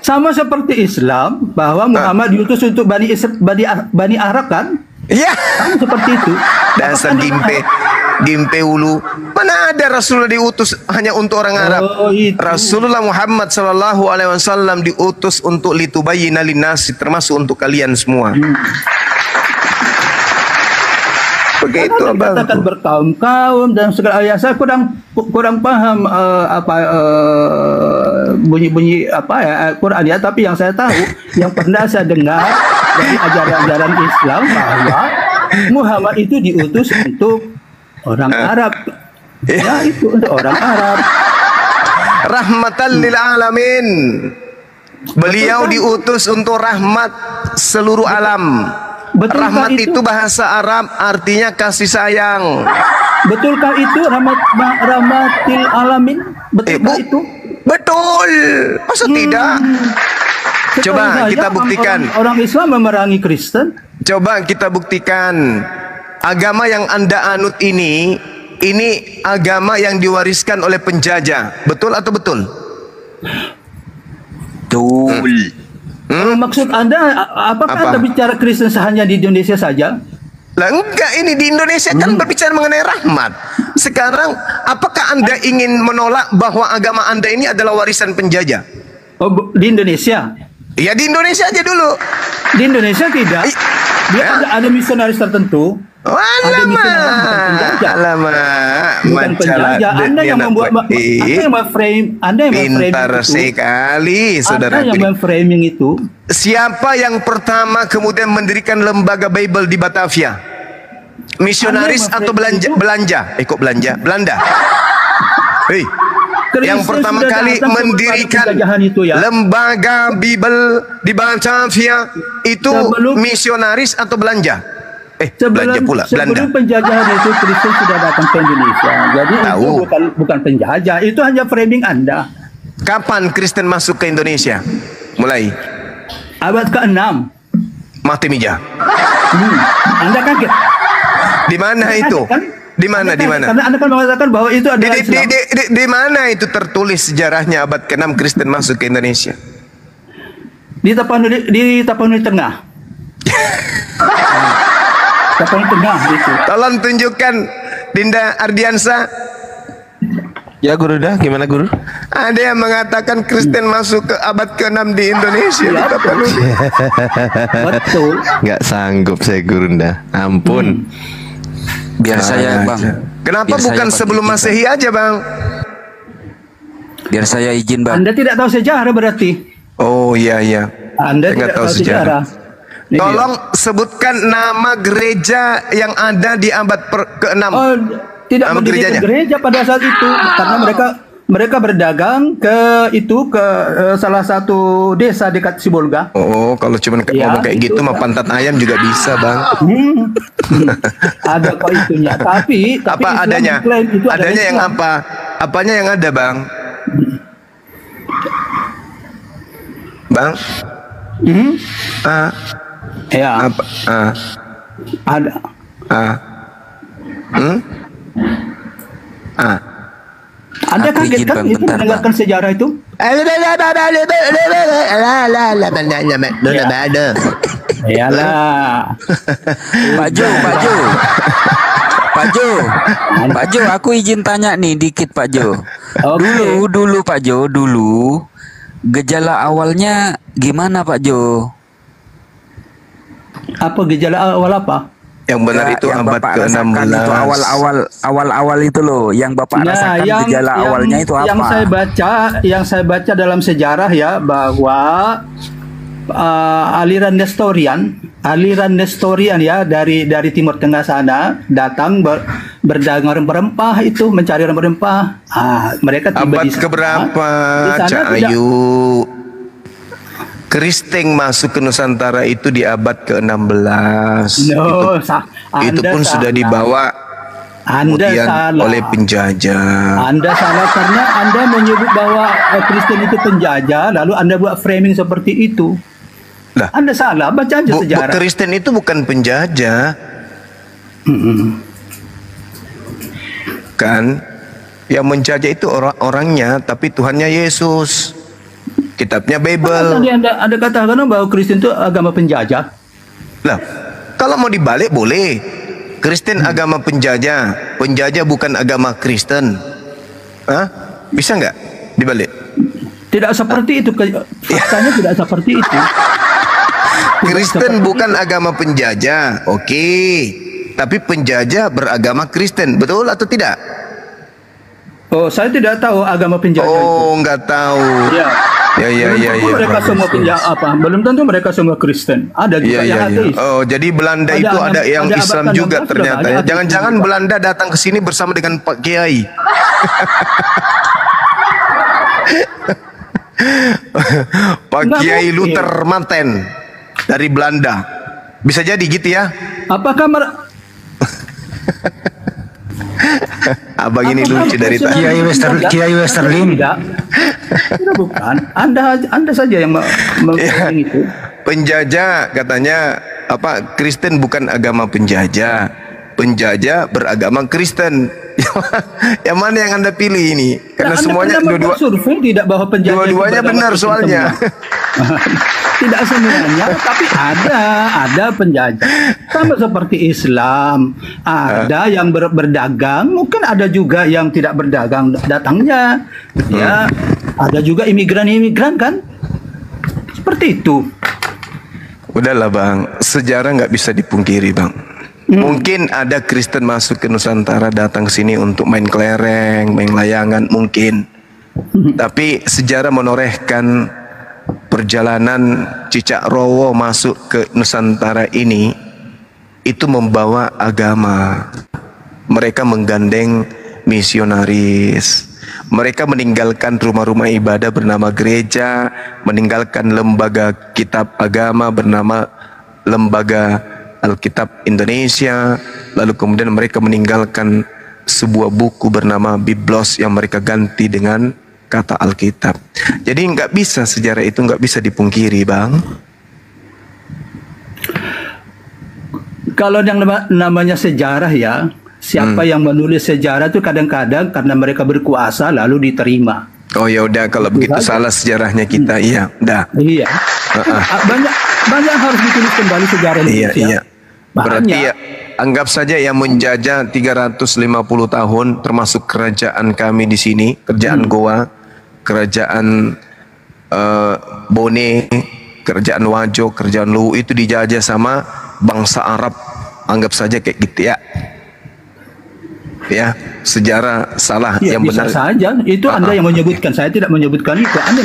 Sama seperti Islam bahwa Muhammad diutus untuk Bani Arab kan? Iya. Sama seperti itu. Dasar gimpe ulu. Mana ada Rasulullah diutus hanya untuk orang Arab? Rasulullah Muhammad sallallahu alaihi wasallam diutus untuk litubayyina linnasi, termasuk untuk kalian semua. Begitu abang. Katakan berkaum-kaum dan segala ayat. Saya kurang paham bunyi-bunyi Quran ya, tapi yang saya tahu, yang pernah saya dengar dari ajaran-ajaran Islam bahwa Muhammad itu diutus untuk orang Arab. Ya, itu untuk orang Arab. Rahmatan lil alamin. Beliau diutus untuk rahmat seluruh alam. Rahmat itu bahasa Arab artinya kasih sayang. Betulkah itu rahmatil alamin? Betulkah itu? Betul. Masa tidak? Coba kita buktikan. Orang Islam memerangi Kristen. Coba kita buktikan. Agama yang Anda anut ini agama yang diwariskan oleh penjajah. Betul atau betul? Betul. Maksud Anda, apakah Anda bicara Kristen hanya di Indonesia saja? Lah enggak, ini di Indonesia kan berbicara mengenai rahmat. Sekarang apakah Anda ingin menolak bahwa agama Anda ini adalah warisan penjajah? Oh, di Indonesia? Ya di Indonesia aja dulu. Di Indonesia tidak. Dia ada misionaris tertentu. Alamak, bukan penjajah. Anda yang membuat, Anda yang pintar sekali, saudara. Anda yang memframing itu. Siapa yang pertama kemudian mendirikan lembaga Bible di Batavia? Misionaris atau belanja? Kok belanja? Belanda. Hei. Yang pertama kali mendirikan lembaga Bible di Batavia itu misionaris atau belanja? Belanja pula, Belanda. Sebelum penjajahan itu Kristen sudah datang ke Indonesia. Jadi itu bukan penjajah, itu hanya framing Anda. Kapan Kristen masuk ke Indonesia? Mulai abad ke-6. Mati mija. Anda kaget. Di mana itu? Di mana? Karena Anda kan mengatakan bahwa itu adalah Islam. Di mana itu tertulis sejarahnya abad ke-6 Kristen masuk ke Indonesia? Di Tapanuli Tengah. Tapanuli Tengah itu. Tolong tunjukkan Dinda Ardiansa. Ya Guru dah, gimana Guru? Ada yang mengatakan Kristen masuk ke abad ke-6 di Indonesia. Ya, betul. Nggak sanggup saya Guru dah. Ampun. Biar saya Bang. Kenapa bukan sebelum Masehi aja Bang? Biar saya izin Bang. Anda tidak tahu sejarah berarti. Oh iya. Anda tidak tahu sejarah. Tolong sebutkan nama gereja yang ada di abad ke-6. Oh, tidak mendirikan gereja pada saat itu karena mereka berdagang ke salah satu desa dekat Sibolga. Oh, kalau cuma ngomong kayak gitu mah pantat ayam juga bisa, Bang. Ada kok itunya. Tapi apa adanya? Adanya yang apa? Apanya yang ada, Bang? Bang? Ya. Apa? Ada. Anda kaget kan itu mendengarkan sejarah itu? Iyalah. Pak Jo, aku izin tanya nih dikit Pak Jo. Dulu Pak Jo, gejala awalnya gimana Pak Jo? Apa gejala awal apa? Yang benar itu yang abad Bapak ke-16 itu awal itu loh, yang Bapak rasakan gejala awalnya itu apa? Yang saya baca dalam sejarah ya bahwa aliran Nestorian ya dari Timur Tengah sana datang berdagang rempah itu, mencari rempah. Mereka tiba abad di sana. Keberapa Cak Ayu? Kristen masuk ke Nusantara itu di abad ke-16. Itu pun sudah dibawa kemudian oleh penjajah. Anda salah karena Anda menyebut bahwa Kristen itu penjajah, lalu Anda buat framing seperti itu. Lah, Anda salah, baca aja sejarah. Kristen itu bukan penjajah. Kan? Yang menjajah itu orangnya, tapi Tuhannya Yesus. Kitabnya Tadi Bible. Anda katakan bahwa Kristen itu agama penjajah. Lah, kalau mau dibalik boleh. Kristen agama penjajah, penjajah bukan agama Kristen. Hah? Bisa nggak dibalik? Tidak seperti itu. Faktanya tidak seperti itu. Kristen bukan agama penjajah, oke. Tapi penjajah beragama Kristen, betul atau tidak? Oh, saya tidak tahu agama penjajah itu. Oh, nggak tahu. Ya. Ya. Mereka semua penjajah apa? Belum tentu mereka semua Kristen. Ada juga yang ateis. Oh, jadi Belanda itu ada yang pada Islam abad juga 16 sudah ternyata. banyak Ya. Jangan-jangan Belanda datang ke sini bersama dengan Pak Kiai. Pak Kiai Luther Manten dari Belanda. Bisa jadi gitu ya? Apakah Abang ini lucu dari tadi. Kiai Westerlin. Tidak, bukan. Anda saja yang itu. Penjajah katanya apa? Kristen bukan agama penjajah. Penjajah beragama Kristen. Yang mana yang Anda pilih ini? Karena semuanya dua-dua survei tidak bahwa penjajah dua-duanya benar soalnya. Tidak semuanya, tapi ada penjajah. Sama seperti Islam, ada yang berdagang, mungkin ada juga yang tidak berdagang datangnya. Ya, ada juga imigran kan? Seperti itu. Udahlah Bang, sejarah nggak bisa dipungkiri Bang. Mungkin ada Kristen masuk ke Nusantara datang ke sini untuk main kelereng, main layangan mungkin. Tapi sejarah menorehkan perjalanan Cicak Rowo masuk ke Nusantara ini itu membawa agama. Mereka menggandeng misionaris. Mereka meninggalkan rumah-rumah ibadah bernama gereja, meninggalkan lembaga kitab agama bernama Lembaga Alkitab Indonesia, lalu kemudian mereka meninggalkan sebuah buku bernama Biblos yang mereka ganti dengan kata Alkitab. Jadi nggak bisa, sejarah itu nggak bisa dipungkiri, Bang. Kalau yang namanya sejarah ya, siapa yang menulis sejarah itu kadang-kadang karena mereka berkuasa lalu diterima. Oh ya udah, kalau begitu salah sejarahnya kita, iya, udah. Iya. Banyak harus ditulis kembali sejarah Indonesia. Iya. Berarti ya, anggap saja yang menjajah 350 tahun termasuk kerajaan kami di sini, kerajaan Goa, kerajaan Bone, kerajaan Wajo, kerajaan Luwu itu dijajah sama bangsa Arab. Anggap saja kayak gitu ya. Ya, sejarah salah Ya, yang bisa benar. saja. Itu Anda yang menyebutkan. Saya tidak menyebutkan itu. Anda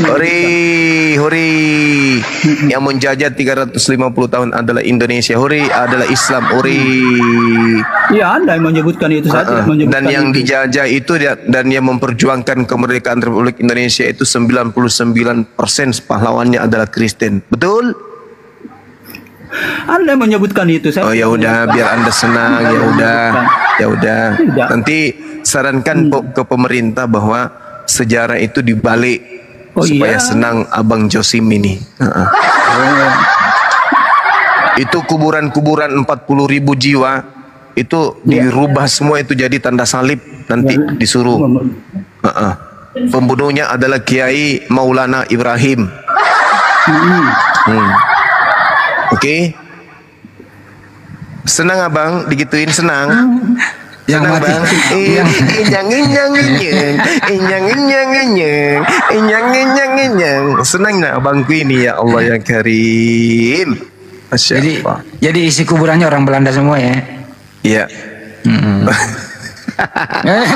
Hori. Yang menjajah 350 tahun adalah Indonesia. Hori adalah Islam. Hori. Ya, Anda yang menyebutkan itu. Saya tidak menyebutkan Dan yang itu. dijajah itu dan yang memperjuangkan kemerdekaan Republik Indonesia itu 99% pahlawannya adalah Kristen. Betul? Anda menyebutkan itu. Saya Oh ya udah, biar Anda senang. Ya udah. Tidak. Nanti sarankan ke pemerintah bahwa sejarah itu dibalik supaya senang Abang Josim ini. Itu kuburan-kuburan 40.000 jiwa itu dirubah semua itu jadi tanda salib, nanti disuruh. Pembunuhnya adalah Kiai Maulana Ibrahim. Oke. Senang Abang digituin, senang. Senang Bang. Senang nak abangku ini, ya Allah ya Karim. Masya Allah. Jadi isi kuburannya orang Belanda semua ya? Iya.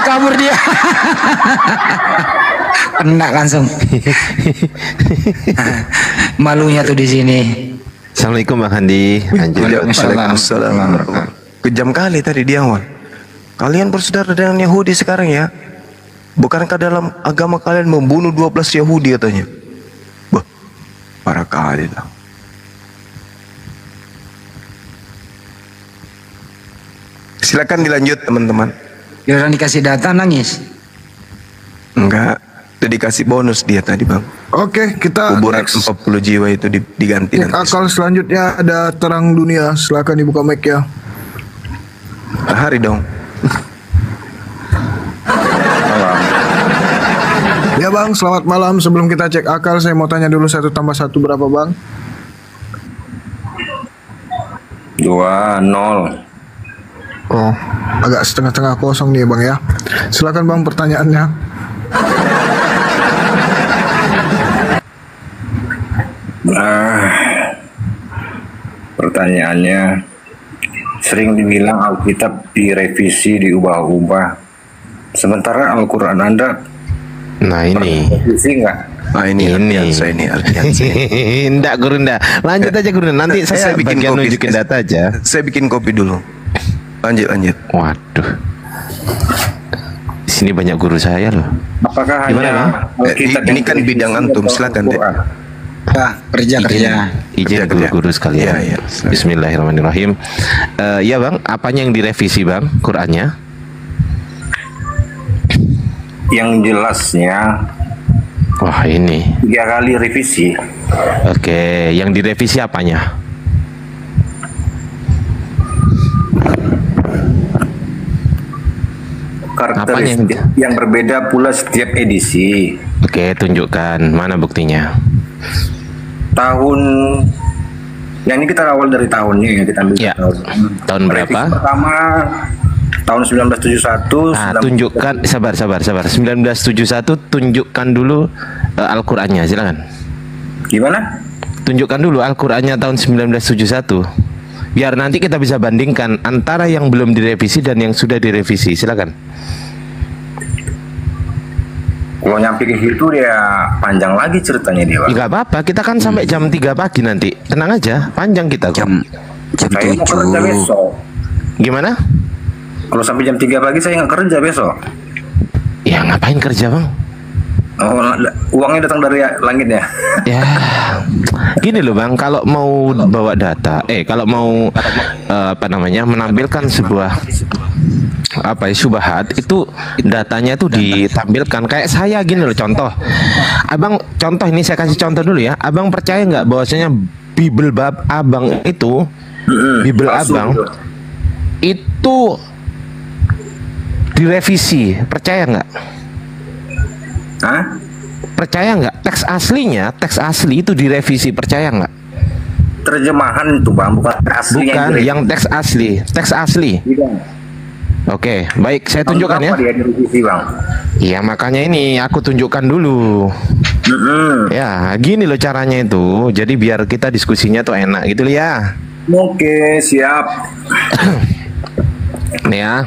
Kabur dia. Kena langsung. Malunya tuh di sini. Assalamualaikum Bang Handi. Waalaikumsalam. Kejam kali tadi di awal. Kalian bersaudara dengan Yahudi sekarang ya? Bukankah dalam agama kalian membunuh 12 Yahudi katanya? Wah, parah kali lah. Silakan dilanjut teman-teman. Giliran dikasih data nangis. Enggak, itu dikasih bonus dia tadi Bang. Oke, kita kuburan next. 40 jiwa itu diganti nanti. Akal selanjutnya ada terang dunia. Silakan dibuka mic ya. Hari dong. Ya Bang, selamat malam. Sebelum kita cek akal, saya mau tanya dulu 1 tambah 1 berapa Bang? 2-0. Oh, agak setengah-setengah kosong nih Bang ya. Silakan Bang pertanyaannya. Pertanyaannya, sering dibilang Alkitab direvisi, diubah-ubah. Sementara Al-Quran Anda, nah ini, revisi nggak? Ah ini saya ini Alkiansa. Enggak guru, enggak. Lanjut aja guru. Nanti saya bikin bagian kopi. nunjukin data aja. Saya bikin kopi dulu. Lanjut. Waduh. Di sini banyak guru saya loh. Apakah Gimana, hanya Bang? Alkitab Ini kan bidang antum, silakan deh. Izin guru-guru sekalian. Ya. Bismillahirrahmanirrahim. Ya Bang, apanya yang direvisi Bang? Qurannya? Yang jelasnya, wah ini 3 kali revisi. Oke, yang direvisi apanya? Karakteristik yang berbeda pula setiap edisi. Oke, tunjukkan mana buktinya. Tahun yang ini kita awal dari tahunnya ya, kita ambil tahun berapa? Pertama tahun 1971. Nah, tunjukkan, sabar. 1971 tunjukkan dulu Al-Qur'annya, silakan. Gimana? Tunjukkan dulu Al-Qur'annya tahun 1971. Biar nanti kita bisa bandingkan antara yang belum direvisi dan yang sudah direvisi. Silakan. Kalau nyampe ke situ dia panjang lagi ceritanya dia. Enggak apa-apa, kita kan sampai jam 3 pagi nanti. Tenang aja, panjang kita kok. Jam Saya mau kerja besok. Gimana? Kalau sampai jam 3 pagi saya nggak kerja besok. Ya ngapain kerja Bang? Oh, uangnya datang dari langit ya? Ya, gini loh Bang, kalau mau bawa data, kalau mau menampilkan sebuah syubhat, itu datanya itu ditampilkan. Kayak saya gini loh, contoh ini saya kasih contoh dulu ya. Abang percaya nggak bahwasanya Bible bab Abang itu, Bible Abang itu direvisi, percaya nggak? Hah? Percaya nggak? Teks asli itu direvisi, percaya nggak? Terjemahan itu Bang, bukan asli. Bukan, yang teks asli. Oke, baik, saya tunjukkan ya. Dia direvisi Bang? Iya, makanya ini aku tunjukkan dulu. Ya, gini loh caranya itu. Jadi biar kita diskusinya tuh enak gitu loh ya. Oke, siap. Nih ya.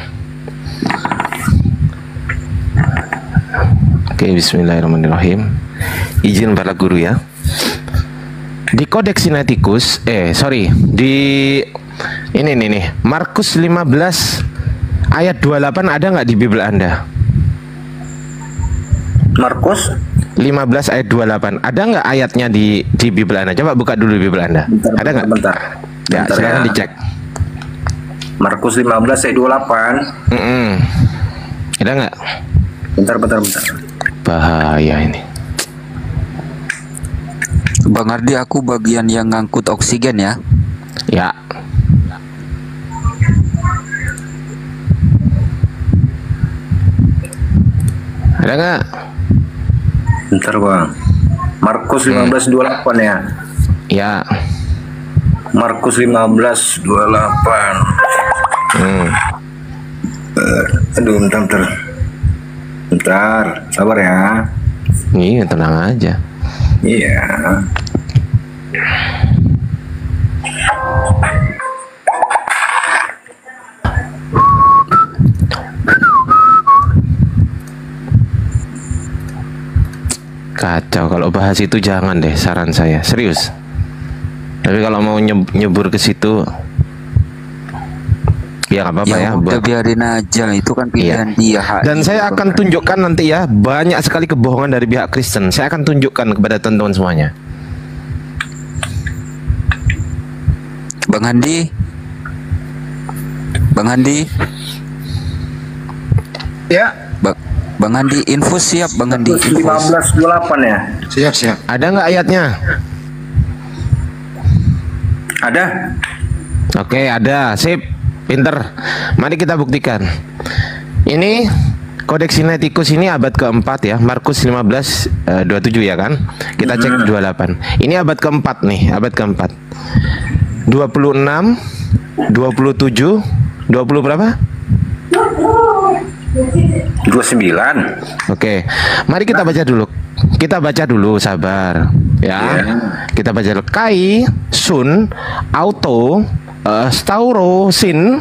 Oke, bismillahirrahmanirrahim. Izin para guru ya. Di Kodeks Sinaiticus, di ini nih, Markus 15 ayat 28 ada nggak di Bible Anda? Markus 15 ayat 28 ada nggak ayatnya di Bible Anda? Coba buka dulu Bible Anda. Ada nggak? Bentar. Ya, silakan dicek. Markus 15 ayat 28. Ada nggak? Bentar. Bahaya ini. Bang Ardi, aku bagian yang ngangkut oksigen ya. Ya. Ada nggak? Bentar Bang. Markus 15:28 ya. Ya. Markus 15:28. Aduh, bentar, sabar ya. Iya, tenang aja. Iya. Kacau, kalau bahas itu jangan deh, saran saya, serius. Tapi kalau mau nyebur ke situ, ya nggak apa-apa ya. Udah biarin aja, itu kan pilihan dia. Dan saya akan tunjukkan nanti ya, banyak sekali kebohongan dari pihak Kristen. Saya akan tunjukkan kepada teman-teman semuanya. Bang Handi. Ya. Bang Handi, infus siap Bang Handi. 15:28 ya. Siap. Ada nggak ayatnya? Ada. Oke, ada. Sip. Pinter. Mari kita buktikan. Ini Kodeks Sinaiticus ini abad keempat ya, Markus 15:27 ya kan? Kita cek 28. Ini abad keempat nih, abad keempat. 26, 27, 20 berapa? 29. Oke, mari kita baca dulu. Kita baca dulu, sabar ya. Kita baca dulu. Kai, sun, auto, staurosin,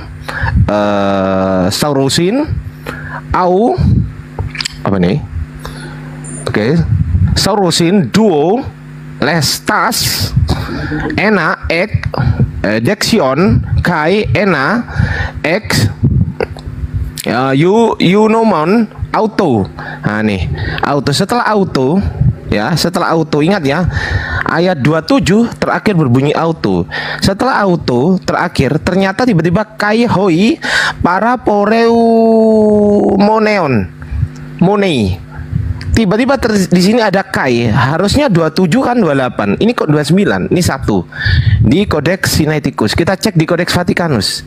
au, apa nih? Oke, staurosin, duo, lestas, ena, ek, dexion, kai, ena, x, Eunomon, auto. Nah nih, auto. Setelah auto ya, setelah auto ingat ya, ayat 27 terakhir berbunyi auto. Setelah auto terakhir ternyata tiba-tiba kai hoi para poreumoneon monei. Tiba-tiba di sini ada kai, harusnya 27 kan 28. Ini kok 29? Ini satu. Di Kodeks Sinaiticus. Kita cek di Kodeks Vatikanus.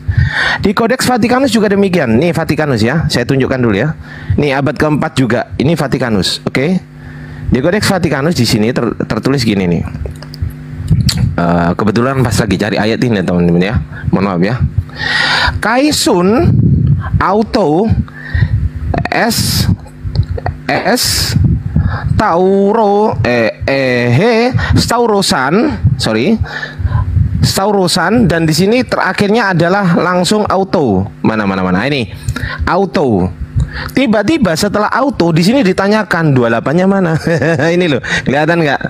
Di Kodeks Vatikanus juga demikian. Nih Vatikanus ya. Saya tunjukkan dulu ya. Nih abad keempat juga. Ini Vatikanus. Oke. Di Kodeks Vatikanus di sini tertulis gini nih. Kebetulan pas lagi cari ayat ini teman-teman ya. Mohon maaf ya. Kaisun auto staurosan dan di sini terakhirnya adalah langsung auto. Mana ini auto. Tiba-tiba setelah auto di sini ditanyakan 28-nya mana? Ini loh, kelihatan nggak?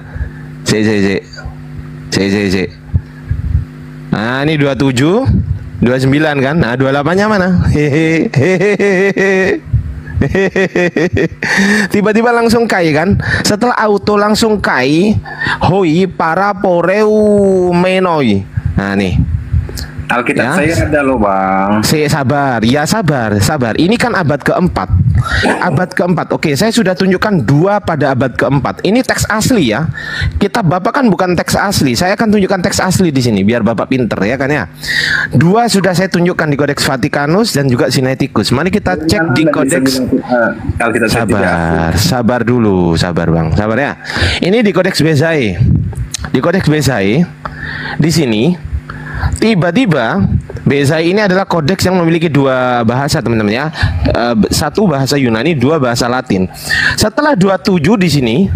C. Nah ini 27, 29 kan? Nah 28-nya mana? Tiba-tiba langsung kai kan? Setelah auto langsung kai hoi para poreumenoi. Nah nih Alkitab ya. Saya ada loh bang. Sabar, ya sabar. Ini kan abad keempat. Abad keempat. Oke, saya sudah tunjukkan 2 pada abad keempat. Ini teks asli ya. Kita bapak kan bukan teks asli. Saya akan tunjukkan teks asli di sini biar bapak pinter ya kan ya. 2 sudah saya tunjukkan di Kodeks Vatikanus dan juga Sinaiticus. Mari kita cek di Kodeks. Sabar dulu, sabar bang, sabar ya. Ini di Kodeks Bezae. Di Kodeks Bezae di sini. Tiba-tiba Bezae ini adalah kodeks yang memiliki 2 bahasa teman-teman ya. 1 bahasa Yunani, 2 bahasa Latin. Setelah 27 di sini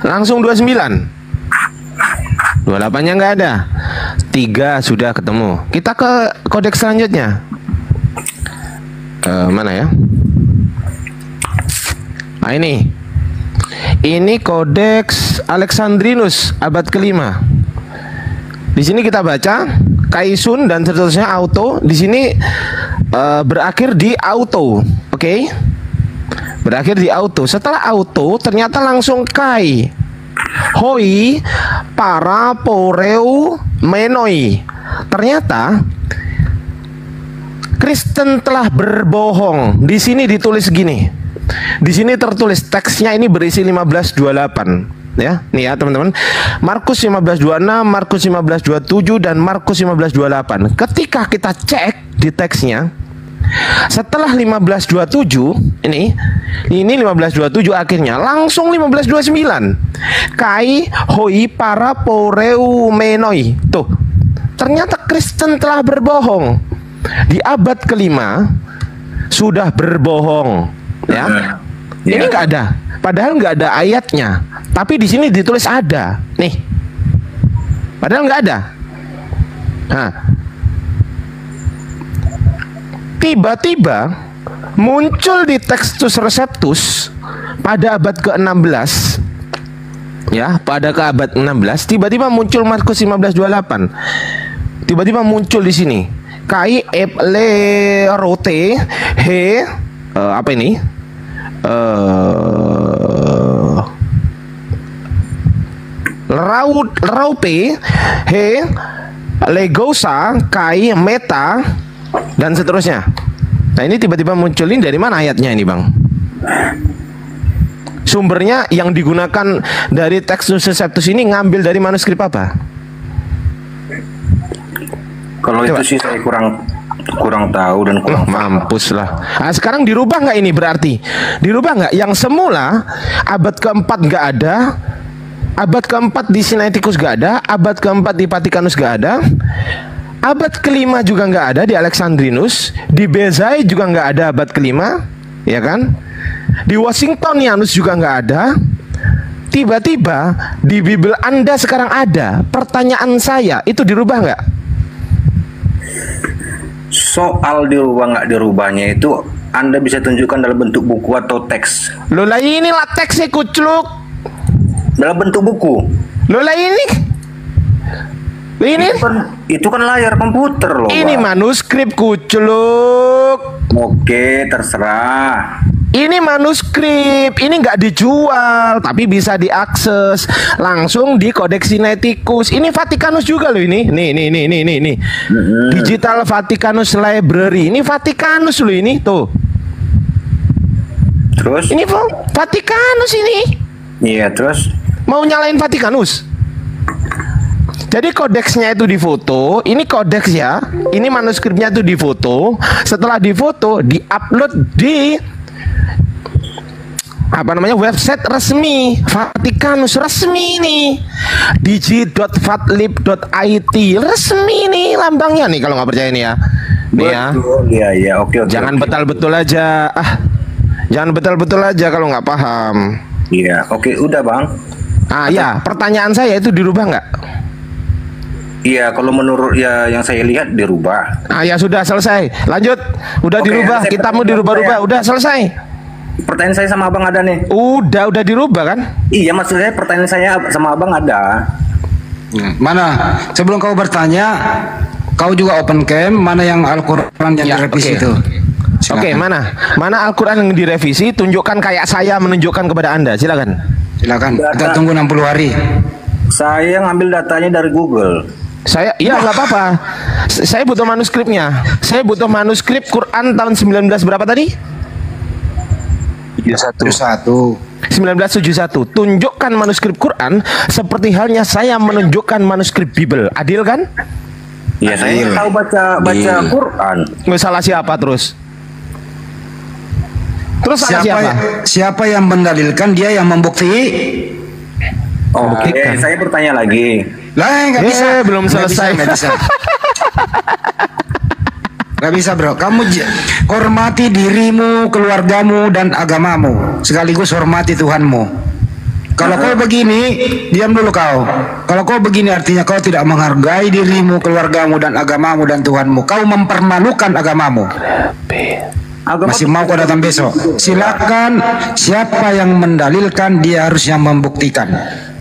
langsung 29. 28-nya nggak ada. 3 sudah ketemu. Kita ke kodeks selanjutnya. Mana ya? Nah ini kodeks Alexandrinus abad kelima. Di sini kita baca kaisun dan seterusnya auto. Di sini berakhir di auto, oke? Berakhir di auto. Setelah auto ternyata langsung kai hoi para poreumenoi. Ternyata Kristen telah berbohong. Di sini ditulis gini. Di sini tertulis teksnya ini berisi 15:28. Ya, nih ya teman-teman. Markus 15:26, Markus 15:27 dan Markus 15:28. Ketika kita cek di teksnya, setelah 15:27 ini 15:27 akhirnya langsung 15:29. Kai hoi para poreumenoi. Tuh. Ternyata Kristen telah berbohong. Di abad kelima sudah berbohong, ya. Ini nggak ada. Padahal nggak ada ayatnya, tapi di sini ditulis ada, nih. Padahal nggak ada. Nah, tiba-tiba muncul di Textus Receptus pada abad ke-16, ya, pada ke abad 16, tiba-tiba muncul Markus 15:28. Tiba-tiba muncul di sini. Kai le rote he apa ini? Raupe he legosa kai meta dan seterusnya. Nah ini tiba-tiba munculin dari mana ayatnya ini bang? Sumbernya yang digunakan dari Textus Receptus ini ngambil dari manuskrip apa? Kalau itu sih saya kurang kurang tahu dan kurang mampus lah. Nah, sekarang dirubah nggak ini berarti? Dirubah nggak? Yang semula abad keempat nggak ada, abad keempat di Sinaiticus nggak ada, abad keempat di Vatikanus nggak ada, abad kelima juga nggak ada di Alexandrinus, di Bezae juga nggak ada abad kelima, ya kan? Di Washingtonianus juga nggak ada. Tiba-tiba di Bible Anda sekarang ada. Pertanyaan saya, itu dirubah nggak? Soal dirubah nggak dirubahnya itu Anda bisa tunjukkan dalam bentuk buku atau teks. Loh lah inilah teksnya kucluk. Dalam bentuk buku. Loh lah ini. Itu kan layar komputer loh. Ini Bang. manuskrip kucluk. Oke, terserah. Ini manuskrip, ini nggak dijual, tapi bisa diakses langsung di Codex Sinaiticus. Ini Vatikanus juga loh ini. Nih. Digital Vatikanus Library. Ini Vatikanus loh ini tuh. Terus? Ini Vatikanus ini. Iya, terus? Mau nyalain Vatikanus? Jadi kodeksnya itu difoto, ini kodeks ya, ini manuskripnya itu difoto. Setelah difoto, diupload di website resmi Vatikanus resmi nih, digi.vatlib.it resmi nih lambangnya nih kalau nggak percaya nih ya. Nih ya. Iya, oke. Jangan betul-betul aja. Jangan betul-betul aja kalau nggak paham. Iya, oke, udah bang. Ya, pertanyaan saya itu dirubah nggak? Iya, kalau menurut ya yang saya lihat dirubah. Ya sudah selesai. Lanjut. Udah dirubah. Kita mau dirubah-rubah. Udah selesai. Pertanyaan saya sama abang ada nih. Udah dirubah kan? Iya, maksud saya pertanyaan saya sama abang ada. Mana? Sebelum kau bertanya, kau juga open cam. Mana yang Al-Quran yang direvisi itu? Oke, mana Al-Quran yang direvisi? Tunjukkan kayak saya menunjukkan kepada Anda. Silakan. Kita tunggu 60 hari. Saya ngambil datanya dari Google. Iya nggak apa-apa. Saya butuh manuskripnya. Saya butuh manuskrip Quran tahun 19 berapa tadi? 1971. Tunjukkan manuskrip Quran seperti halnya saya menunjukkan manuskrip Bible. Adil kan? Iya, saya tahu baca Quran. Nggak salah siapa terus? Terus siapa? Siapa yang mendalilkan, dia yang membukti. Saya bertanya lagi. Lah, nggak bisa. Belum selesai. Nggak bisa bro. Kamu hormati dirimu, keluargamu, dan agamamu. Sekaligus hormati Tuhanmu. Kalau kau begini, diam dulu kau. Kalau kau begini artinya kau tidak menghargai dirimu, keluargamu, dan agamamu, dan Tuhanmu. Kau mempermalukan agamamu. Masih mau kau datang besok? Silakan. Siapa yang mendalilkan, dia harus yang membuktikan.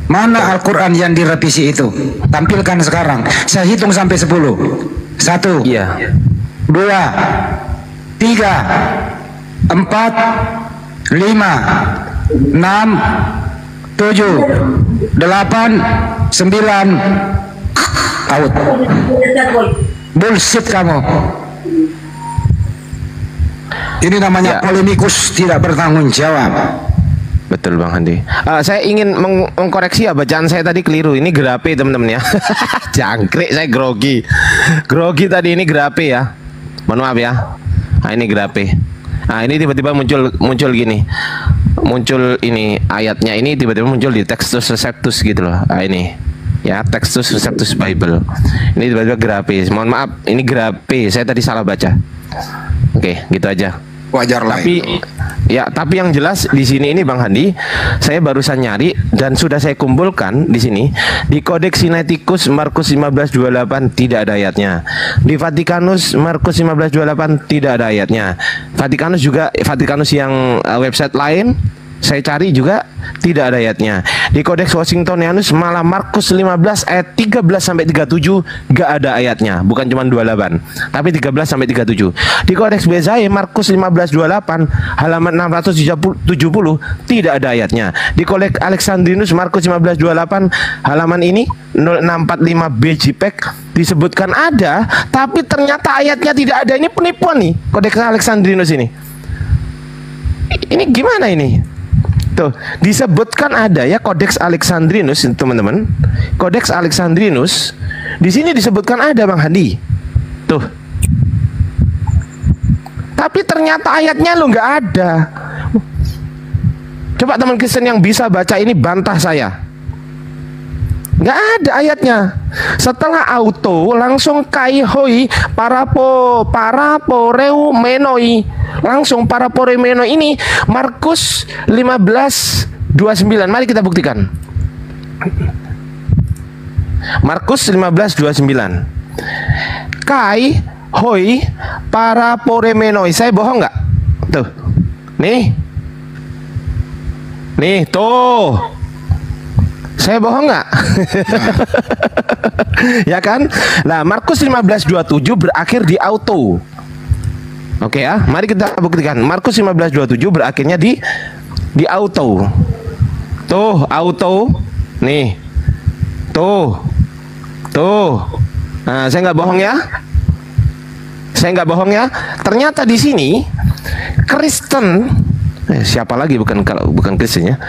Mana Al-Quran yang direvisi itu? Tampilkan sekarang. Saya hitung sampai 10. 1, 2, 3, 4, 5, 6, 7, 8, 9. Out. Bullshit kamu. Ini namanya polemikus tidak bertanggung jawab. Betul Bang Handi. Saya ingin mengkoreksi ya, bacaan saya tadi keliru. Ini grape teman-teman ya. Jangkrik, saya grogi. Grogi tadi, ini grape ya. Mohon maaf ya. Ini grape. Ini tiba-tiba muncul gini. Muncul ini ayatnya, ini tiba-tiba muncul di Textus Receptus gitu loh. Ini ya, Textus Receptus Bible. Ini tiba-tiba grape. Mohon maaf, ini grape. Saya tadi salah baca. Oke, gitu aja. Wajar lah. Tapi yang jelas di sini ini Bang Handi, saya barusan nyari dan sudah saya kumpulkan di sini. Di Codex Sinaiticus Markus 15:28 tidak ada ayatnya. Di Vatikanus Markus 15:28 tidak ada ayatnya. Vatikanus yang website lain saya cari juga tidak ada ayatnya. Di Codex Washingtonianus malah Markus 15 ayat 13 sampai 37 gak ada ayatnya, bukan cuma 28, tapi 13 sampai 37. Di Codex Bezae Markus 15:28 halaman 670 tidak ada ayatnya. Di Codex Alexandrinus Markus 15:28 halaman ini 0645 BJPEG disebutkan ada, tapi ternyata ayatnya tidak ada. Ini penipuan nih Codex Alexandrinus ini. Ini gimana ini? Tuh, disebutkan ada ya Codex Alexandrinus, teman-teman. Codex Alexandrinus di sini disebutkan ada Bang Handi. Tuh. Tapi ternyata ayatnya lo nggak ada. Coba teman Kristen yang bisa baca ini bantah saya. Nggak ada ayatnya. Setelah auto langsung kai hoi parapo reu menoi, langsung parapo reu menoi ini Markus 15:29. Mari kita buktikan. Markus 15:29. Kai hoi parapo reu menoi. Saya bohong nggak? Tuh. Nih tuh. Saya bohong nggak? Ya kan? Nah, Markus 15:27 berakhir di auto. Oke ya, mari kita buktikan. Markus 15:27 berakhirnya di auto. Tuh, auto. Nih. Tuh. Nah, saya nggak bohong ya. Ternyata di sini Kristen, siapa lagi bukan Kristen ya,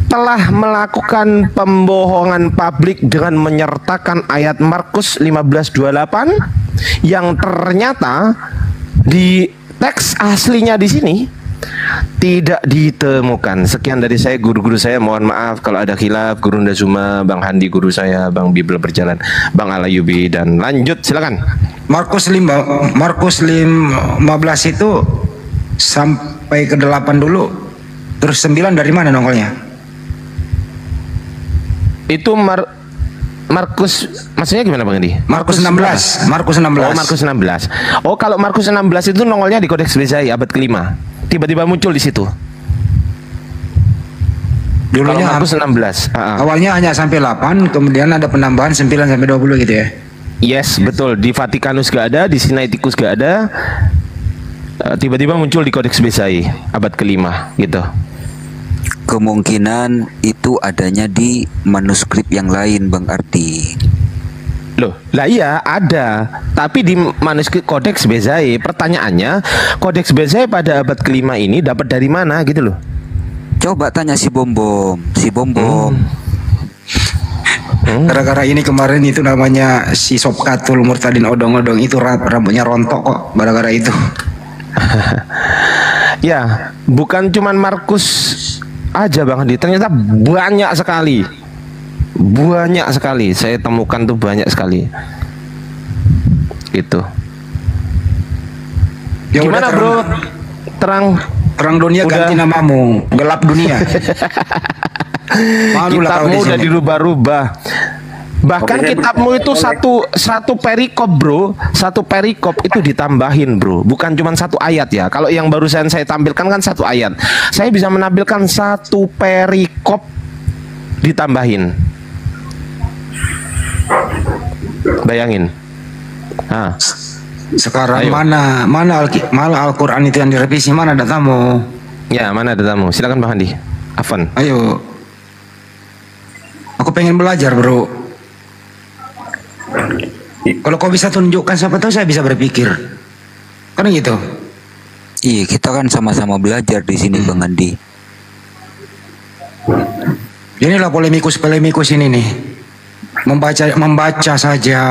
telah melakukan pembohongan publik dengan menyertakan ayat Markus 15:28 yang ternyata di teks aslinya di sini tidak ditemukan. Sekian dari saya, guru-guru saya, mohon maaf kalau ada khilaf. Guru Ndazuma, Bang Handi guru saya, Bang Bibel Berjalan, Bang Alayubi, dan lanjut silakan. Markus 15 itu sampai ke 8 dulu. Terus 9 dari mana nongolnya? Itu Markus, maksudnya gimana Bang Andi? Markus 16. Oh, Markus 16. Oh, kalau Markus 16 itu nongolnya di Kodeks Bezai abad ke-5. Tiba-tiba muncul di situ. Dulunya Markus 16. Awalnya hanya sampai 8, kemudian ada penambahan 9 sampai 20 gitu ya. Yes, betul. Di Vatikanus gak ada, di Sinaiticus gak ada. Tiba-tiba muncul di Kodeks Bezai abad ke-5 gitu. Kemungkinan itu adanya di manuskrip yang lain, Bang Ardi. Loh, lah iya ada, tapi di manuskrip Kodeks Bezai. Pertanyaannya, Kodeks Bezai pada abad ke-5 ini dapat dari mana gitu loh? Coba tanya si Bom. Gara-gara ini kemarin itu namanya si Sopkatul Murtadin Odong-odong itu rambutnya rontok kok gara-gara itu. Ya, bukan cuman Markus aja Bang Adi, ternyata banyak sekali saya temukan tuh, banyak sekali gitu. Ya gimana udah, bro, terang dunia udah. Ganti namamu, gelap dunia. Kitabmu udah dirubah-rubah. Bahkan kitabmu itu satu perikop bro, satu perikop itu ditambahin bro, bukan cuma satu ayat ya. Kalau yang barusan saya tampilkan kan satu ayat, saya bisa menampilkan satu perikop ditambahin. Bayangin. Nah, sekarang ayo. mana Al-Quran itu yang direvisi, mana datamu? Ya, mana datamu? Silakan Bang Handi. Afan. Ayo. Aku pengen belajar bro. Kalau kau bisa tunjukkan, siapa tahu saya bisa berpikir. Kan gitu. Iya, kita kan sama-sama belajar di sini Bang Andi. Inilah polemikus ini nih. Membaca saja,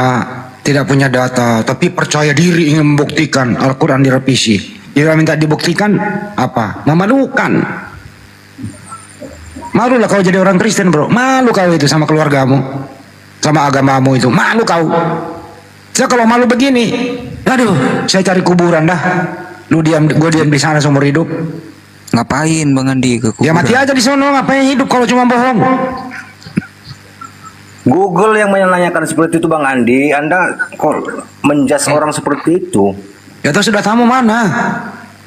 tidak punya data, tapi percaya diri ingin membuktikan Al-Quran direvisi. Dia minta dibuktikan apa? Memalukan. Malulah kau jadi orang Kristen bro. Malu kau itu sama keluargamu, sama agamamu itu. Malu kau. Saya kalau malu begini, aduh, saya cari kuburan dah. Gue diam di sana seumur hidup. Ngapain Bang Andi ke kuburan? Ya mati aja di sana, ngapain hidup kalau cuma bohong? Google yang menanyakan seperti itu Bang Andi, Anda kok menjas orang seperti itu? Ya tahu sudah tamu mana?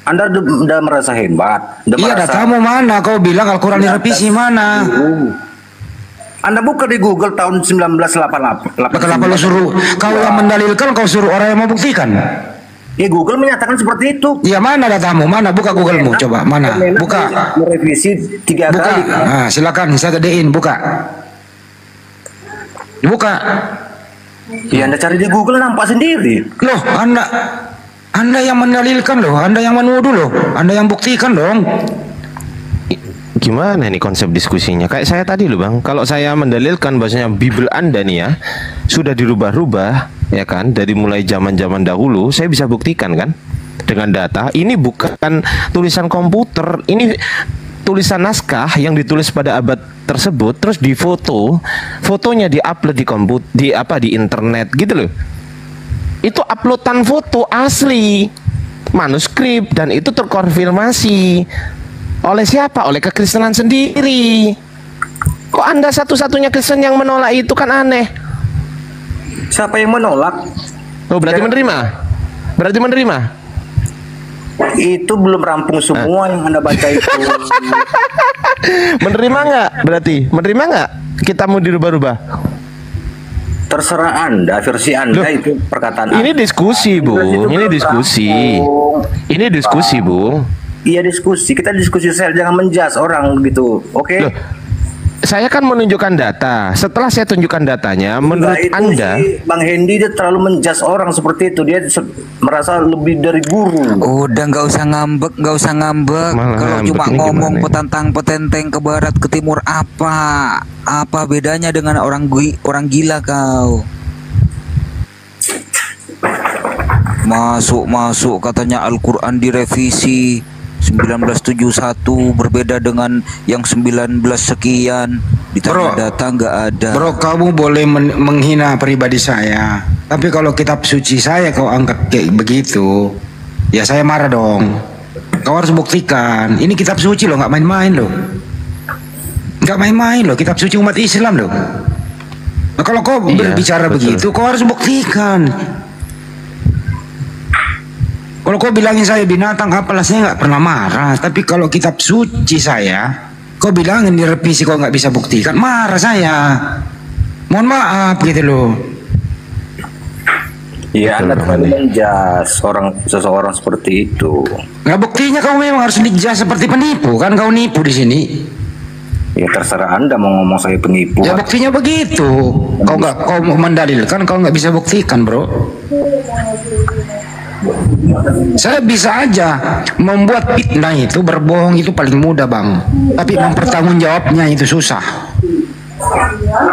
Anda udah merasa hebat. Iya, datamu mana? Kau bilang Al-Quran direvisi mana? Anda buka di Google tahun 1988. Kenapa lu suruh? Kau yang mendalilkan, kau suruh orang yang membuktikan. Ya Google menyatakan seperti itu. Ya mana datamu? Mana? Buka Googlemu, coba. Mana? Buka. Merevisi 3 buka. kali. Nah, silakan saya gedein. Buka. Buka. Ya Anda cari di Google nampak sendiri. Loh, Anda yang mendalilkan loh, Anda yang menuduh loh, Anda yang buktikan dong. Gimana nih konsep diskusinya? Kayak saya tadi loh Bang, kalau saya mendalilkan bahwasanya Bible Anda nih ya sudah dirubah-rubah ya kan, dari mulai zaman-zaman dahulu, saya bisa buktikan kan dengan data. Ini bukan tulisan komputer, ini tulisan naskah yang ditulis pada abad tersebut, terus difoto, fotonya diupload di internet gitu loh. Itu uploadan foto asli, manuskrip, dan itu terkonfirmasi oleh siapa? Oleh kekristenan sendiri. Kok Anda satu-satunya Kristen yang menolak itu, kan aneh. Siapa yang menolak? Oh, berarti menerima. Berarti menerima. Itu belum rampung semua yang Anda baca itu. Menerima nggak? Berarti menerima nggak? Kita mau dirubah-rubah. Terserah Anda, versi Anda. Loh, itu perkataan ini Anda. Diskusi, Bung. Ini diskusi. Ini diskusi, Bung. Iya, diskusi. Kita diskusi sel, jangan menjas orang gitu. Oke. Loh, saya kan menunjukkan data. Setelah saya tunjukkan datanya, menurut Anda, Bang Hendy dia terlalu menjas orang seperti itu. Dia merasa lebih dari guru. Udah nggak usah ngambek. Kalau cuma ngomong petantang-petenteng ke barat ke timur, apa bedanya dengan orang gila kau? Masuk katanya Al-Quran direvisi 1971 berbeda dengan yang 19 sekian. Ditanya data nggak ada. Bro, kamu boleh menghina pribadi saya, tapi kalau kitab suci saya kau angkat kayak begitu, ya saya marah dong. Kau harus buktikan. Ini kitab suci loh, nggak main-main loh. Nggak main-main loh, kitab suci umat Islam loh. Nah, kalau kau berbicara begitu, kau harus buktikan. Kalau kau bilangin saya binatang, apalah, saya nggak pernah marah. Tapi kalau kitab suci saya, kau bilangin direvisi, kau nggak bisa buktikan, marah saya. Mohon maaf gitu loh. Iya, Anda terlalu menjas seseorang seperti itu. Nah, buktinya kau memang harus dijas seperti penipu, kan kau nipu di sini. Ya terserah Anda mau ngomong saya penipu. Ya buktinya begitu. Kau mendalilkan, kau nggak bisa buktikan, bro. Saya bisa aja membuat fitnah itu, berbohong itu paling mudah, Bang. Tapi mempertanggungjawabnya itu susah.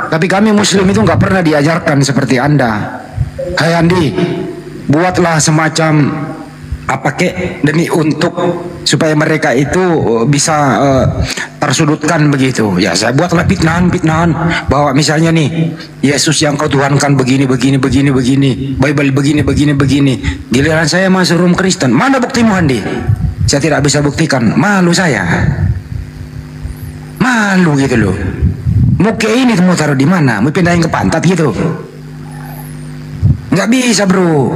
Tapi kami Muslim itu nggak pernah diajarkan seperti Anda. Hai Andi, buatlah semacam demi untuk supaya mereka itu bisa tersudutkan begitu. Ya saya buatlah fitnahan bahwa misalnya nih Yesus yang kau tuhankan begini, Bible begini. Giliran saya masuk room Kristen, mana buktimu Andi? Saya tidak bisa buktikan, malu saya. Malu gitu loh. Muka ini mau taruh di mana? Mau pindahin ke pantat gitu? Nggak bisa, bro.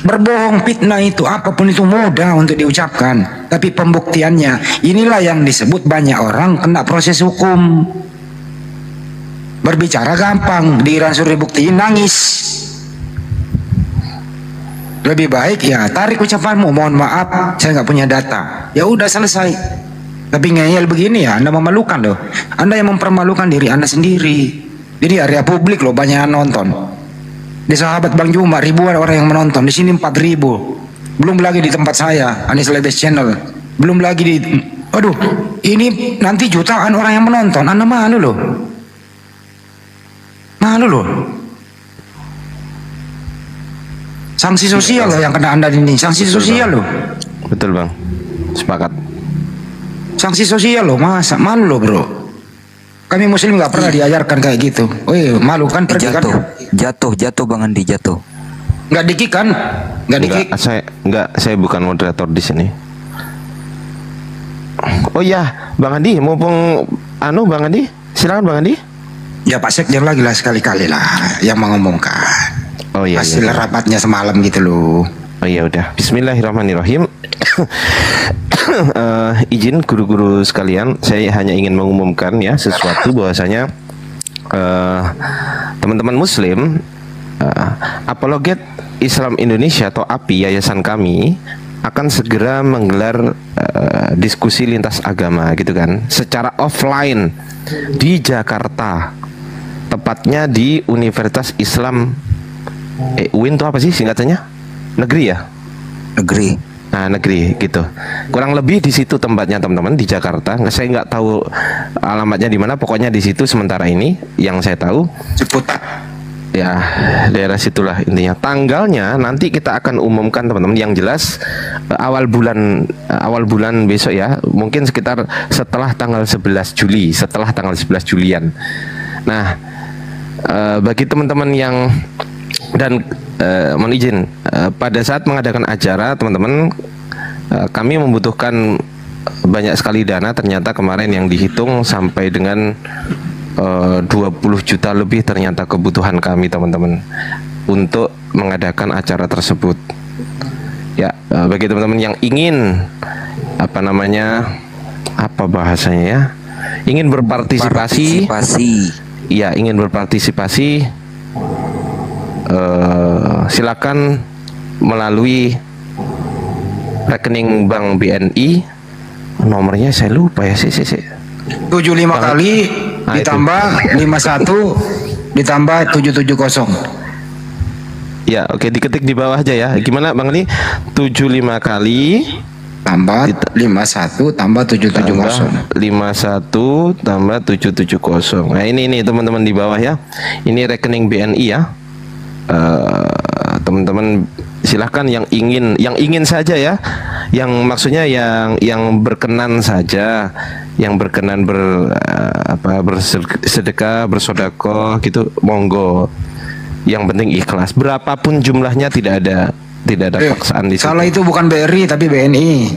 Berbohong, fitnah itu apapun itu mudah untuk diucapkan, tapi pembuktiannya inilah yang disebut banyak orang kena proses hukum. Berbicara gampang, suruh buktiin nangis. Lebih baik ya tarik ucapanmu, mohon maaf saya nggak punya data, ya udah selesai. Tapi ngeyel begini ya Anda memalukan loh. Anda yang mempermalukan diri Anda sendiri. Jadi area publik loh banyak yang nonton. Di sahabat Bang Juma ribuan orang yang menonton, di sini 4.000. Belum lagi di tempat saya, Anies Lebes Channel. Belum lagi di, aduh, ini nanti jutaan orang yang menonton. Anda malu loh. Malu loh. Sanksi sosial loh yang kena Anda ini, sanksi sosial loh. Betul Bang, sepakat. Sanksi sosial loh, masa malu loh bro. Kami Muslim nggak pernah diajarkan kayak gitu. Wih, malu kan pergi kan? Jatuh Bang Andi, jatuh. Nggak dikik kan? Nggak dikik. Saya bukan moderator di sini. Oh ya, Bang Andi, mumpung Bang Andi, silakan Bang Andi. Ya Pak Sekjen lagi lah sekali-kali lah yang mengumumkan. Oh iya. Hasil rapatnya semalam gitu loh. Oh iya udah. Bismillahirrahmanirrahim. Izin guru-guru sekalian, saya hanya ingin mengumumkan ya sesuatu bahwasanya teman-teman Muslim, Apologet Islam Indonesia atau API yayasan kami akan segera menggelar diskusi lintas agama gitu kan, secara offline di Jakarta, tepatnya di Universitas Islam UIN itu apa sih singkatannya? Negeri ya? Negeri. Nah, negeri gitu. Kurang lebih di situ tempatnya teman-teman, di Jakarta. Saya nggak tahu alamatnya di mana, pokoknya di situ sementara ini yang saya tahu. Ya, daerah situlah intinya. Tanggalnya nanti kita akan umumkan teman-teman. Yang jelas awal bulan besok ya. Mungkin sekitar setelah tanggal 11 Juli, setelah tanggal 11 Julian. Nah, bagi teman-teman yang dan mohon izin pada saat mengadakan acara teman-teman, kami membutuhkan banyak sekali dana. Ternyata kemarin yang dihitung sampai dengan 20 juta lebih ternyata kebutuhan kami teman-teman untuk mengadakan acara tersebut. Ya, bagi teman-teman yang ingin apa bahasanya ya, ingin berpartisipasi, ya ingin berpartisipasi, silakan melalui rekening bank BNI. Nomornya saya lupa ya, 75 kali ditambah 51 ditambah 770. Ya, oke, diketik di bawah aja ya. Gimana Bang Li? 75 kali tambah 51 tambah 770. 51 tambah 770. Nah, ini teman-teman di bawah ya. Ini rekening BNI ya. Teman-teman silahkan yang ingin saja ya, yang maksudnya yang berkenan saja, yang berkenan bersedekah, bersedekah gitu, monggo. Yang penting ikhlas. Berapapun jumlahnya tidak ada paksaan di situ. Kalau itu bukan BRI tapi BNI.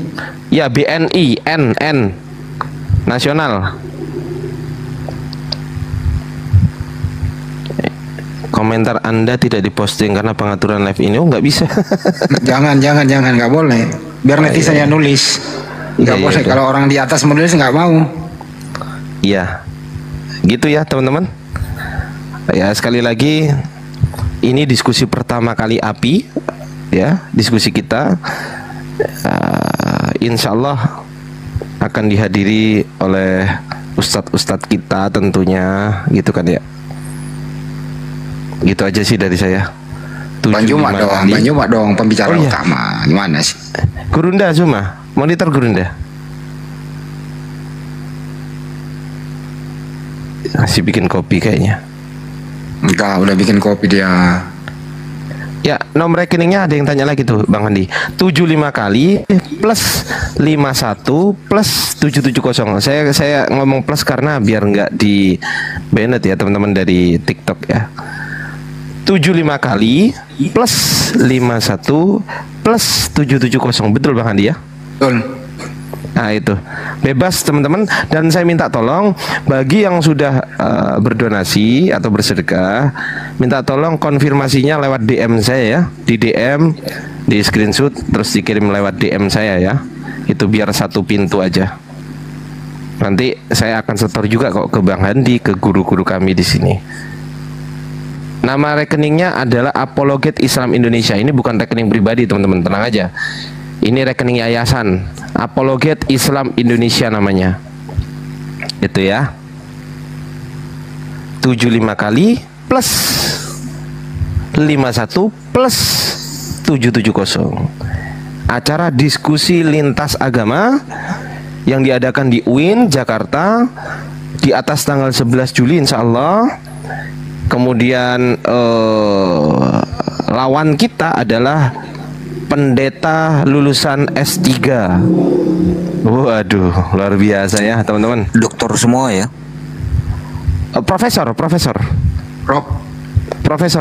Ya, BNI, NN nasional. Komentar Anda tidak diposting karena pengaturan live ini. Oh, nggak bisa. jangan, nggak boleh. Biar netizen yang nulis. Nggak boleh. Kalau orang di atas menulis nggak mau. Iya, gitu ya teman-teman. Ya, sekali lagi ini diskusi pertama kali API ya, diskusi kita. Insya Allah akan dihadiri oleh ustadz-ustadz kita tentunya, gitu kan ya. Gitu aja sih dari saya. Bang Juma dong pembicara utama. Gimana sih? Gurunda Zuma, monitor Gurunda. Masih bikin kopi kayaknya. Enggak, udah bikin kopi dia. Ya, nomor rekeningnya ada yang tanya lagi tuh Bang Andi. 75 kali plus 51 plus 770. Saya ngomong plus karena biar nggak di banned ya teman-teman dari TikTok ya. 75 kali plus 51 plus 770. Betul Bang Andi ya? Betul. Nah itu bebas teman-teman, dan saya minta tolong bagi yang sudah berdonasi atau bersedekah, minta tolong konfirmasinya lewat DM saya ya, di DM, di screenshot terus dikirim lewat DM saya ya. Itu biar satu pintu aja. Nanti saya akan setor juga kok ke Bang Handi, ke guru-guru kami di sini. Nama rekeningnya adalah Apologet Islam Indonesia. Ini bukan rekening pribadi teman-teman, tenang aja. Ini rekening yayasan Apologet Islam Indonesia namanya. Itu ya. 75 kali plus 51 plus 770. Acara diskusi lintas agama yang diadakan di UIN Jakarta di atas tanggal 11 Juli insya Allah. Kemudian lawan kita adalah pendeta lulusan S3. Waduh, luar biasa ya teman-teman. Doktor semua ya? Profesor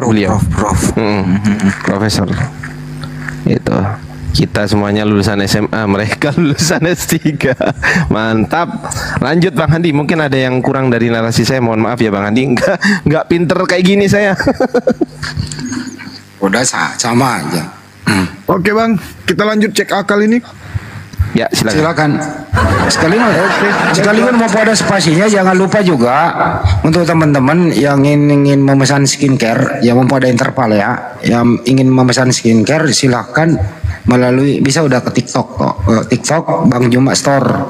beliau. Profesor. Itu. Kita semuanya lulusan SMA, mereka lulusan S3. Mantap. Lanjut Bang Handi, mungkin ada yang kurang dari narasi saya, mohon maaf ya Bang Handi. Enggak pinter kayak gini saya. Udah sama aja. Oke Bang, kita lanjut cek akal ini. Ya silakan. Sekalian mau pada spasinya, jangan lupa juga untuk teman-teman yang ingin memesan skincare, yang mau pada interval ya, yang ingin memesan skincare silahkan melalui, bisa udah ke TikTok kok, TikTok Bang Juma Store.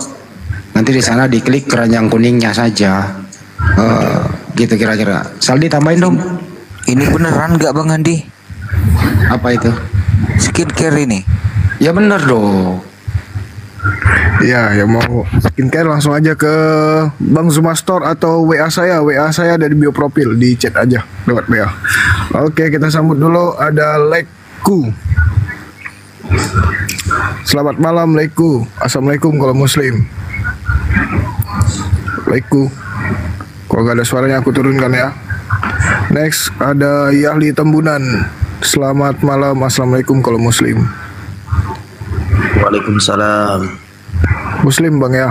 Nanti di sana diklik keranjang kuningnya saja. Gitu kira-kira. Saldi tambahin dong. Ini beneran nggak Bang Andi? Apa itu? Skincare ini? Ya bener dong. Ya, yang mau skincare langsung aja ke Bang Zuma Store atau WA saya. WA saya ada di bio profil, di chat aja lewat WA. Oke, kita sambut dulu ada Leku. Selamat malam Leku. Assalamualaikum kalau muslim. Leku. Kalau gak ada suaranya aku turunkan ya. Next ada Yahli Tembunan. Selamat malam. Assalamualaikum kalau muslim. Waalaikumsalam. Muslim bang ya.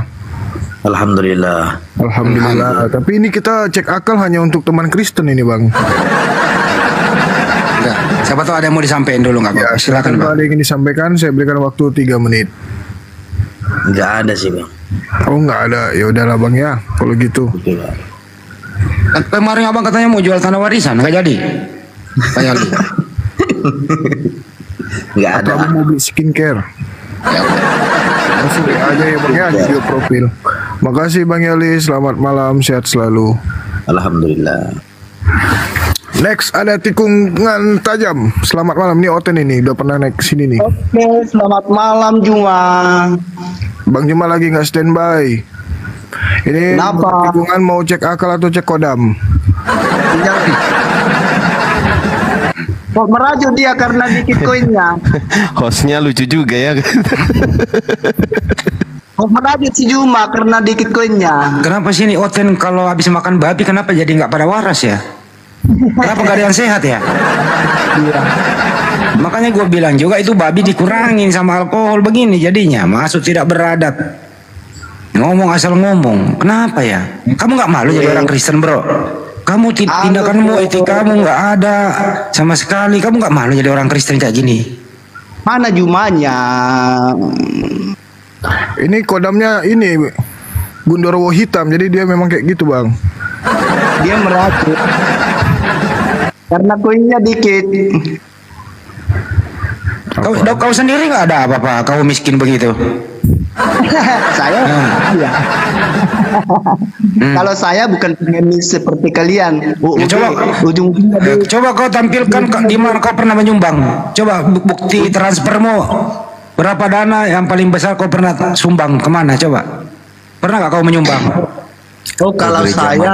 Alhamdulillah. Alhamdulillah. Tapi ini kita cek akal hanya untuk teman Kristen ini bang. Enggak. Siapa tahu ada yang mau disampaikan dulu nggak? Ya, silakan Pak. Ada yang ingin disampaikan, saya berikan waktu 3 menit. Enggak ada sih bang. Oh nggak ada, ya udahlah bang ya. Kalau gitu. Kemarin abang katanya mau jual tanah warisan, nggak jadi? Pak Yali. Nggak ada. Atau mau beli skincare. Langsung aja ya bang ya, video profil. Makasih bang Yali, selamat malam, sehat selalu. Alhamdulillah. Next ada tikungan tajam. Selamat malam, ini Oten ini udah pernah naik sini nih. Oke, selamat malam Juma. Bang Juma lagi nggak standby. Ini tikungan mau cek akal atau cek kodam? Kok merajuk dia karena dikit koinnya. Hostnya lucu juga ya. Kok merajuk si Juma karena dikit koinnya. Kenapa sih ini Oten kalau habis makan babi kenapa jadi nggak pada waras ya? Kenapa nggak ada yang sehat ya? Iya. Makanya gue bilang juga itu babi dikurangin sama alkohol begini jadinya masuk tidak beradab. Ngomong asal ngomong. Kenapa ya? Kamu nggak malu jadi orang Kristen bro? Kamu tindakanmu, etikamu nggak ada sama sekali. Kamu nggak malu jadi orang Kristen kayak gini? Mana Jumanya? Ini kodamnya ini Gundorwo hitam, jadi dia memang kayak gitu bang. Dia merajuk karena koinnya dikit. Kau sendiri nggak ada apa-apa? Kau miskin begitu? Saya iya. Kalau saya bukan pengemis seperti kalian. Coba kau tampilkan di mana kau pernah menyumbang. Coba bukti transfermu. Berapa dana yang paling besar kau pernah sumbang kemana? Coba. Pernah nggak kau menyumbang? Oh, kalau saya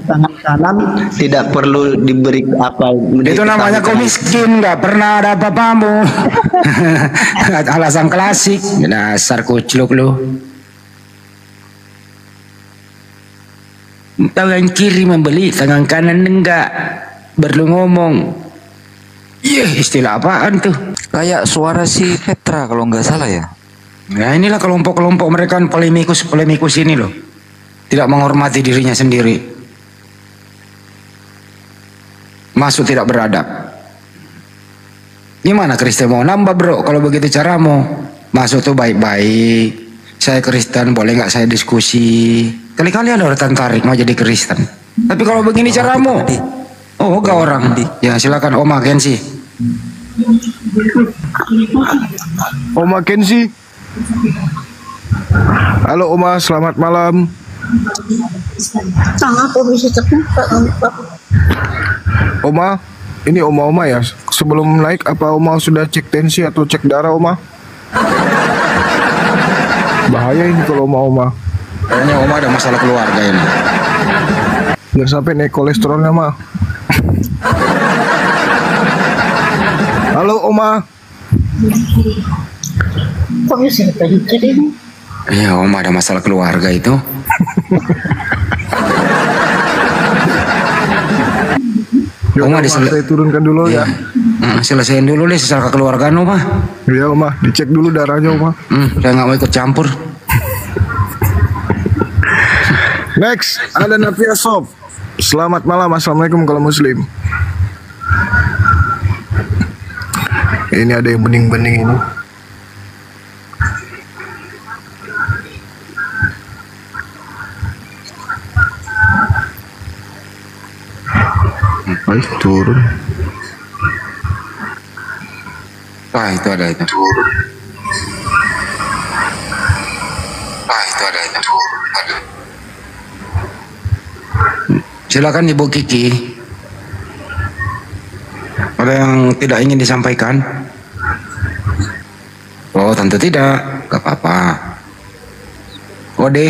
tangan kanan tidak perlu diberi apa. Itu namanya kau miskin, nggak pernah ada apa-apamu. Alasan klasik, dasar kucluk lu. Tangan kiri membeli, tangan kanan enggak. Perlu ngomong. Iya, istilah apaan tuh? Kayak suara si Petra kalau nggak salah ya. Nah inilah kelompok-kelompok mereka polemikus ini loh. Tidak menghormati dirinya sendiri. Masuk tidak beradab. Gimana Kristen mau nambah bro? Kalau begitu caramu. Masuk tuh baik-baik. Saya Kristen, boleh nggak saya diskusi? Kali-kali ada orang tertarik mau jadi Kristen. Tapi kalau begini caramu. Oh gak orang. Ya silakan Oma Kensi. Oma Kensi. Halo Oma, selamat malam. Aku bisa cepat. Oma, ini Oma ya. Sebelum naik apa Oma sudah cek tensi atau cek darah Oma? Bahaya ini kalau Oma. Kayaknya Oma ada masalah keluarga ini. Jangan sampai naik kolesterolnya Ma. Halo Oma. Kok bisa pencet ini? Iya Oma ada masalah keluarga itu. Oma saya turunkan dulu ya. Selesaiin dulu deh secara kekeluargaan Oma. Iya Oma, dicek dulu darahnya Oma. Saya nggak mau ikut campur. Next ada Nafia Sob. Selamat malam, assalamualaikum kalau muslim. Ini ada yang bening-bening ini. Turun. Wah itu ada itu. Wah itu ada itu. Silakan Ibu Kiki. Ada yang tidak ingin disampaikan? Oh tentu tidak. Gak apa-apa. Ode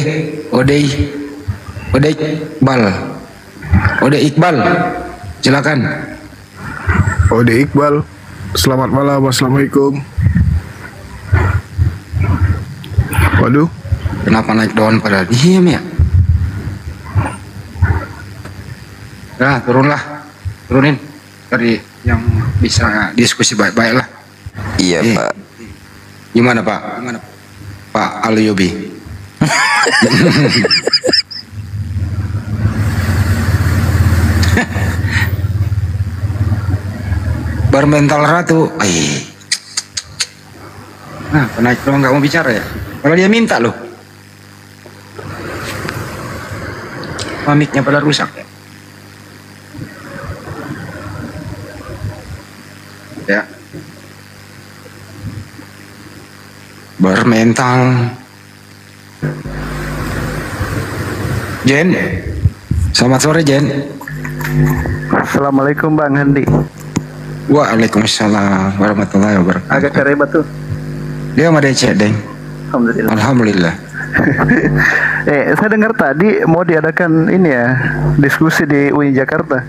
Iqbal. Silakan. Ode Iqbal. Selamat malam. Assalamualaikum. Waduh. Kenapa naik daun pada diem ya? Nah, turunin dari yang bisa diskusi baik-baik lah. Iya Pak. Gimana Pak? Pak Aliobi. Bermental ratu. Nah, penaik doang nggak mau bicara ya? Kalau dia minta loh. Mamiknya pada rusak ya. Ya. Bermental. Jen. Selamat sore Jen. Assalamualaikum Bang Handi. Waalaikumsalam warahmatullahi wabarakatuh. Agak kerebat tuh. Dia sama DC Deng. Alhamdulillah. Alhamdulillah. Saya dengar tadi mau diadakan ini ya, diskusi di UI Jakarta.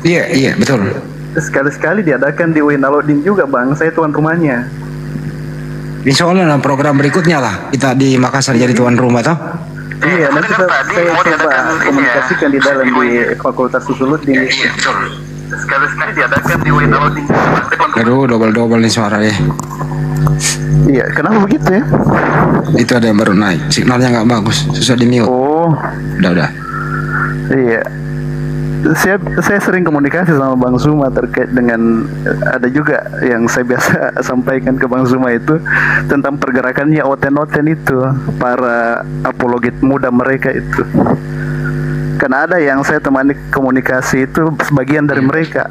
Iya betul. Sekali-sekali diadakan di UI Nalodin juga Bang, saya tuan rumahnya. Insya Allah dalam program berikutnya lah kita di Makassar jadi tuan rumah toh. Iya, nanti saya coba komunikasikan di dalam di Fakultas Usuluddin. Iya betul. Sekali-sekali diadakan di UI Nalodin. Aduh, double nih suara ya. Iya, kenapa begitu ya? Itu ada yang baru naik, signalnya nggak bagus, susah di mute. Oh, udah. Iya, saya sering komunikasi sama Bang Zuma terkait dengan ada juga yang saya biasa sampaikan ke Bang Zuma itu tentang pergerakannya oten-oten itu, para apologet muda mereka itu. Karena ada yang saya temani komunikasi itu sebagian dari mereka.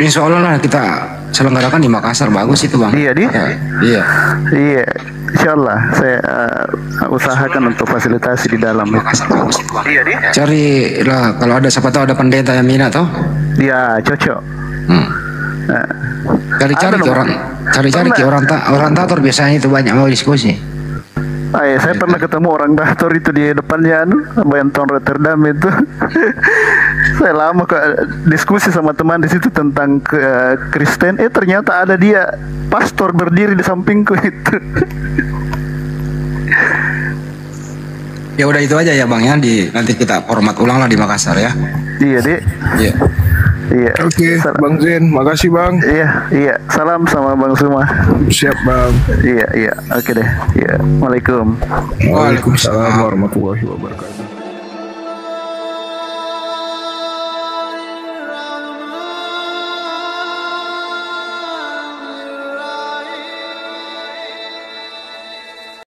Insya Allah lah kita selenggarakan di Makassar, bagus itu Bang. Iya Iya. Insya Allah saya usahakan untuk fasilitasi di dalam. Makassar bagus itu Bang. Iya. Cari lah kalau ada, siapa tahu ada pendeta yang minat toh. Ya cocok. Cari ke orang tator biasanya itu banyak mau diskusi. Saya pernah ketemu orang tator itu di depannya Benton Rotterdam itu. Saya lama diskusi sama teman di situ tentang Kristen. Ternyata ada dia pastor berdiri di sampingku itu. Ya udah itu aja ya Bang ya, nanti kita format ulang lah di Makassar ya. Iya Dik. Iya. Oke, Bang Zen, makasih Bang. Iya. Salam sama Bang Zuma. Siap Bang. Iya. Oke deh. Iya. Waalaikumsalam warahmatullahi wabarakatuh.